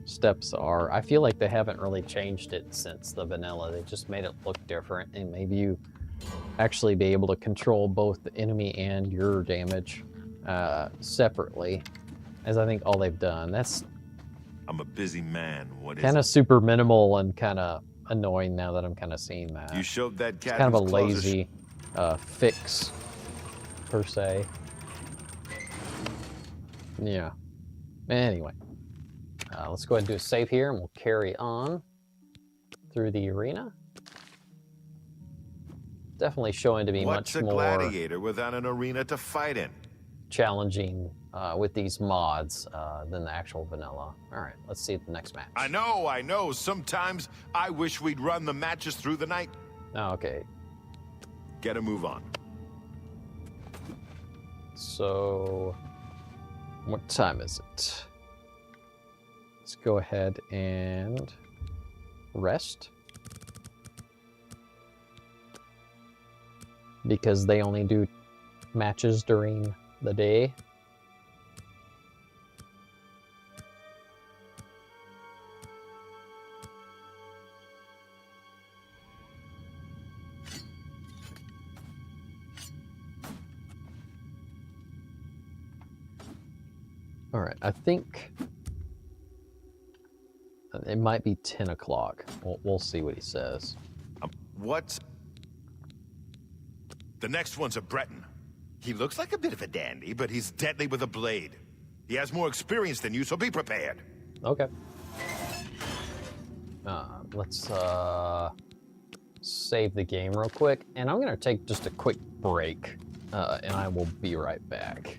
steps are. I feel like they haven't really changed it since the vanilla. They just made it look different, and maybe you actually be able to control both the enemy and your damage separately, as I think all they've done. That's I'm a busy man. What is kind of super minimal and kind of annoying now that I'm kind of seeing that. You showed that cat it's kind of a whose claws are lazy fix, per se. Yeah. Anyway, let's go ahead and do a save here, and we'll carry on through the arena. Definitely showing to be What's much a more gladiator without an arena to fight in? challenging with these mods than the actual vanilla. All right, let's see the next match. I know. Sometimes I wish we'd run the matches through the night. Oh, okay. Get a move on. So, what time is it? Let's go ahead and rest. Because they only do matches during the day. All right, I think It might be 10 o'clock. We'll see what he says. What? The next one's a Breton. He looks like a bit of a dandy, but he's deadly with a blade. He has more experience than you, so be prepared. Okay. Let's save the game real quick, and I'm gonna take just a quick break, and I will be right back.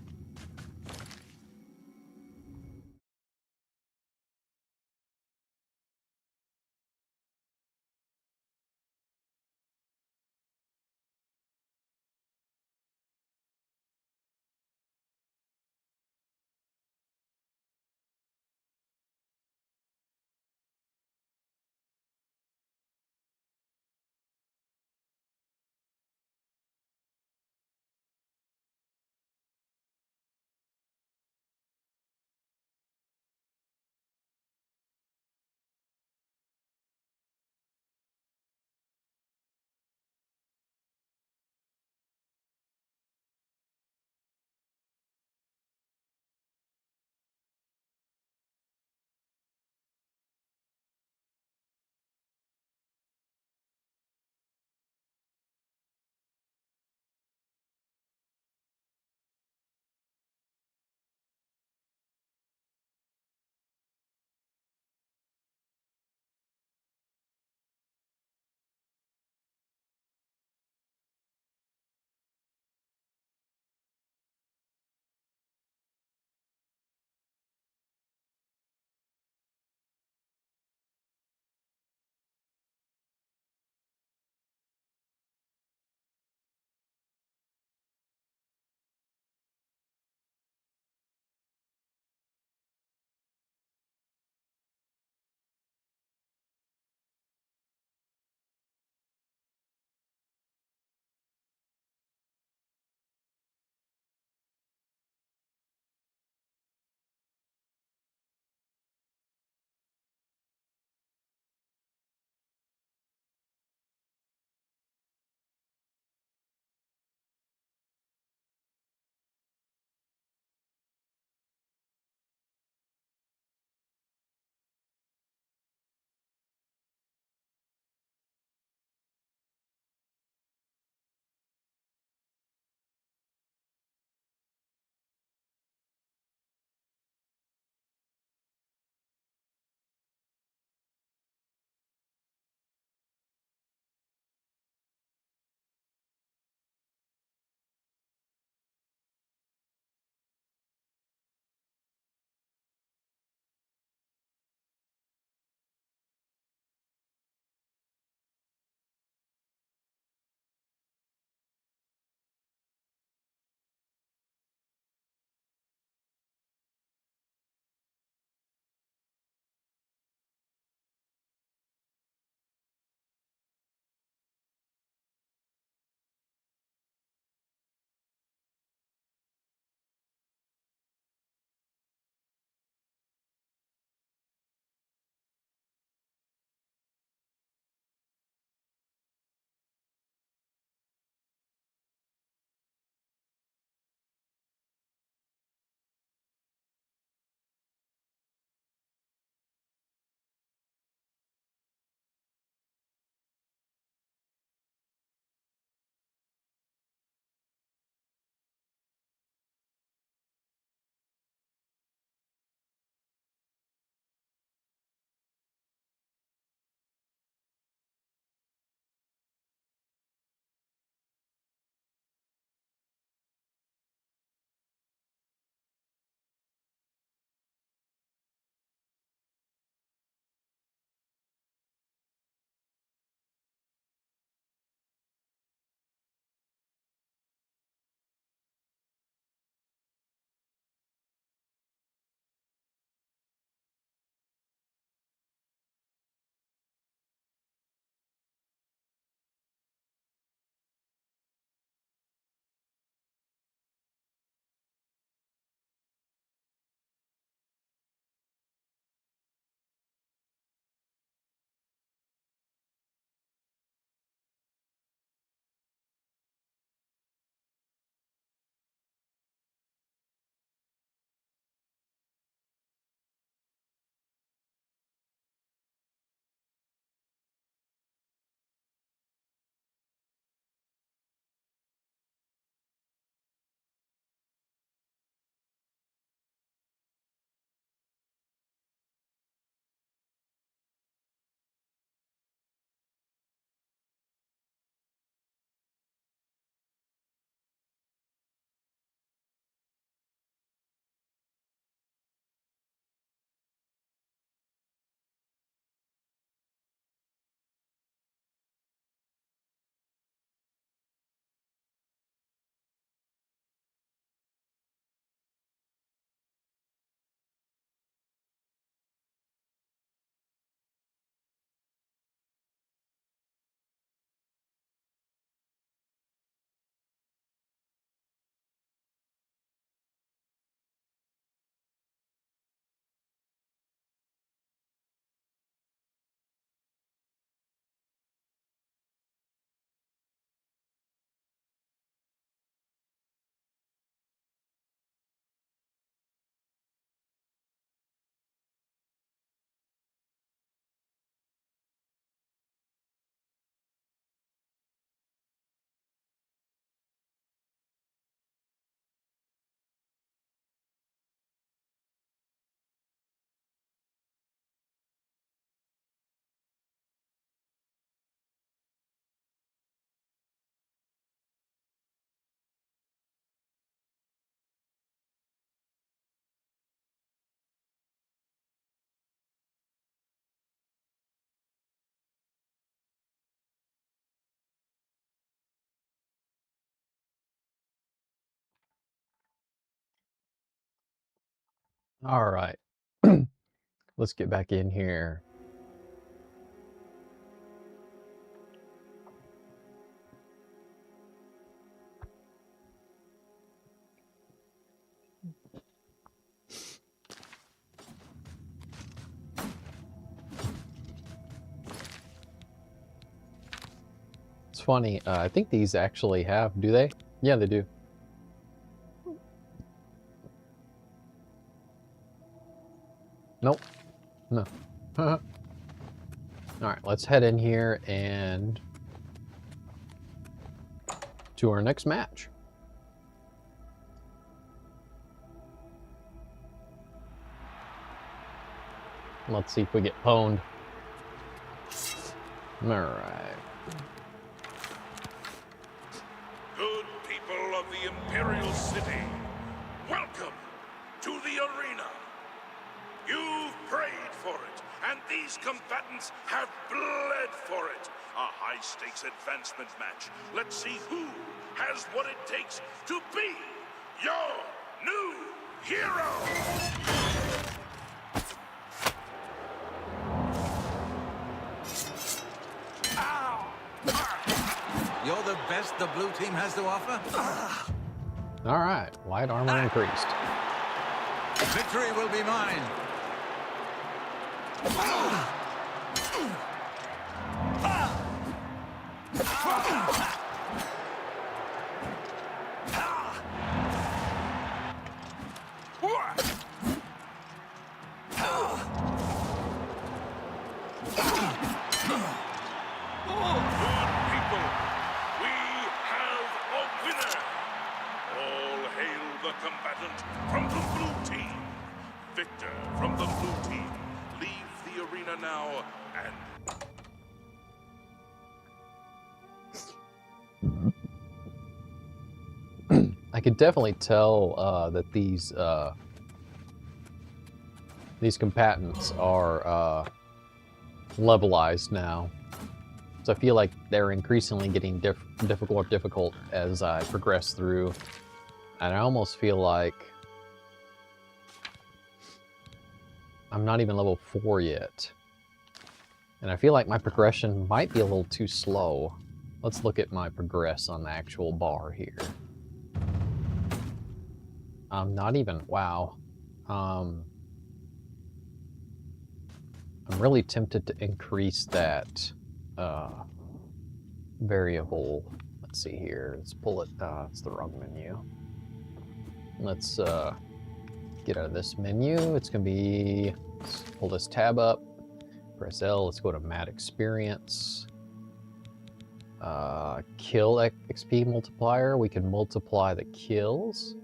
All right. Let's get back in here. It's funny, I think these actually have, do they? Yeah, they do. Nope. No. Alright, let's head in here and to our next match. Let's see if we get pwned. Alright. Good people of the Imperial City, welcome to the arena. You've prayed for it, and these combatants have bled for it. A high-stakes advancement match. Let's see who has what it takes to be your new hero! You're the best the blue team has to offer? All right, light armor increased. Victory will be mine. From the blue team, Victor from the blue team, leave the arena now and... I could definitely tell that these combatants are levelized now. So I feel like they're increasingly getting difficult as I progress through. And I almost feel like I'm not even level 4 yet. And I feel like my progression might be a little too slow. Let's look at my progress on the actual bar here. Not even, wow. I'm really tempted to increase that variable. Let's see here, let's pull it, it's the wrong menu. Let's get out of this menu. It's gonna be, let's pull this tab up, press L, let's go to Mad Experience. Kill XP multiplier, we can multiply the kills.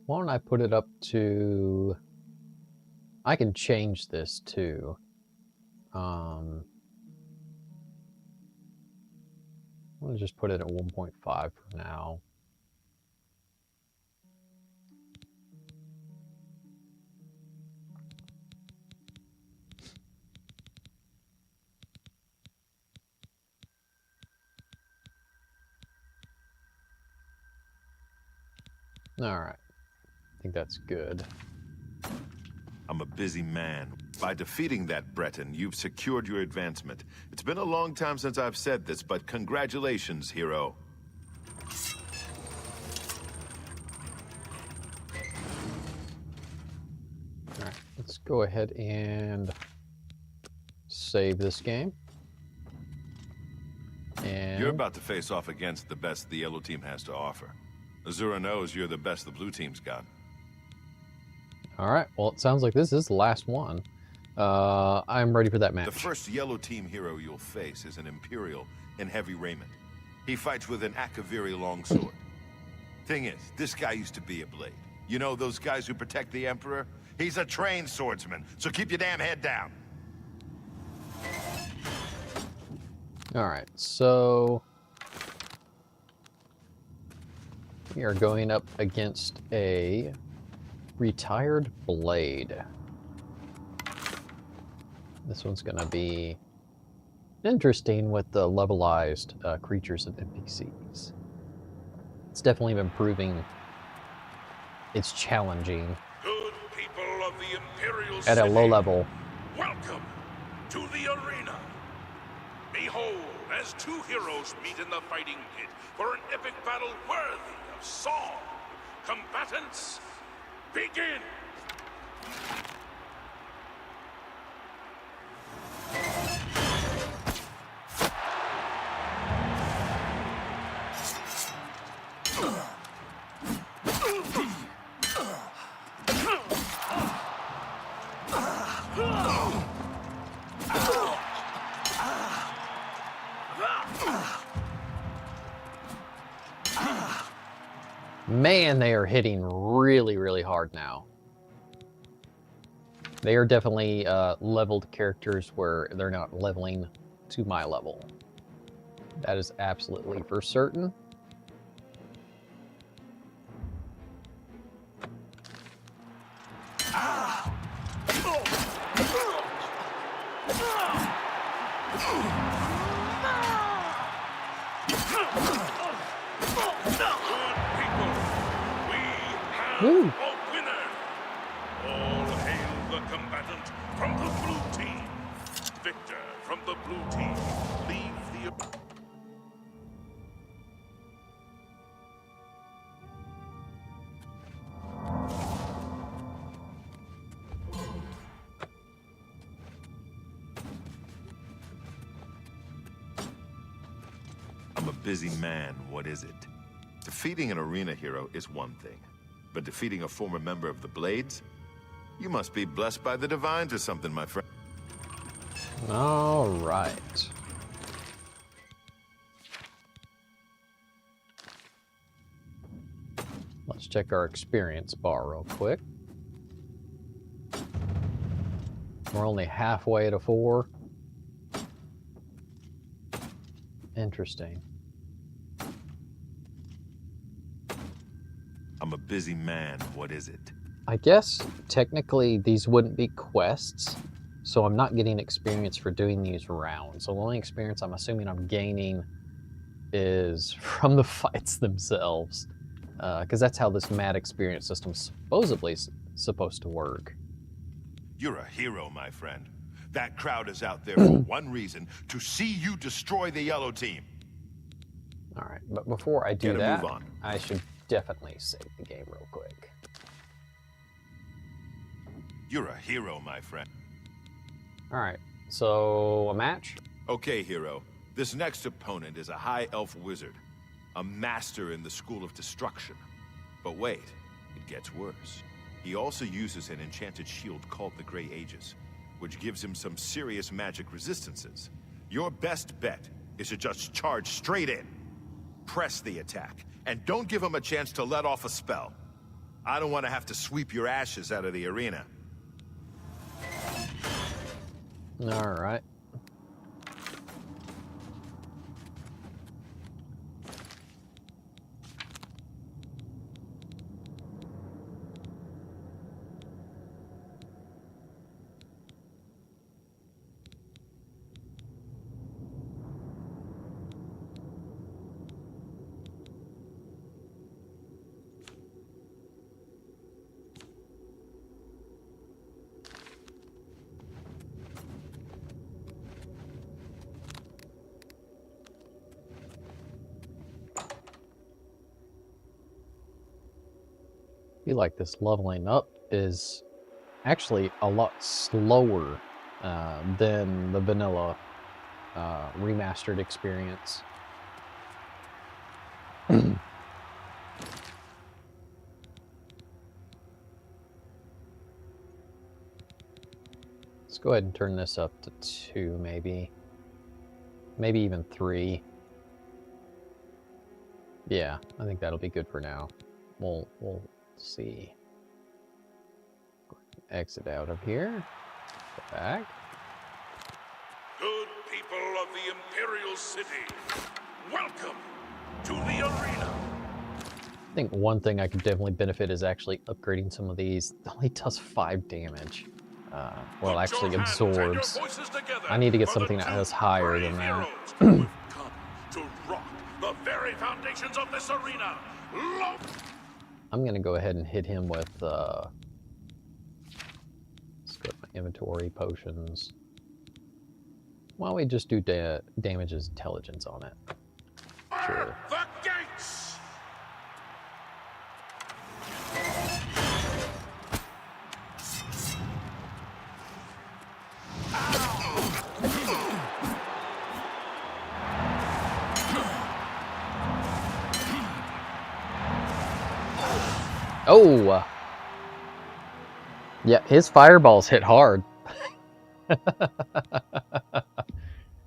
Why don't I put it up to... I can change this too. I'm gonna just put it at 1.5 for now. All right. I think that's good. I'm a busy man. By defeating that Breton, you've secured your advancement. It's been a long time since I've said this, but congratulations, hero. All right, let's go ahead and save this game. And You're about to face off against the best the yellow team has to offer. Azura knows you're the best the blue team's got. all right, well, it sounds like this is the last one. I'm ready for that match. The first yellow team hero you'll face is an Imperial in heavy raiment. He fights with an Akaviri longsword. Thing is, this guy used to be a blade. You know those guys who protect the Emperor? He's a trained swordsman, so keep your damn head down. All right, so we are going up against a Retired Blade. This one's going to be interesting with the levelized creatures and NPCs. It's definitely been proving it's challenging Good people of the Imperial at a City, low level. welcome to the arena. Behold, as two heroes meet in the fighting pit for an epic battle worthy of song. Combatants, begin! Man, they are hitting really, really hard now. They are definitely leveled characters where they're not leveling to my level. That is absolutely for certain. Woo. A winner! All hail the combatant from the blue team. Victor from the blue team. Leave the... I'm a busy man, what is it? Defeating an arena hero is one thing. But defeating a former member of the Blades? You must be blessed by the divines or something, my friend. All right. Let's check our experience bar real quick. We're only halfway to 4. Interesting. I'm a busy man, what is it? I guess technically these wouldn't be quests, so I'm not getting experience for doing these rounds. So the only experience I'm assuming I'm gaining is from the fights themselves, because that's how this mad experience system supposedly is supposed to work. You're a hero, my friend. That crowd is out there for one reason, to see you destroy the yellow team. All right, but before I do Gotta that, move on. I should definitely save the game real quick. You're a hero, my friend. All right, so a match? Okay, hero. This next opponent is a high elf wizard, a master in the School of Destruction. But wait, it gets worse. He also uses an enchanted shield called the Grey Aegis, which gives him some serious magic resistances. Your best bet is to just charge straight in. Press the attack, and don't give him a chance to let off a spell. I don't want to have to sweep your ashes out of the arena. All right. I feel like this leveling up is actually a lot slower than the vanilla remastered experience. Let's go ahead and turn this up to 2, maybe even 3. Yeah, I think that'll be good for now. We'll see. Exit out of here. Go back. Good people of the Imperial City, welcome to the arena. think one thing I could definitely benefit is actually upgrading some of these. It only does 5 damage. Well, actually absorbs. I need to get something that has higher than that. We've come to rock the very foundations of this arena. I'm going to go ahead and hit him with... let's go to my inventory, potions. Why don't we just do damage as intelligence on it? Sure. The gates! Oh! Yeah, his fireballs hit hard.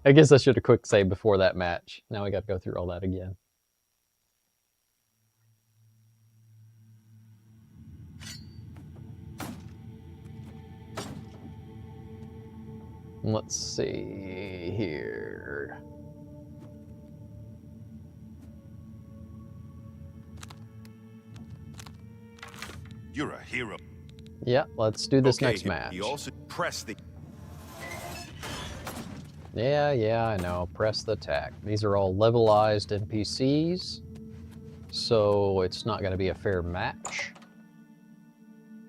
I guess I should have quick saved before that match. Now I got to go through all that again. Let's see here. You're a hero. Yeah, let's do this next match. You also press the... Yeah, I know. Press the attack. These are all levelized NPCs, so it's not going to be a fair match.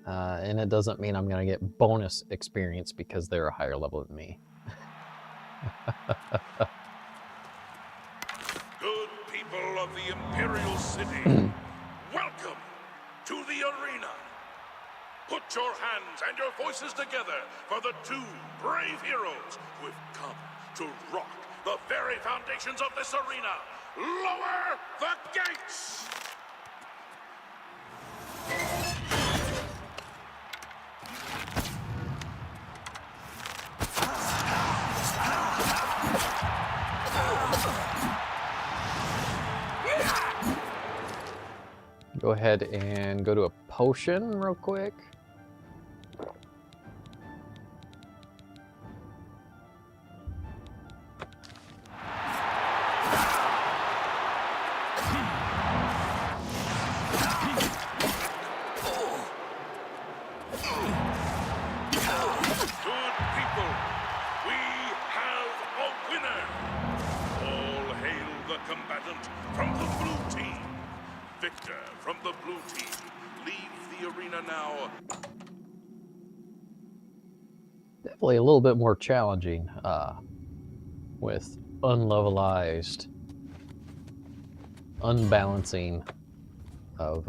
And it doesn't mean I'm going to get bonus experience because they're a higher level than me. Good people of the Imperial City, welcome to the arena. Put your hands and your voices together for the 2 brave heroes who have come to rock the very foundations of this arena. Lower the gates! Go ahead and go to a potion real quick. Definitely a little bit more challenging with unlevelized, unbalancing of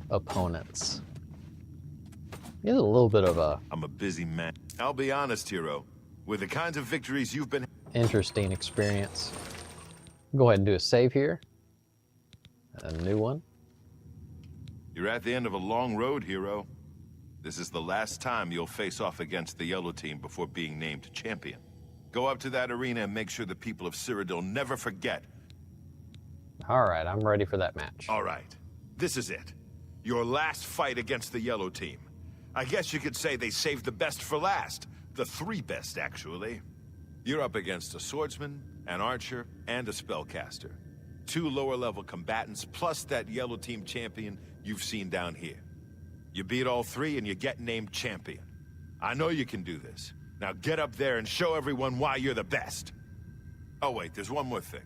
opponents. It's a little bit of a... I'm a busy man. I'll be honest, hero. With the kinds of victories you've been... Interesting experience. Go ahead and do a save here. A new one. You're at the end of a long road, hero. This is the last time you'll face off against the yellow team before being named champion. Go up to that arena and make sure the people of Cyrodiil never forget. All right, I'm ready for that match. All right, this is it. Your last fight against the yellow team. I guess you could say they saved the best for last. The 3 best, actually. You're up against a swordsman, an archer, and a spellcaster. 2 lower-level combatants, plus that yellow team champion you've seen down here. You beat all 3 and you get named champion. I know you can do this. Now get up there and show everyone why you're the best. Oh wait, there's one more thing.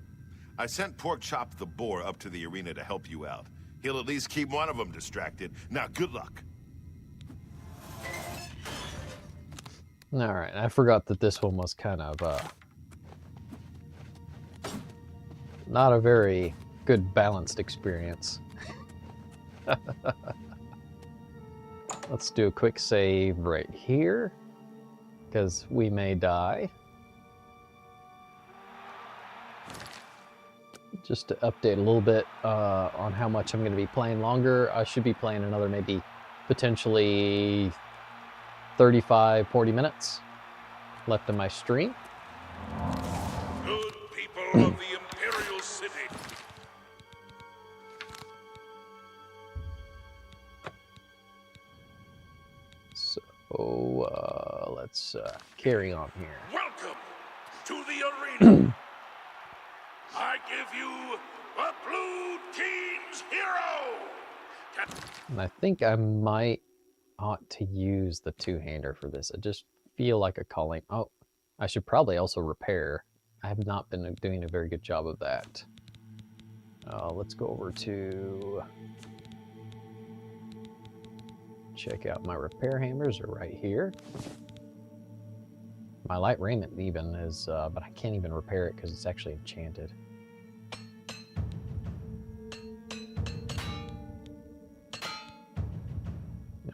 I sent Porkchop the Boar up to the arena to help you out. He'll at least keep one of them distracted. Now good luck. All right, I forgot that this one was kind of not a very good balanced experience. Let's do a quick save right here, because we may die. Just to update a little bit on how much I'm going to be playing longer. I should be playing another maybe potentially 35, 40 minutes left in my stream. Good people of the Imperial City. So let's carry on here. Welcome to the arena. I give you the Blue Team's Legion's hero! And I think I ought to use the two-hander for this. I just feel like a calling. Oh, I should probably also repair. I have not been doing a very good job of that. Let's go over to check out my repair hammers are right here. My light raiment even is, but I can't even repair it because it's actually enchanted.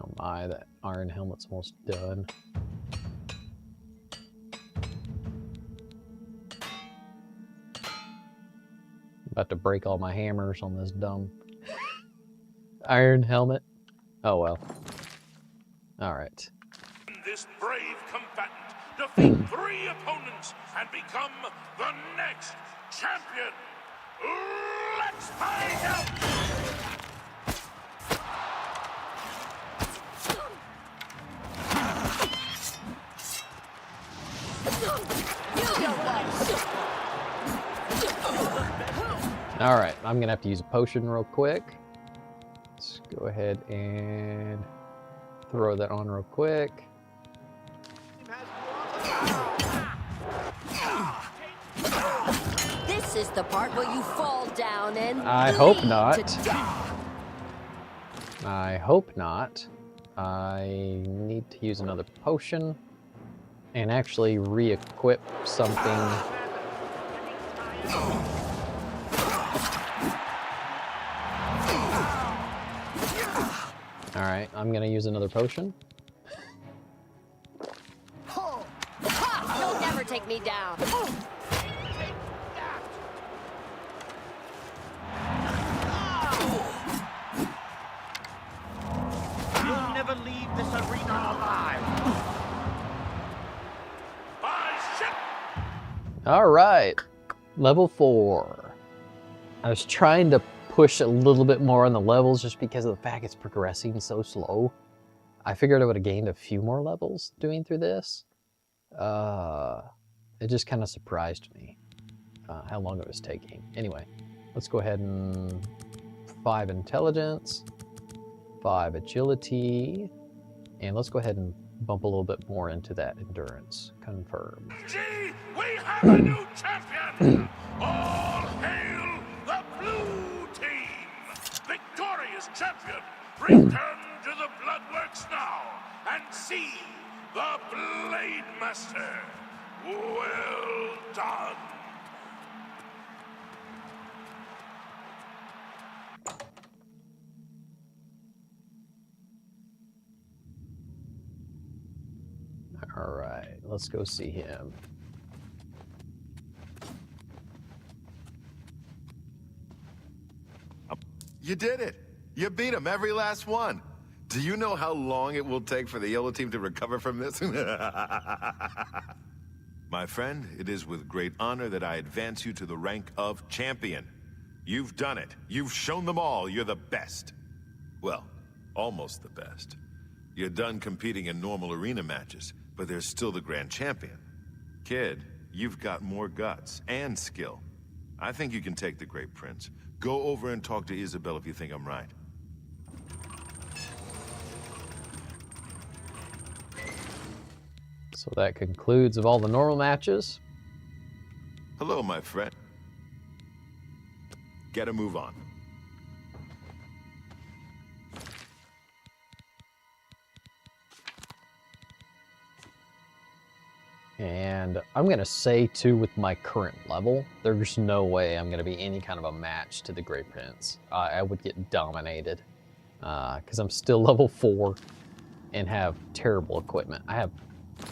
Oh my, that iron helmet's almost done. About to break all my hammers on this dumb iron helmet. Oh well. Alright. This brave combatant defeat 3 opponents and become the next champion. Let's find out! Alright, I'm gonna have to use a potion real quick. Let's go ahead and throw that on real quick. This is the part where you fall down and I hope bleed not. to death. I hope not. I need to use another potion and actually re-equip something. Alright, I'm gonna use another potion. You'll never take me down. You'll never leave this arena alive. Alright, level 4. I was trying to push a little bit more on the levels just because of the fact it's progressing so slow. I figured I would have gained a few more levels doing through this. It just kind of surprised me how long it was taking. Anyway, let's go ahead and 5 intelligence, 5 agility, and let's go ahead and bump a little bit more into that endurance. Confirm. Gee, we have a new champion! All hail the blue team! Victorious champion, return to the Bloodworks now and see the Blade Master. Well done! All right, let's go see him. You did it! You beat him, every last one! Do you know how long it will take for the yellow team to recover from this? My friend, it is with great honor that I advance you to the rank of champion. You've done it. You've shown them all you're the best. Well, almost the best. You're done competing in normal arena matches, but there's still the grand champion. Kid, you've got more guts and skill. I think you can take the Great Prince. Go over and talk to Isabel if you think I'm right. So that concludes of all the normal matches. Hello, my friend. Get a move on. And I'm going to say, too, with my current level, there's no way I'm going to be any kind of a match to the Great Prince. I would get dominated because I'm still level 4 and have terrible equipment. I have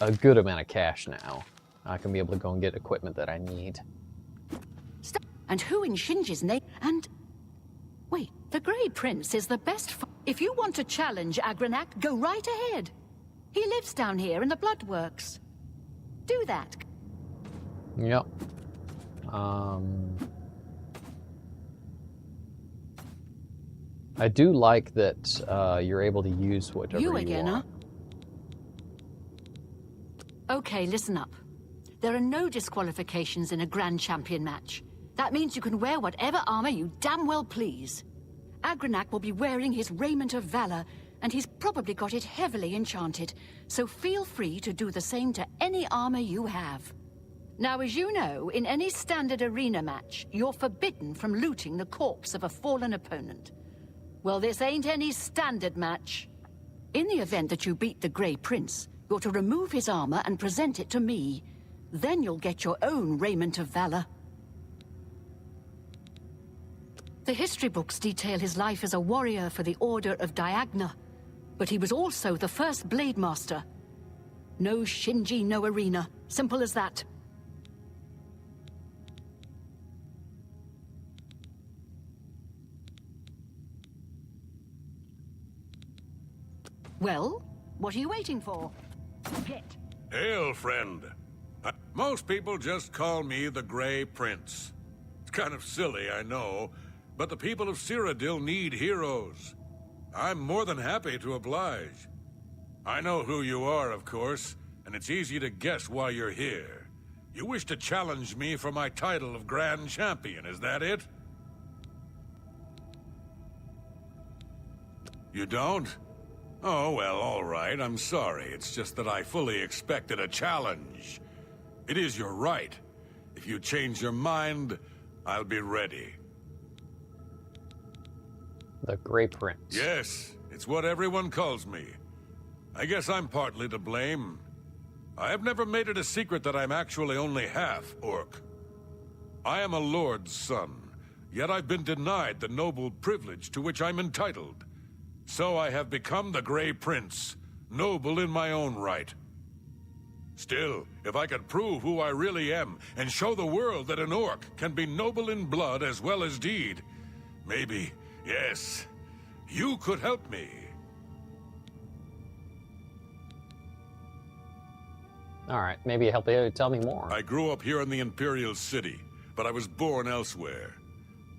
a good amount of cash now. I can be able to go and get equipment that I need. And who in Shinji's name? And wait, the Grey Prince is the best. If you want to challenge Agranak, go right ahead. He lives down here in the Bloodworks. Do that. Yep. I do like that you're able to use whatever you again, want. huh? Okay, listen up. There are no disqualifications in a Grand Champion match. That means you can wear whatever armor you damn well please. Agrenac will be wearing his raiment of valor, and he's probably got it heavily enchanted, so feel free to do the same to any armor you have. Now, as you know, in any standard arena match, you're forbidden from looting the corpse of a fallen opponent. Well, this ain't any standard match. In the event that you beat the Grey Prince, you're to remove his armor and present it to me. Then you'll get your own raiment of valor. The history books detail his life as a warrior for the Order of Diagna, but he was also the first Blade Master. No Shinji, no arena. Simple as that. Well, what are you waiting for? Get. Hail, friend. Most people just call me the Grey Prince. It's kind of silly, I know, but the people of Cyrodiil need heroes. I'm more than happy to oblige. I know who you are, of course, and it's easy to guess why you're here. You wish to challenge me for my title of Grand Champion, is that it? You don't? Oh, well, all right, I'm sorry. It's just that I fully expected a challenge. It is your right. If you change your mind, I'll be ready. The Grey Prince. Yes, it's what everyone calls me. I guess I'm partly to blame. I have never made it a secret that I'm actually only half orc. I am a lord's son, yet I've been denied the noble privilege to which I'm entitled. So I have become the Grey Prince, noble in my own right. Still, if I could prove who I really am and show the world that an orc can be noble in blood as well as deed, maybe, yes, you could help me. All right, maybe help you tell me more. I grew up here in the Imperial City, but I was born elsewhere.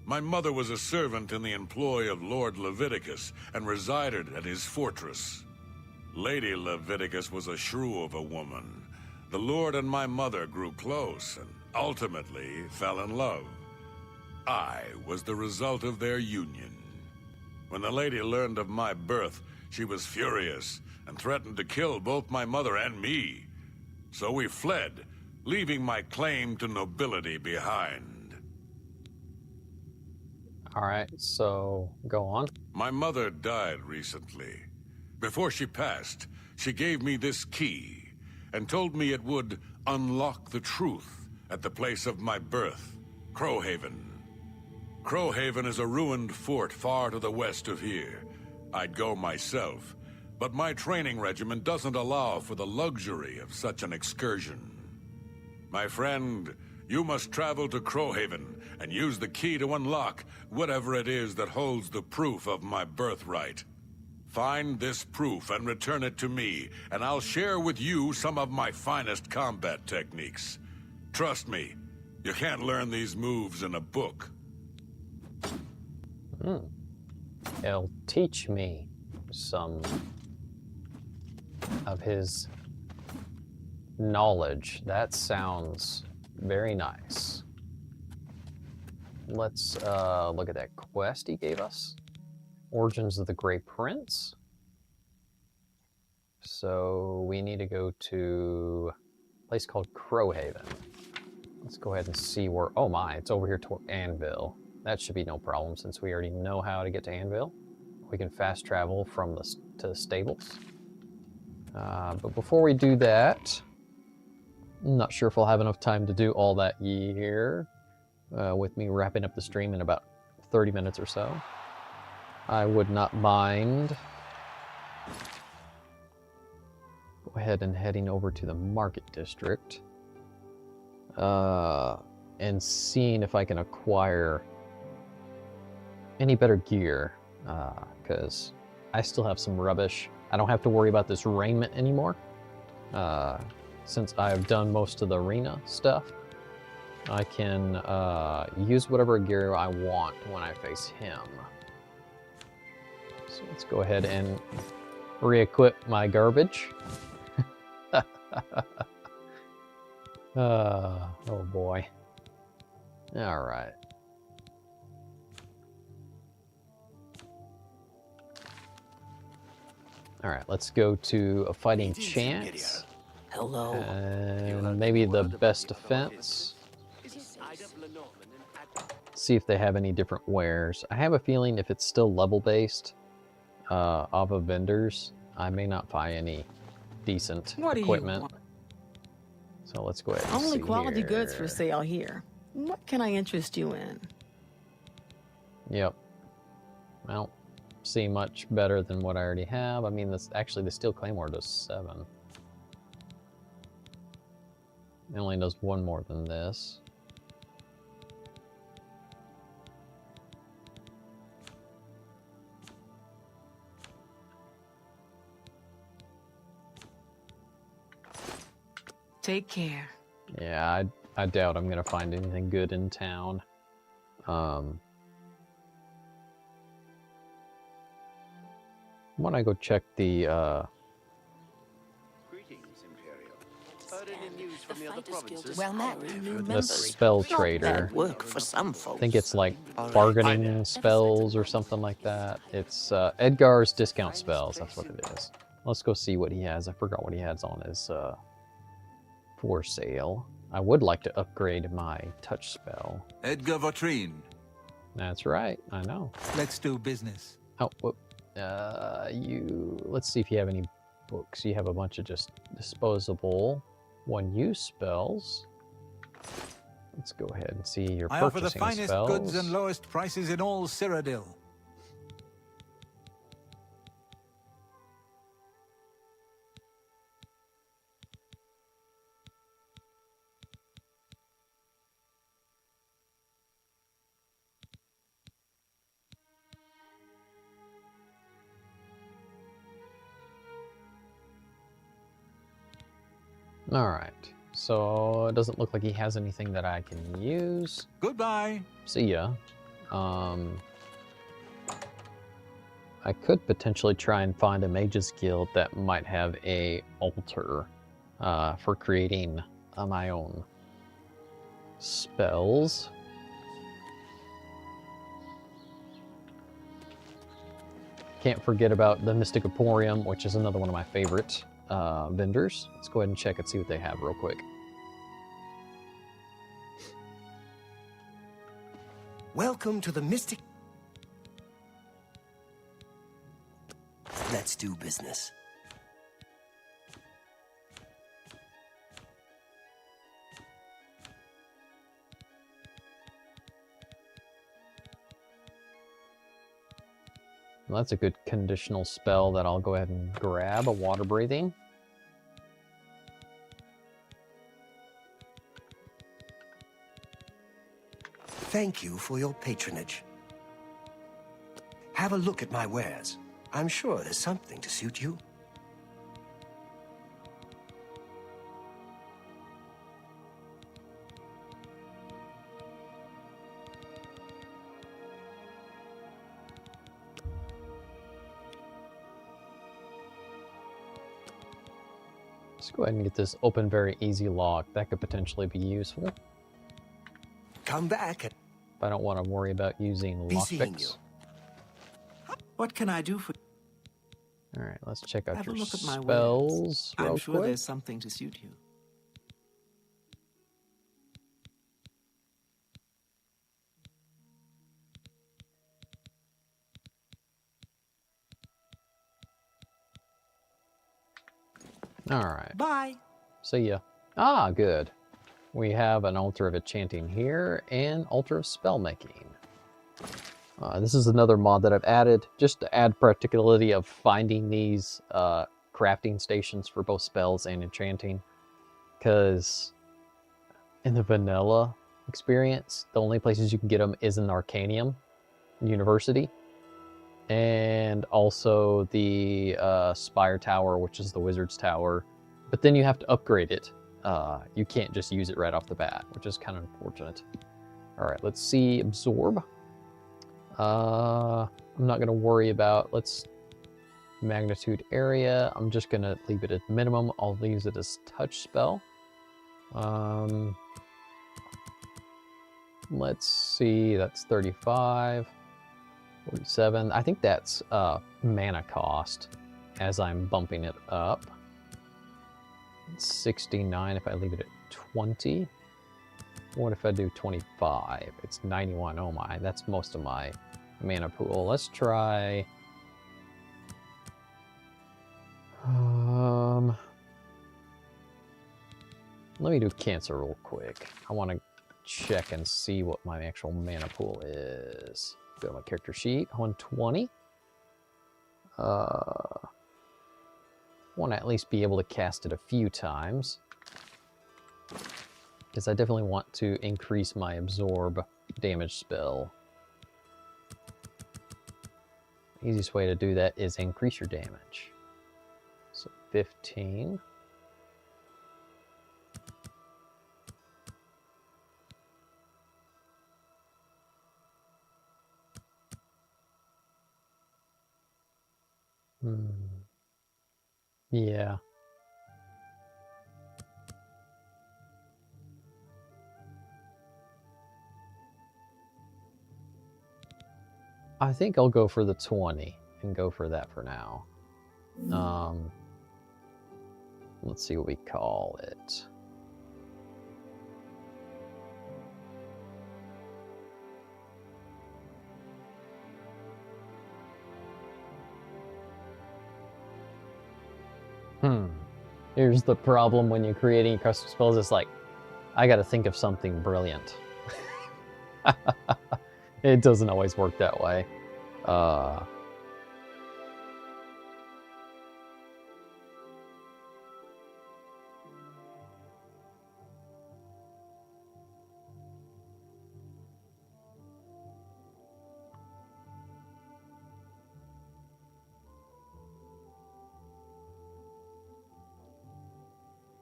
My mother was a servant in the employ of Lord Leviticus and resided at his fortress. Lady Leviticus was a shrew of a woman. The Lord and my mother grew close and ultimately fell in love. I was the result of their union. When the lady learned of my birth, she was furious and threatened to kill both my mother and me. So we fled, leaving my claim to nobility behind. All right, so go on. My mother died recently. Before she passed, she gave me this key and told me it would unlock the truth at the place of my birth, Crowhaven. Crowhaven is a ruined fort far to the west of here. I'd go myself, but my training regimen doesn't allow for the luxury of such an excursion. My friend, you must travel to Crowhaven and use the key to unlock whatever it is that holds the proof of my birthright. Find this proof and return it to me, and I'll share with you some of my finest combat techniques. Trust me, you can't learn these moves in a book. He'll teach me some of his knowledge. That sounds very nice. Let's look at that quest he gave us. Origins of the Grey Prince. So we need to go to a place called Crowhaven. Let's go ahead and see where, oh my, it's over here toward Anvil. That should be no problem since we already know how to get to Anvil. We can fast travel from to the stables. But before we do that, I'm not sure if I'll have enough time to do all that here with me wrapping up the stream in about 30 minutes or so. I would not mind go ahead and heading over to the Market District and seeing if I can acquire any better gear, because I still have some rubbish. I don't have to worry about this raiment anymore. Since I've done most of the arena stuff, I can use whatever gear I want when I face him. So let's go ahead and re-equip my garbage. Oh boy. All right. All right, let's go to a fighting chance. Hello. And maybe the best defense. See if they have any different wares. I have a feeling if it's still level-based off of vendors, I may not find any decent equipment. So let's go ahead and Only see quality here. goods for sale here. What can I interest you in? Yep. I don't see much better than what I already have. I mean, this actually the Steel Claymore does 7. It only does 1 more than this. Take care. Yeah, I doubt I'm gonna find anything good in town. When I go check the Well, now, the spell trader. work for some I folks. think it's like bargaining spells or something like that. It's Edgar's discount spells. That's what it is. Let's go see what he has. I forgot what he has on his for sale. I would like to upgrade my touch spell. Edgar Vautrin. That's right. I know. Let's do business. Oh, whoop. Let's see if you have any books. You have a bunch of just disposable one-use spells. Let's go ahead and see your I offer the purchasing finest spells. goods and lowest prices in all Cyrodiil. All right. So it doesn't look like he has anything that I can use. Goodbye. See ya. I could potentially try and find a mage's guild that might have a altar for creating my own spells. Can't forget about the Mystic Emporium, which is another one of my favorite vendors. Let's go ahead and check and see what they have real quick. Welcome to the Mystic. Let's do business. Well, that's a good conditional spell that I'll go ahead and grab, a water breathing. Thank you for your patronage. Have a look at my wares. I'm sure there's something to suit you. Let's go ahead and get this open very easy lock. That could potentially be useful. Come back. If I don't want to worry about using lockpicks. What can I do for you? All right, let's check out Have your a look at my spells wares. real I'm sure quick. there's something to suit you. All right. Bye. See ya. Ah, good. We have an altar of enchanting here and altar of spellmaking. This is another mod that I've added just to add practicality of finding these crafting stations for both spells and enchanting. Because in the vanilla experience, the only places you can get them is in Arcanium University. And also the Spire Tower, which is the Wizard's Tower. But then you have to upgrade it. You can't just use it right off the bat, which is kind of unfortunate. All right, let's see, absorb. I'm not gonna worry about, magnitude area. I'm just gonna leave it at minimum. I'll use it as touch spell. Let's see, that's 35, 47. I think that's mana cost. as I'm bumping it up. It's 69 if I leave it at 20. What if I do 25? It's 91. Oh my, that's most of my mana pool. Let's try... let me do Cancer real quick. I want to check and see what my actual mana pool is. Go to my character sheet, 120. Want to at least be able to cast it a few times, because I definitely want to increase my absorb damage spell. Easiest way to do that is increase your damage. So 15. Yeah. I think I'll go for the 20 and go for that for now. Let's see what we call it. Here's the problem when you're creating custom spells. It's like, I gotta think of something brilliant. It doesn't always work that way.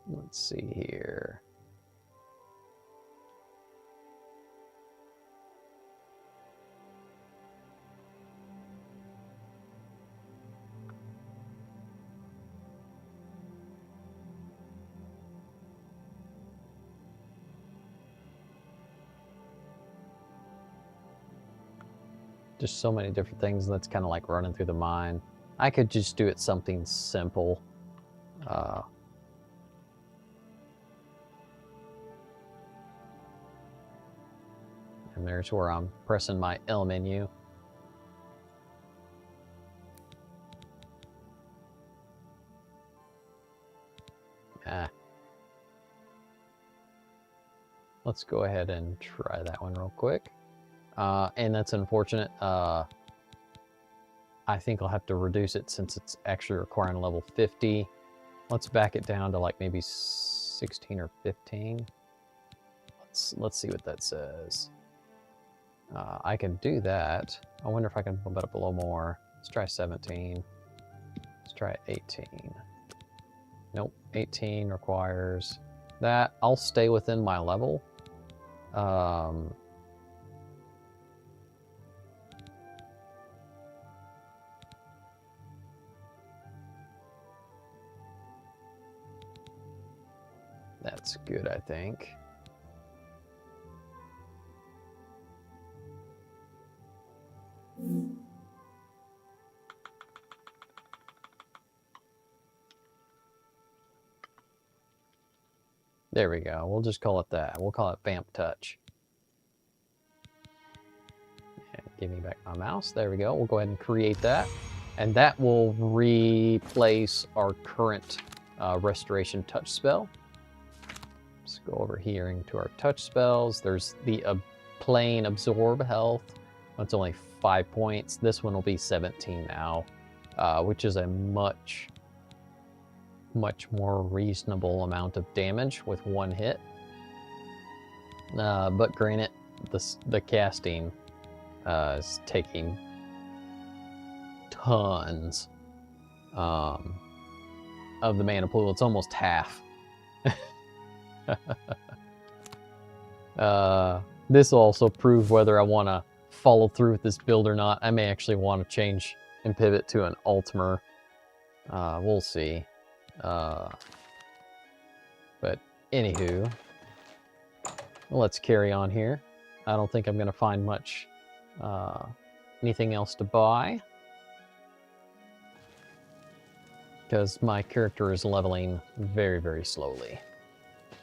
Let's see here. Just so many different things that's kind of like running through the mind. I could just do it something simple. And there's where I'm pressing my L menu. Let's go ahead and try that one real quick. And that's unfortunate. I think I'll have to reduce it since it's actually requiring level 50. Let's back it down to like maybe 16 or 15. Let's see what that says. I can do that. I wonder if I can bump it up a little more. Let's try 17. Let's try 18. Nope, 18 requires that. I'll stay within my level. That's good, I think. There we go. We'll just call it that. We'll call it Vamp Touch. And give me back my mouse. There we go. We'll go ahead and create that. And that will replace our current Restoration Touch spell. Let's go over here into our touch spells. There's the plain Absorb Health. That's only 5 points. This one will be 17 now, which is a much more reasonable amount of damage with one hit. But granted, the casting is taking tons of the mana pool. It's almost half. This will also prove whether I want to follow through with this build or not. I may actually want to change and pivot to an Ultimer. We'll see. But anywho, let's carry on here. I don't think I'm going to find much anything else to buy. because my character is leveling very, very slowly.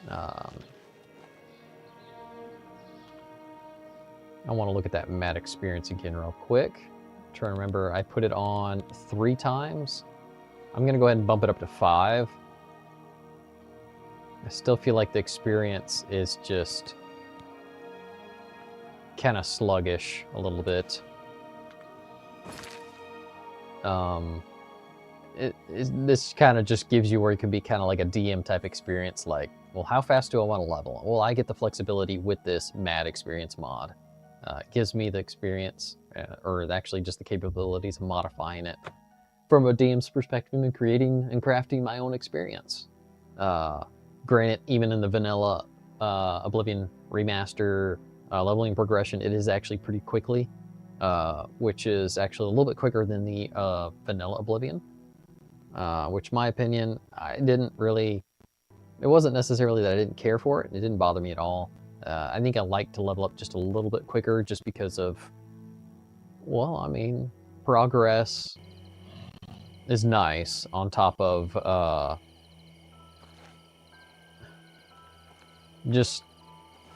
I want to look at that mat experience again real quick. I'm trying to remember, I put it on 3 times. I'm going to go ahead and bump it up to 5. I still feel like the experience is just kind of sluggish a little bit. This kind of just gives you where it can be kind of like a DM type experience, like, well, how fast do I want to level? Well, I get the flexibility with this mat experience mod. It gives me the experience, or actually just the capabilities of modifying it from a DM's perspective and creating and crafting my own experience. Granted, even in the vanilla Oblivion Remaster leveling progression, it is actually pretty quickly, which is actually a little bit quicker than the vanilla Oblivion. Which, in my opinion, it wasn't necessarily that I didn't care for it. It didn't bother me at all. I think I like to level up just a little bit quicker just because of, well, I mean, progress is nice on top of just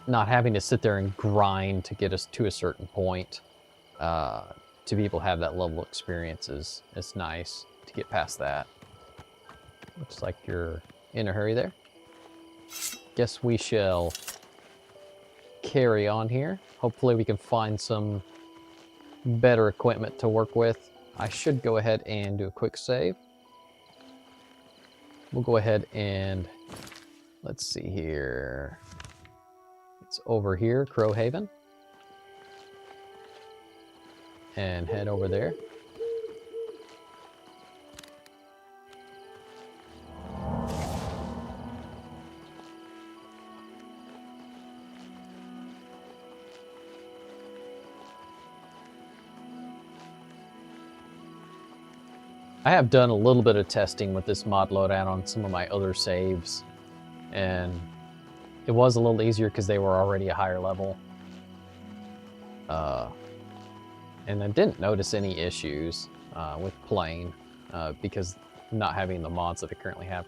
not having to sit there and grind to get us to a certain point. To be able to have that level of experience is nice to get past that. Looks like you're in a hurry there. Guess we shall carry on here. Hopefully we can find some better equipment to work with. I should go ahead and do a quick save. We'll go ahead and let's see here. It's over here, Crowhaven. And head over there. I have done a little bit of testing with this mod loadout on some of my other saves, and it was a little easier because they were already a higher level. And I didn't notice any issues with playing because not having the mods that I currently have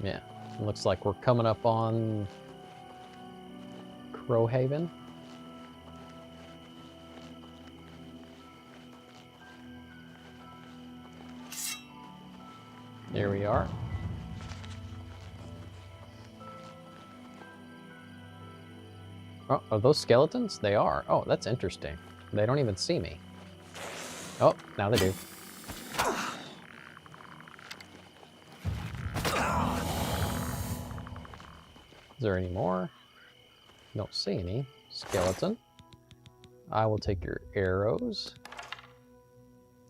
Yeah, it looks like we're coming up on Crowhaven. There we are. Oh, are those skeletons? They are. Oh, that's interesting. They don't even see me. Oh, now they do. Is there any more? Don't see any. Skeleton. I will take your arrows.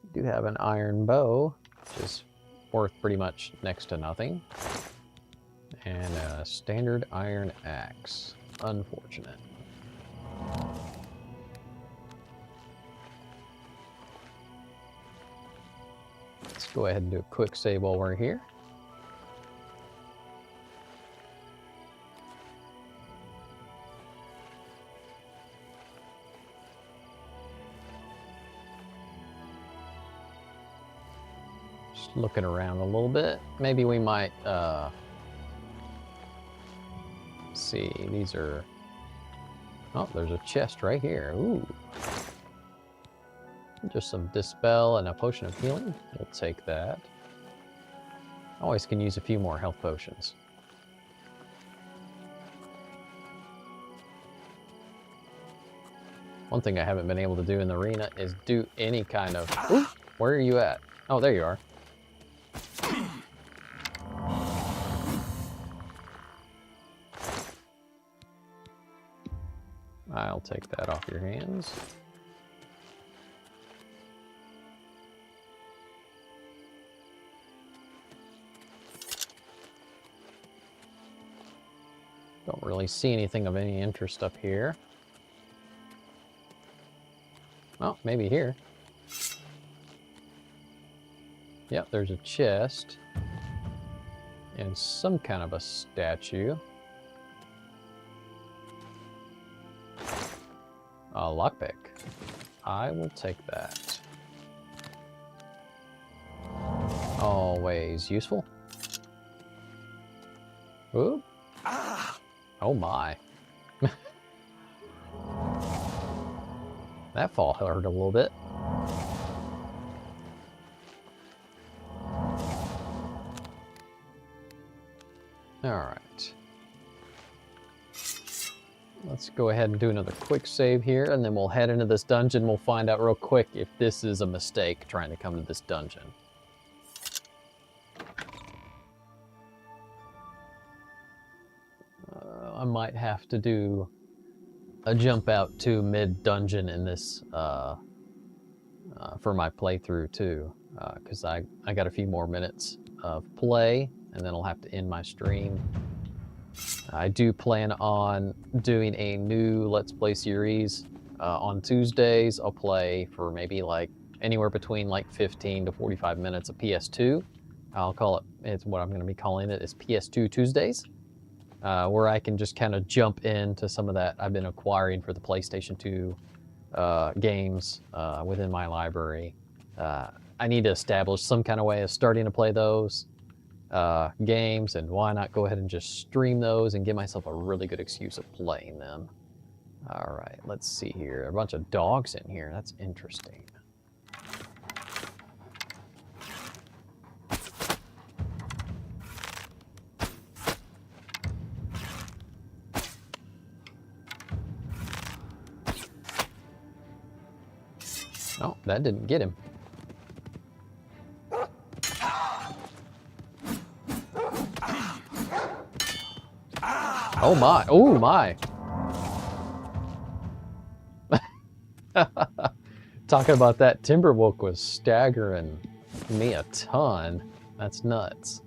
You do have an iron bow, which is worth pretty much next to nothing. And a standard iron axe. Unfortunate. Let's go ahead and do a quick save while we're here. Just looking around a little bit. Maybe we might see, these are, oh, there's a chest right here. Ooh. Just some dispel and a potion of healing. We'll take that. Always can use a few more health potions. One thing I haven't been able to do in the arena is do any kind of, ooh, where are you at? Oh, there you are. I'll take that off your hands. Don't really see anything of any interest up here. Oh, maybe here. Yep, there's a chest. And some kind of a statue. A lockpick. I will take that. Always useful. Ooh. Oh my. That fall hurt a little bit. Alright. Let's go ahead and do another quick save here, and then we'll head into this dungeon. We'll find out real quick if this is a mistake trying to come to this dungeon. I might have to do a jump out to mid-dungeon in this for my playthrough too, because I got a few more minutes of play, and then I'll have to end my stream. I do plan on doing a new Let's Play series on Tuesdays. I'll play for maybe like anywhere between like 15 to 45 minutes of PS2. I'll call it, it's what I'm going to be calling it, is PS2 Tuesdays. Where I can just kind of jump into some of that I've been acquiring for the PlayStation 2 games within my library. I need to establish some kind of way of starting to play those games, and why not go ahead and just stream those and give myself a really good excuse of playing them. All right, let's see here. A bunch of dogs in here. That's interesting. Oh, that didn't get him. Oh my, oh my. Talking about that, Timberwolf was staggering me a ton. That's nuts.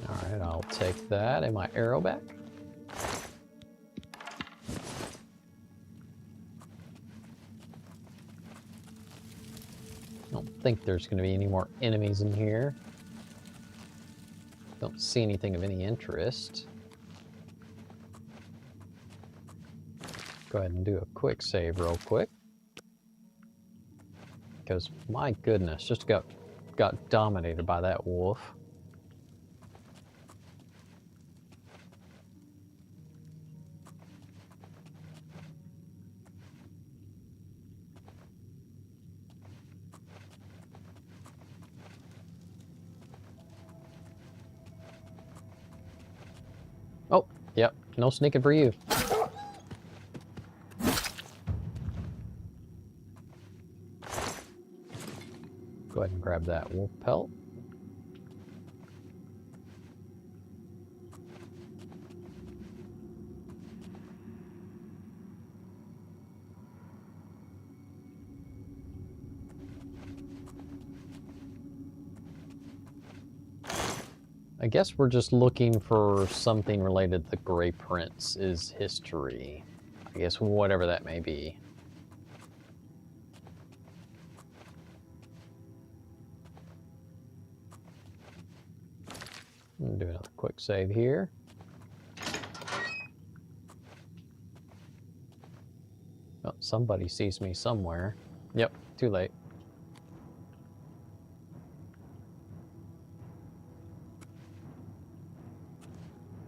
Alright, I'll take that and my arrow back. Don't think there's going to be any more enemies in here. Don't see anything of any interest. Go ahead and do a quick save real quick. Because my goodness, just got dominated by that wolf. Oh, yep, no sneaking for you. Go ahead and grab that wolf pelt. I guess we're just looking for something related to the Grey Prince's history. I guess whatever that may be. I'm gonna do another quick save here. Oh, somebody sees me somewhere. Yep, too late.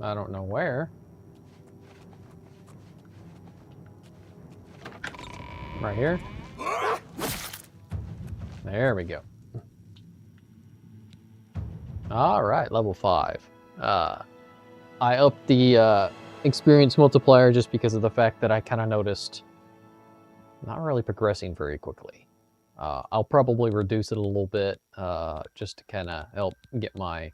I don't know where. Right here. There we go. All right, level 5. I upped the experience multiplier just because of the fact that I kind of noticed not really progressing very quickly. I'll probably reduce it a little bit just to kind of help get my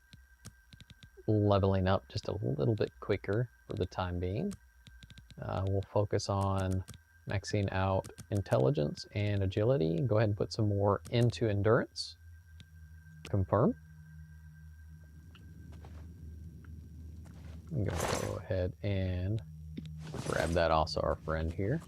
leveling up just a little bit quicker for the time being. We'll focus on maxing out intelligence and agility. Go ahead and put some more into endurance. Confirm. Go ahead and grab that, also our friend here.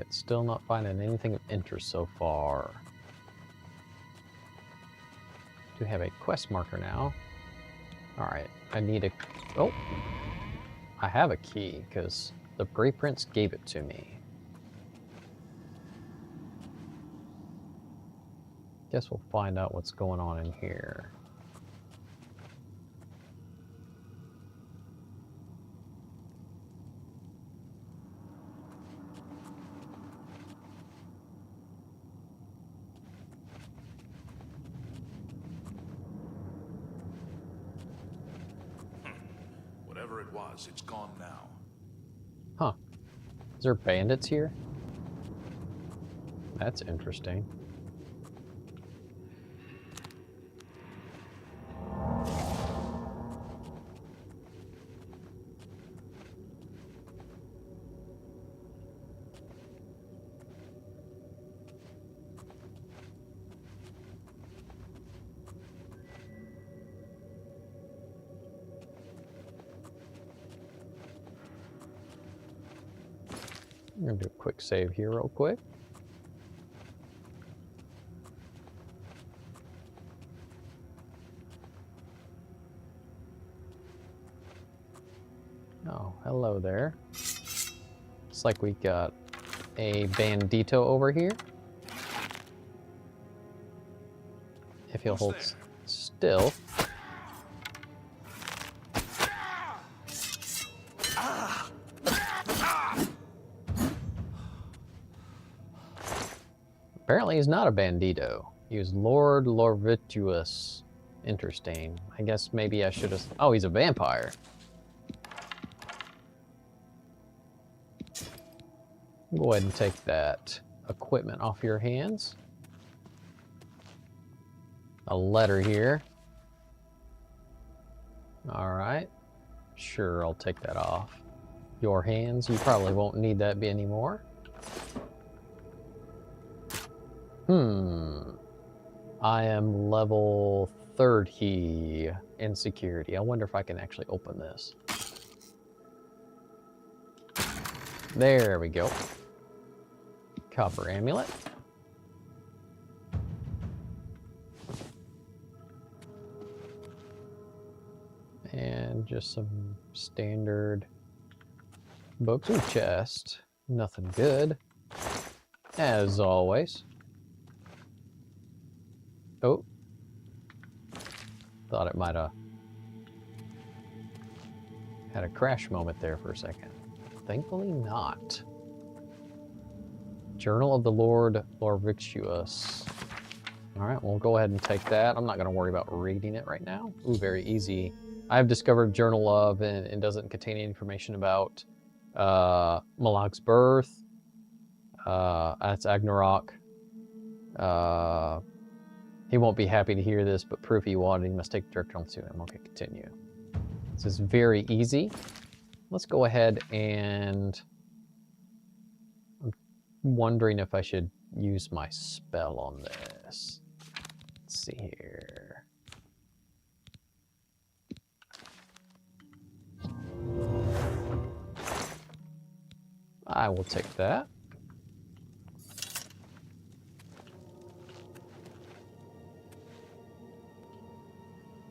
Alright, still not finding anything of interest so far. Do have a quest marker now. Alright, I need a... Oh! I have a key, because the Grey Prince gave it to me. Guess we'll find out what's going on in here. Whatever it was, it's gone now. Huh. Is there bandits here? That's interesting. I'm gonna do a quick save here real quick. Oh, hello there. Looks like we got a bandito over here. If you'll hold still. Apparently he's not a bandito. He was Lord Lorvituous. Interesting. I guess maybe I should have... Oh, he's a vampire. Go ahead and take that equipment off your hands. A letter here. Alright. Sure, I'll take that off your hands. You probably won't need that anymore. I am level 30 in security. I wonder if I can actually open this. There we go. Copper amulet. And just some standard books. Ooh, chest. Nothing good. As always. Oh. Thought it might have had a crash moment there for a second. Thankfully not. Journal of the Lord Lorvituous. Alright, we'll go ahead and take that. I'm not going to worry about reading it right now. Ooh, very easy. I've discovered Journal of, and it doesn't contain any information about Malak's birth. That's Agnarok. He won't be happy to hear this, but proof he wanted, he must take the director on to him. Okay, continue. This is very easy. Let's go ahead and... I'm wondering if I should use my spell on this. Let's see here. I will take that.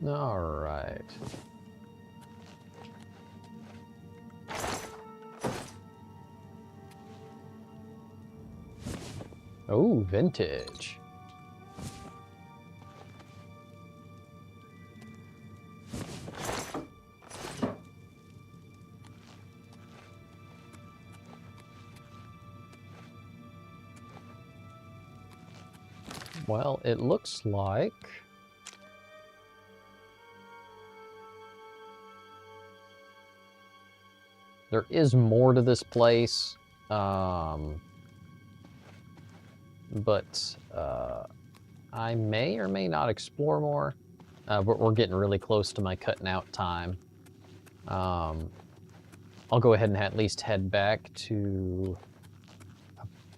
All right. Oh, vintage. Well, it looks like there is more to this place, but I may or may not explore more. We're getting really close to my cutting out time. I'll go ahead and at least head back to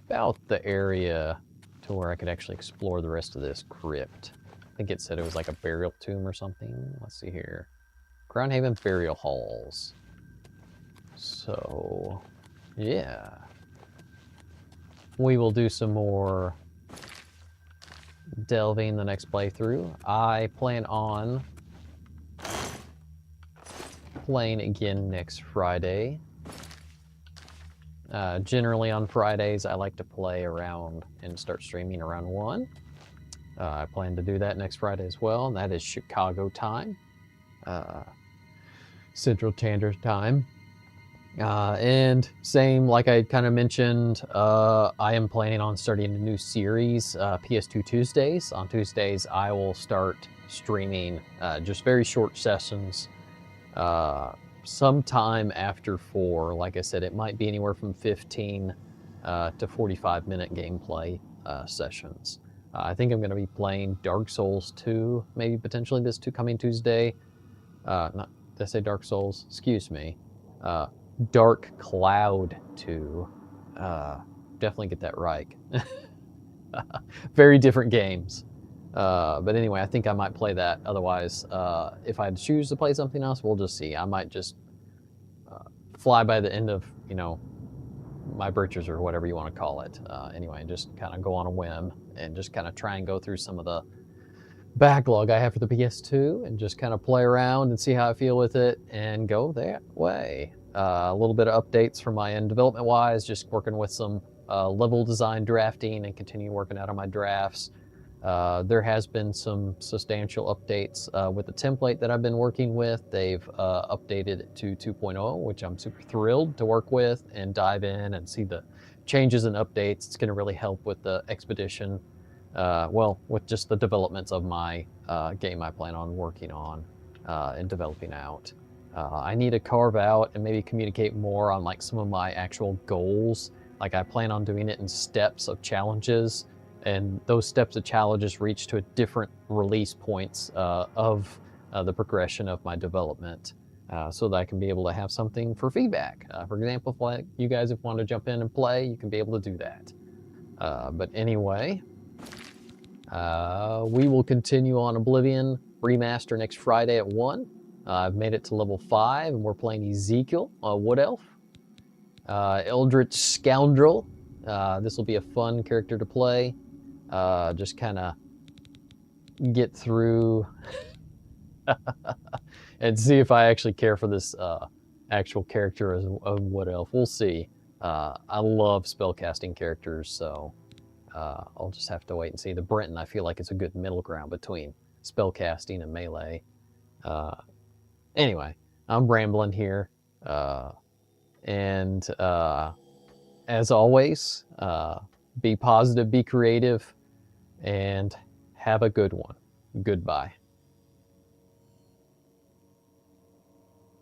about the area to where I could actually explore the rest of this crypt. I think it said it was like a burial tomb or something. Let's see here. Crownhaven Burial Halls. So, yeah. we will do some more delving the next playthrough. I plan on playing again next Friday. Generally on Fridays, I like to play around and start streaming around 1. I plan to do that next Friday as well, and that is Chicago time, Central Standard Time. And same, like I kind of mentioned, I am planning on starting a new series, PS2 Tuesdays. On Tuesdays, I will start streaming just very short sessions sometime after 4. Like I said, it might be anywhere from 15 to 45-minute gameplay sessions. I think I'm going to be playing Dark Souls 2, maybe potentially this coming Tuesday. Not, did I say Dark Souls? Excuse me. Dark Cloud 2. Definitely get that right. Very different games. But anyway, I think I might play that. Otherwise, if I choose to play something else, we'll just see. I might just fly by the end of, you know, my britches or whatever you want to call it. Anyway, just kind of go on a whim and just kind of try and go through some of the backlog I have for the PS2 and just kind of play around and see how I feel with it and go that way. A little bit of updates from my end development-wise, just working with some level design drafting and continue working out on my drafts. There has been some substantial updates with the template that I've been working with. They've updated it to 2.0, which I'm super thrilled to work with and dive in and see the changes and updates. It's going to really help with the expedition, well, with just the developments of my game I plan on working on and developing out. I need to carve out and maybe communicate more on like some of my actual goals. Like I plan on doing it in steps of challenges, and those steps of challenges reach to a different release points of the progression of my development, so that I can be able to have something for feedback. For example, if like you guys want to jump in and play, you can be able to do that. But anyway, we will continue on Oblivion Remaster next Friday at 1. I've made it to level 5, and we're playing Ezekiel, Wood Elf. Eldritch Scoundrel. This will be a fun character to play. Just kind of get through and see if I actually care for this actual character as a Wood Elf. We'll see. I love spellcasting characters, so I'll just have to wait and see. The Breton, I feel like it's a good middle ground between spellcasting and melee. Anyway, I'm rambling here. And as always, be positive, be creative, and have a good one. Goodbye.